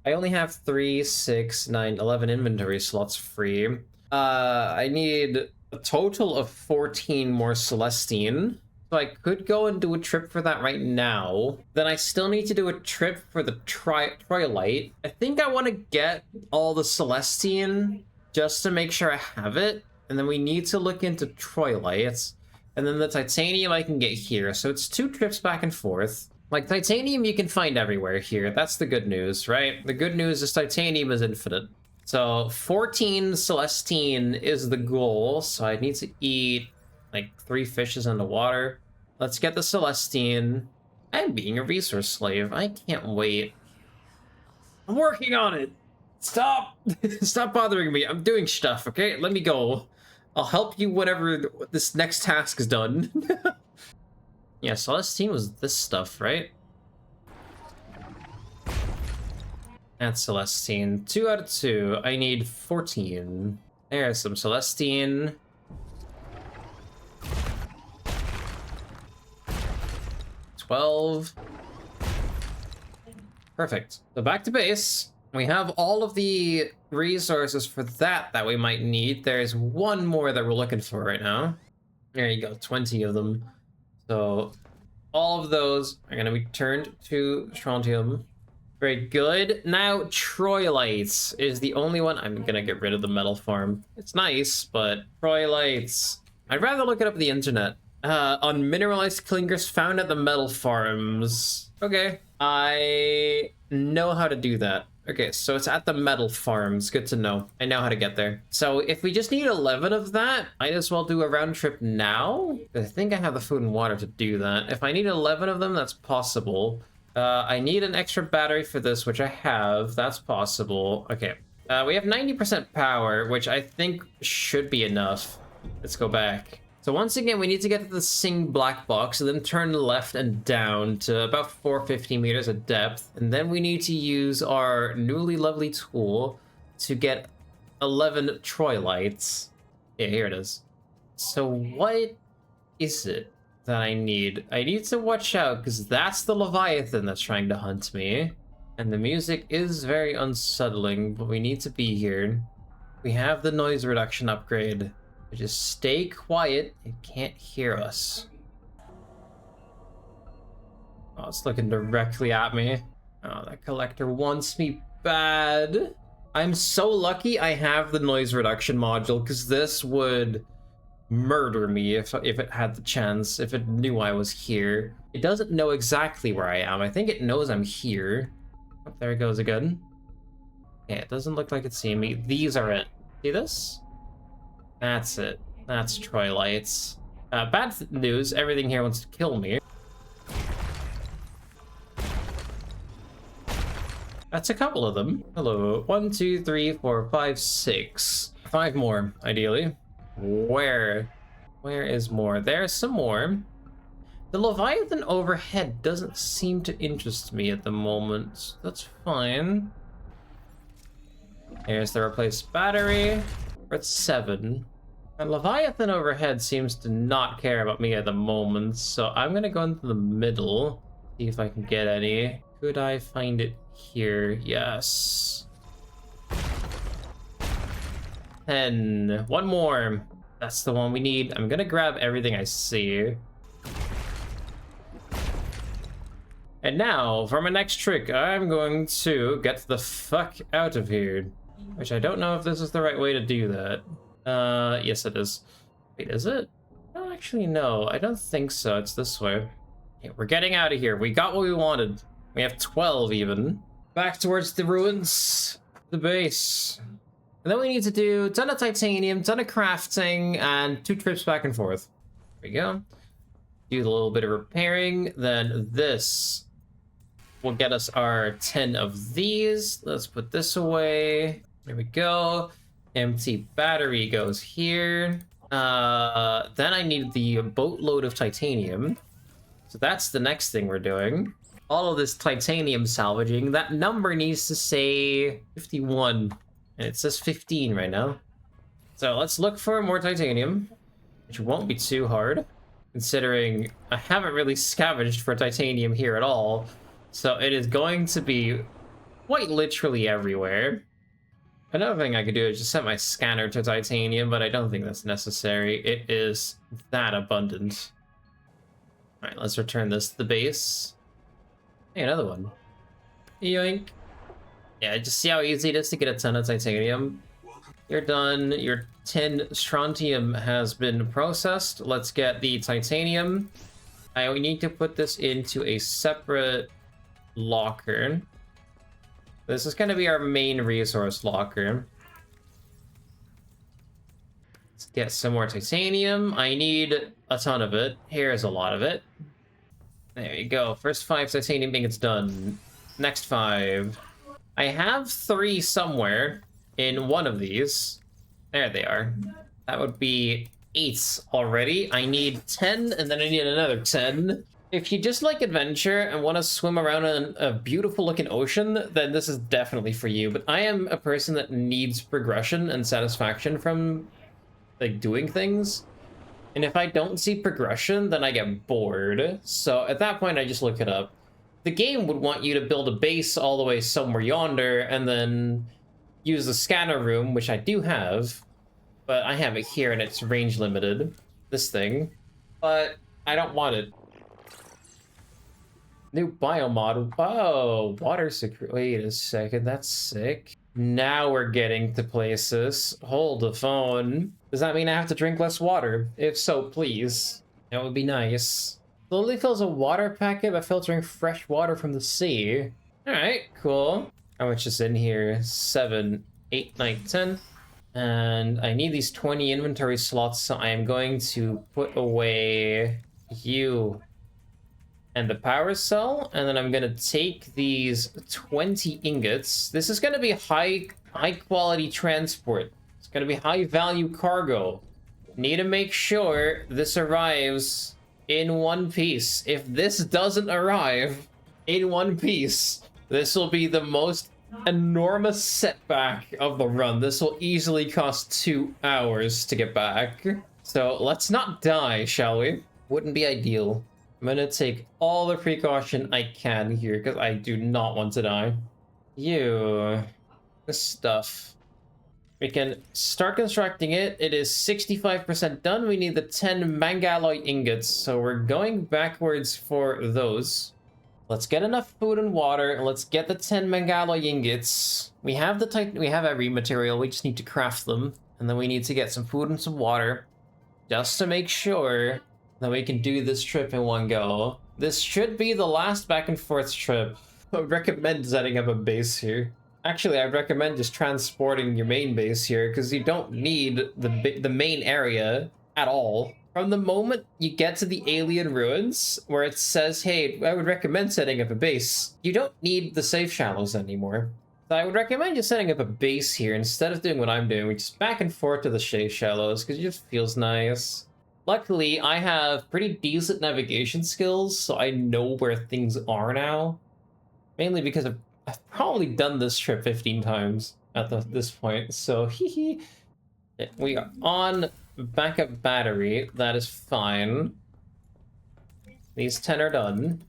I only have 3, 6, 9, 11 inventory slots free. I need a total of 14 more Celestine. So I could go and do a trip for that right now. Then I still need to do a trip for the Troilite. I think I want to get all the Celestine just to make sure I have it. And then we need to look into Troilites. And then the Titanium I can get here. So it's 2 trips back and forth. Like, Titanium you can find everywhere here. That's the good news, right? The good news is Titanium is infinite. So 14 Celestine is the goal. So I need to eat like 3 fishes in the water. Let's get the Celestine. I'm being a resource slave. I can't wait. I'm working on it. Stop. Stop bothering me. I'm doing stuff, okay? Let me go. I'll help you whenever this next task is done. Yeah, Celestine was this stuff, right? That's Celestine. 2 out of 2. I need 14. There's some Celestine. 12. Perfect. So back to base. We have all of the resources for that we might need. There's one more that we're looking for right now. There you go, 20 of them. So all of those are going to be turned to strontium. Very good. Now, Troilites is the only one. I'm going to get rid of the metal farm. It's nice, but Troilites. I'd rather look it up on the internet. On mineralized clinkers found at the metal farms. Okay. I know how to do that. Okay, so it's at the metal farms. Good to know. I know how to get there. So if we just need 11 of that, might as well do a round trip now. I think I have the food and water to do that. If I need 11 of them, that's possible. I need an extra battery for this, which I have. That's possible. Okay. We have 90% power, which I think should be enough. Let's go back. So once again, we need to get to the Sing black box and then turn left and down to about 450 meters of depth. And then we need to use our newly lovely tool to get 11 Troilites. Yeah, here it is. So what is it that I need? I need to watch out because that's the Leviathan that's trying to hunt me. And the music is very unsettling, but we need to be here. We have the noise reduction upgrade. Just stay quiet. It can't hear us. Oh, it's looking directly at me. Oh, that collector wants me bad. I'm so lucky I have the noise reduction module, because this would murder me if it had the chance, if it knew I was here. It doesn't know exactly where I am. I think it knows I'm here. Oh, there it goes again. Yeah, it doesn't look like it's seeing me. These are it. See this? That's it. That's Troilites. Bad news, everything here wants to kill me. That's a couple of them. Hello. 1, 2, 3, 4, 5, 6. 5 more, ideally. Where is more? There's some more. The Leviathan overhead doesn't seem to interest me at the moment. That's fine. Here's the replaced battery. We're at 7. And Leviathan overhead seems to not care about me at the moment, so I'm gonna go into the middle, see if I can get any. Could I find it here? Yes. 10. One more. That's the one we need. I'm gonna grab everything I see. And now, for my next trick, I'm going to get the fuck out of here. Which I don't know if this is the right way to do that. Yes it is. Wait, is it? I don't actually know. I don't think so. It's this way. Yeah, we're getting out of here. We got what we wanted. We have 12 even. Back towards the ruins. The base. And then we need to do a ton of titanium, ton of crafting, and 2 trips back and forth. There we go. Do a little bit of repairing. Then this will get us our 10 of these. Let's put this away. There we go. Empty battery goes here. Then I need the boatload of titanium. So that's the next thing we're doing. All of this titanium salvaging. That number needs to say 51. And it says 15 right now. So let's look for more titanium, which won't be too hard, considering I haven't really scavenged for titanium here at all. So it is going to be quite literally everywhere. Another thing I could do is just set my scanner to titanium, but I don't think that's necessary. It is that abundant. All right, let's return this to the base. Hey, another one. Yoink. Yeah, just see how easy it is to get a ton of titanium. You're done. Your 10 strontium has been processed. Let's get the titanium. We need to put this into a separate locker. This is going to be our main resource locker. Let's get some more titanium. I need a ton of it. Here's a lot of it. There you go. First 5 titanium ingots done. Next 5. I have 3 somewhere in one of these. There they are. That would be 8 already. I need 10, and then I need another 10. If you just like adventure and want to swim around in a beautiful looking ocean, then this is definitely for you. But I am a person that needs progression and satisfaction from like doing things. And if I don't see progression, then I get bored. So at that point, I just look it up. The game would want you to build a base all the way somewhere yonder and then use the scanner room, which I do have, but I have it here and it's range limited, this thing, but I don't want it. New biomod. Oh, water secret. Wait a second, that's sick. Now we're getting to places. Hold the phone. Does that mean I have to drink less water? If so, please. That would be nice. Slowly fills a water packet by filtering fresh water from the sea. Alright, cool. How much is in here? 7, 8, 9, 10. And I need these 20 inventory slots, so I am going to put away you and the power cell, and then I'm gonna take these 20 ingots. This is gonna be high quality transport. It's gonna be high value cargo. Need to make sure this arrives in one piece. If this doesn't arrive in one piece, this will be the most enormous setback of the run. This will easily cost 2 hours to get back. So let's not die, shall we? Wouldn't be ideal. I'm gonna take all the precaution I can here because I do not want to die. This stuff. We can start constructing it. It is 65% done. We need the 10 mangalloy ingots, so we're going backwards for those. Let's get enough food and water, and let's get the 10 mangalloy ingots. We have we have every material. We just need to craft them, and then we need to get some food and some water, just to make sure that we can do this trip in one go. This should be the last back and forth trip. I would recommend setting up a base here. Actually, I'd recommend just transporting your main base here, because you don't need the main area at all. From the moment you get to the alien ruins, where it says, hey, I would recommend setting up a base, you don't need the safe shallows anymore. So I would recommend just setting up a base here instead of doing what I'm doing, which is back and forth to the safe shallows, because it just feels nice. Luckily, I have pretty decent navigation skills, so I know where things are now. Mainly because I've probably done this trip 15 times at this point, so hee. We are on backup battery, that is fine. These 10 are done.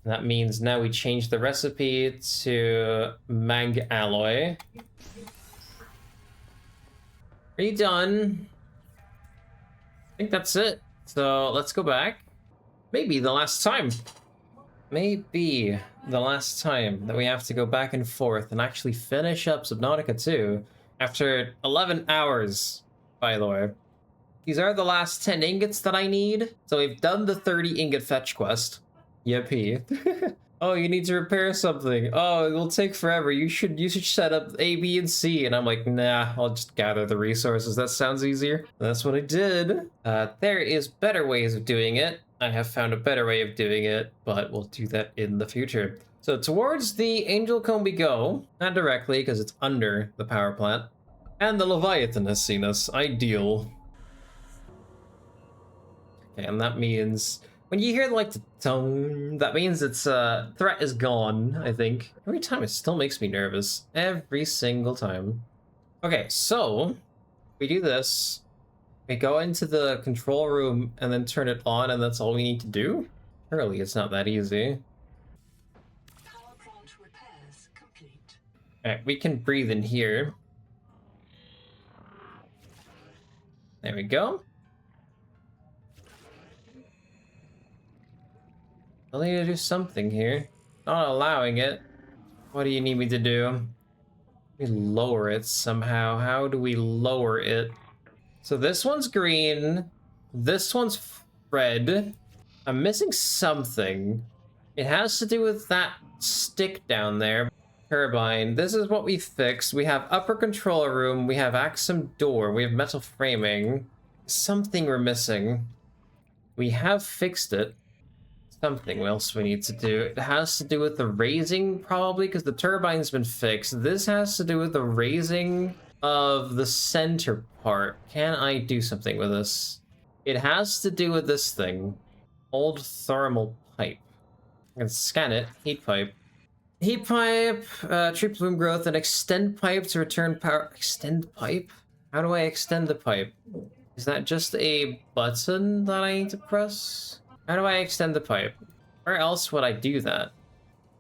That means now we change the recipe to mag alloy. Are you done? I think that's it. So let's go back. Maybe the last time. may be the last time that we have to go back and forth and actually finish up Subnautica 2 after 11 hours, by the way. These are the last 10 ingots that I need. So we've done the 30 ingot fetch quest. Yippee. Oh, you need to repair something. Oh, it will take forever. You should set up A, B, and C. And I'm like, nah, I'll just gather the resources. That sounds easier. That's what I did. There is better ways of doing it. I have found a better way of doing it, but we'll do that in the future. So towards the Angel Comb we go. Not directly, because it's under the power plant. And the Leviathan has seen us. Ideal. Okay, and that means when you hear like the tone, that means its threat is gone, I think. Every time it still makes me nervous. Every single time. Okay, so we do this. We go into the control room and then turn it on, and that's all we need to do? Surely it's not that easy. Power plant repairs complete. Alright, we can breathe in here. There we go. I'll need to do something here. Not allowing it. What do you need me to do? We lower it somehow. How do we lower it? So this one's green. This one's red. I'm missing something. It has to do with that stick down there. Turbine. This is what we fixed. We have upper control room. We have Axum door. We have metal framing. Something we're missing. We have fixed it. Something else we need to do. It has to do with the raising, probably, because the turbine's been fixed. This has to do with the raising of the center part. Can I do something with this? It has to do with this thing. Old thermal pipe. I can scan it. Heat pipe. Heat pipe, tree plume growth, and extend pipe to return power. Extend pipe? How do I extend the pipe? Is that just a button that I need to press? How do I extend the pipe? Where else would I do that?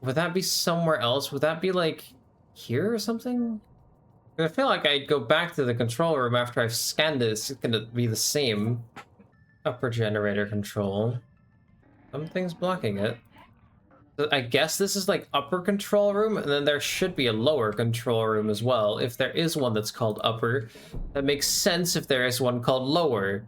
Would that be somewhere else? Would that be like here or something? I feel like I'd go back to the control room after I've scanned it. It's gonna be the same. Upper generator control. Something's blocking it. So I guess this is like upper control room, and then there should be a lower control room as well. If there is one that's called upper, that makes sense if there is one called lower.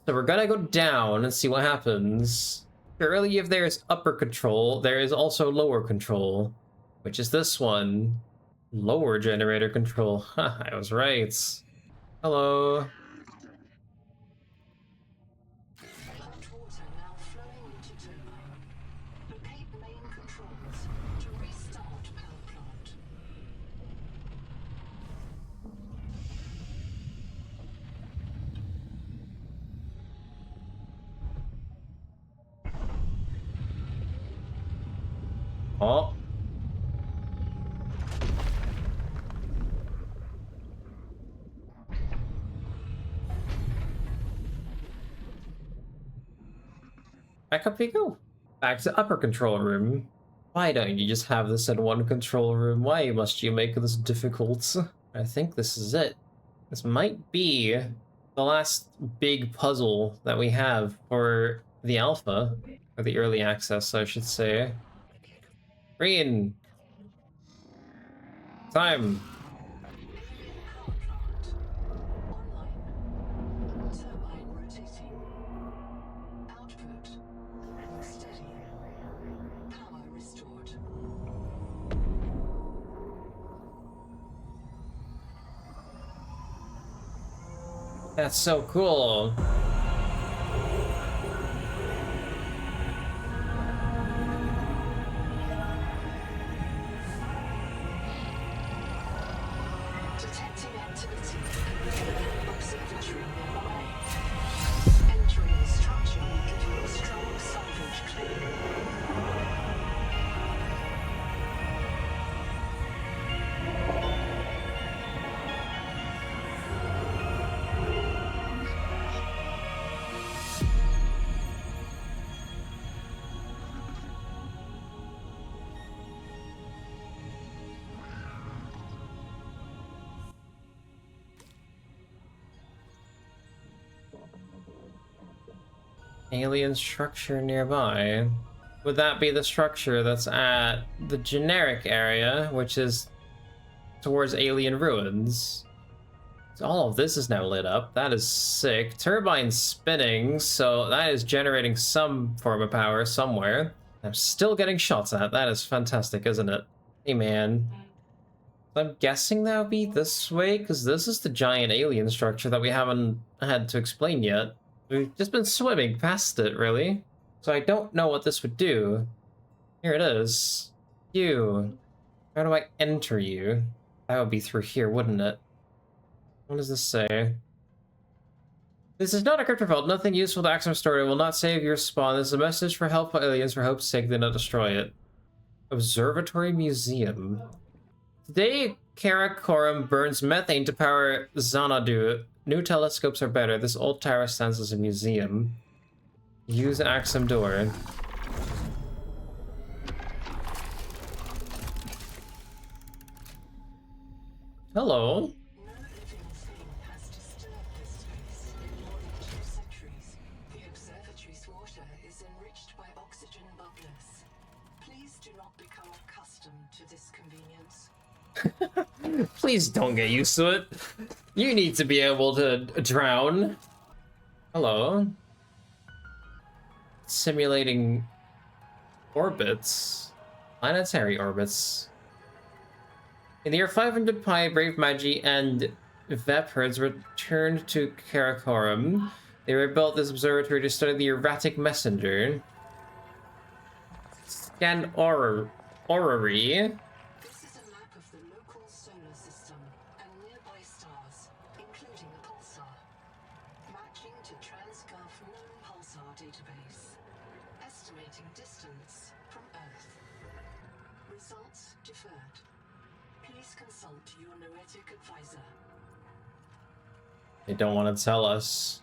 So we're gonna go down and see what happens. Surely if there's upper control, there is also lower control, which is this one. Lower generator control. Ha, I was right. Hello. Plant water now flowing into turbine. Locate main controls to restart power plant. Oh. Back up we go. Back to upper control room. Why don't you just have this in one control room? Why must you make this difficult? I think this is it. This might be the last big puzzle that we have for the alpha, or the early access, I should say. Green. Time. Power plant online. Turbine rotating. Output steady. Power restored. That's so cool. Detecting activity. Observatory nearby. Entering the structure will give you a strong salvage claim. Alien structure nearby. would that be the structure that's at the generic area, which is towards alien ruins? So all of this is now lit up. That is sick. Turbine spinning, so that is generating some form of power somewhere. I'm still getting shots at. That is fantastic, isn't it? Hey, man. I'm guessing that would be this way, because this is the giant alien structure that we haven't had to explain yet. We've just been swimming past it, really. So I don't know what this would do. Here it is. You. How do I enter you? That would be through here, wouldn't it? What does this say? This is not a crypto vault. Nothing useful to access story. Will not save your spawn. This is a message for helpful aliens. For hope's sake, do not destroy it. Observatory Museum. Today, Karakoram burns methane to power Xanadu. New telescopes are better. This old tower stands as a museum. Use Axum door. Hello. No living thing has disturbed this space in more than 2 centuries. The observatory's water is enriched by oxygen bubblers. Please do not become accustomed to this convenience. Please don't get used to it. You need to be able to drown. Hello. Simulating orbits. Planetary orbits. In the year 500 Pi, Brave Magi and Vep herds returned to Karakoram. They rebuilt this observatory to study the erratic messenger. Scan orrery. This is a map of the local solar system and nearby stars, including a pulsar. Matching to TransGov known pulsar database. Estimating distance from Earth. Results deferred. Please consult your noetic advisor. They don't want to tell us.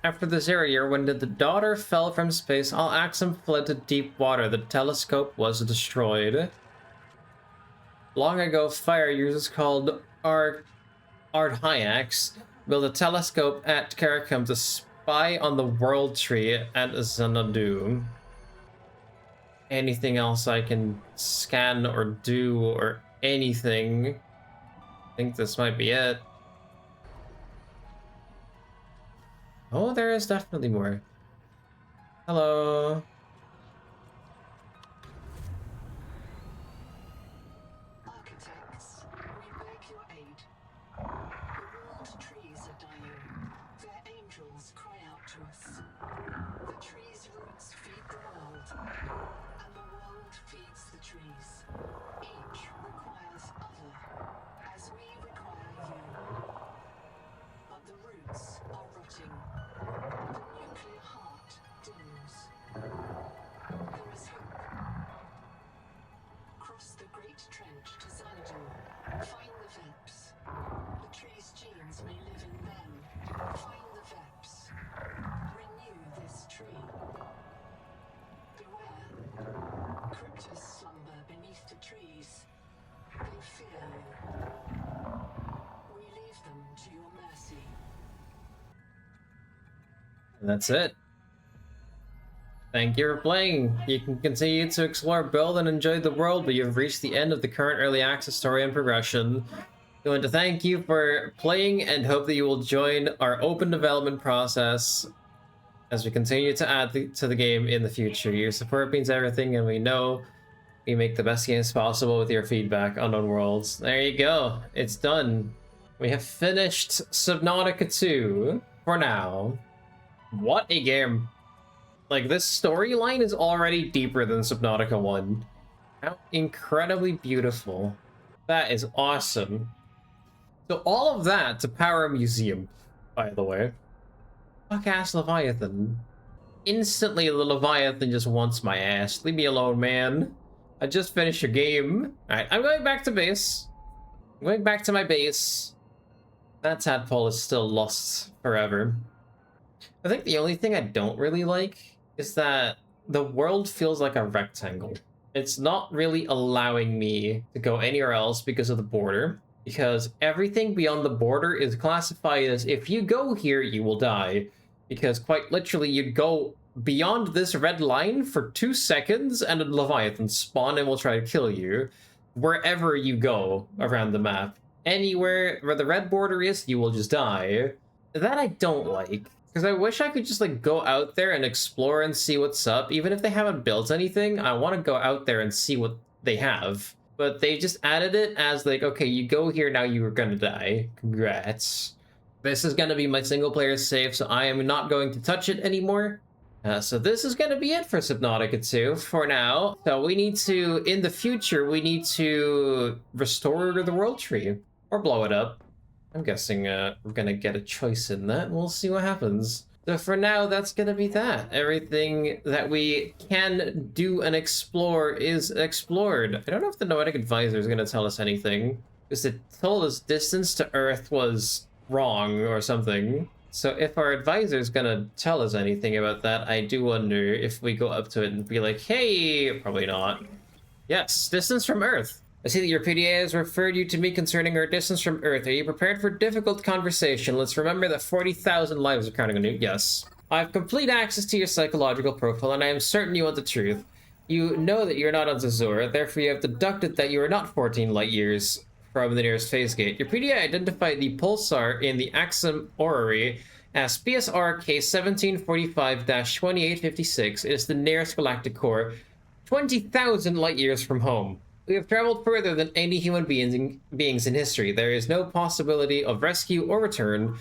After the 0 year, when the daughter fell from space, all Axum fled to deep water. The telescope was destroyed. Long ago, fire users called Ardhyax built a telescope at Karakum to spy on the world tree at Xanadu. Anything else I can scan or do or anything? I think this might be it. Oh, there is definitely more. Hello. Architects, we beg your aid. The world trees are dying. Their angels cry out to us. The trees' roots feed the world, and the world feeds the trees. Each requires other, as we require you. But the roots are rotting. The nuclear heart dims. There is hope. Cross the great trench to Xanadu. Find the Veps. The tree's genes may live in them. Find the Veps. Renew this tree. Beware. Cryptos slumber beneath the trees. They fear you. We leave them to your mercy. And that's it. Thank you for playing. You can continue to explore, build, and enjoy the world, but you've reached the end of the current early access story and progression. We want to thank you for playing and hope that you will join our open development process as we continue to add to the game in the future. Your support means everything, and we know we make the best games possible with your feedback on Unknown Worlds. There you go. It's done. We have finished Subnautica 2 for now. What a game. Like, this storyline is already deeper than Subnautica 1. How incredibly beautiful. That is awesome. So all of that to power a museum, by the way. Fuck-ass Leviathan. Instantly, the Leviathan just wants my ass. Leave me alone, man. I just finished your game. Alright, I'm going back to base. I'm going back to my base. That tadpole is still lost forever. I think the only thing I don't really like is that the world feels like a rectangle. It's not really allowing me to go anywhere else because of the border, because everything beyond the border is classified as if you go here, you will die. Because quite literally, you'd go beyond this red line for 2 seconds and a Leviathan spawn and will try to kill you wherever you go around the map. Anywhere where the red border is, you will just die. That I don't like. Because I wish I could just like go out there and explore and see what's up. Even if they haven't built anything, I want to go out there and see what they have. But they just added it as like, okay, you go here, now you are gonna die. Congrats. This is gonna be my single player save, so I am not going to touch it anymore. So this is gonna be it for Subnautica 2 for now. So we need to, in the future, we need to restore the world tree. Or blow it up. I'm guessing we're gonna get a choice in that. We'll see what happens. So for now, that's gonna be that. Everything that we can do and explore is explored. I don't know if the Noetic Advisor is gonna tell us anything. Because it told us distance to Earth was wrong or something. So if our advisor is gonna tell us anything about that, I do wonder if we go up to it and be like, hey, probably not. Yes, distance from Earth. I see that your PDA has referred you to me concerning our distance from Earth. Are you prepared for difficult conversation? Let's remember that 40,000 lives are counting on you. Yes. I have complete access to your psychological profile, and I am certain you want the truth. You know that you're not on Zazura, therefore you have deducted that you are not 14 light years from the nearest phase gate. Your PDA identified the pulsar in the Axum Orrery as PSR K1745-2856. It is the nearest galactic core, 20,000 light years from home. We have traveled further than any human beings in history. There is no possibility of rescue or return.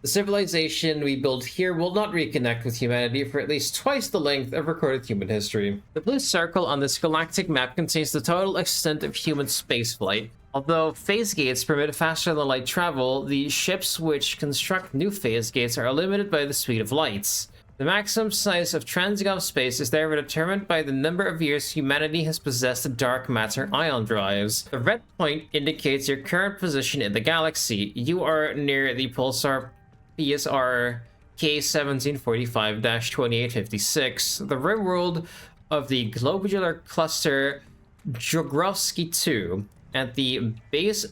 The civilization we build here will not reconnect with humanity for at least twice the length of recorded human history. The blue circle on this galactic map contains the total extent of human spaceflight. Although phase gates permit faster than light travel, the ships which construct new phase gates are limited by the speed of lights. The maximum size of transigov space is therefore determined by the number of years humanity has possessed the dark matter ion drives. The red point indicates your current position in the galaxy. You are near the pulsar PSR K1745-2856, the rim world of the globular cluster Jogrovsky 2, at the base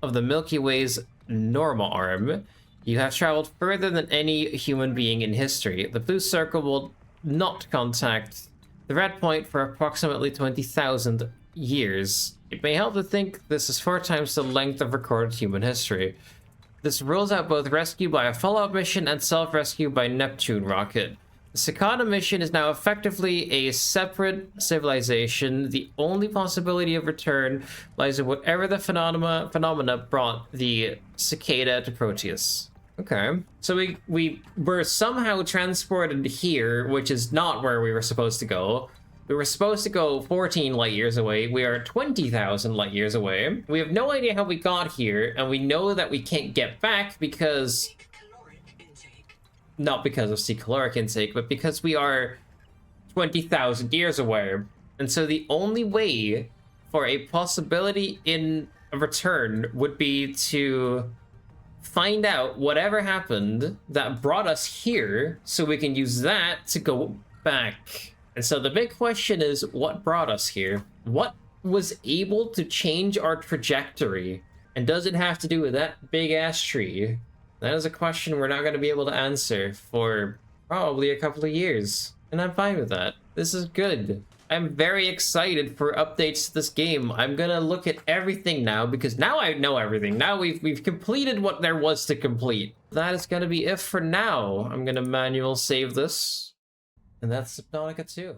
of the Milky Way's normal arm. You have traveled further than any human being in history. The blue circle will not contact the red point for approximately 20,000 years. It may help to think this is 4 times the length of recorded human history. This rules out both rescue by a follow-up mission and self-rescue by Neptune rocket. The Cicada mission is now effectively a separate civilization. The only possibility of return lies in whatever the phenomena brought the cicada to Proteus. Okay, so we were somehow transported here, which is not where we were supposed to go. We were supposed to go 14 light years away. We are 20,000 light years away. We have no idea how we got here, and we know that we can't get back because... Not because of sea caloric intake, but because we are 20,000 years away. And so the only way for a possibility in a return would be to find out whatever happened that brought us here so we can use that to go back. And so the big question is, what brought us here? What was able to change our trajectory? And does it have to do with that big ass tree? That is a question we're not going to be able to answer for probably a couple of years. And I'm fine with that. This is good. I'm very excited for updates to this game. I'm gonna look at everything now because now I know everything. Now we've completed what there was to complete. That is gonna be it for now. I'm gonna manual save this. And that's Subnautica 2.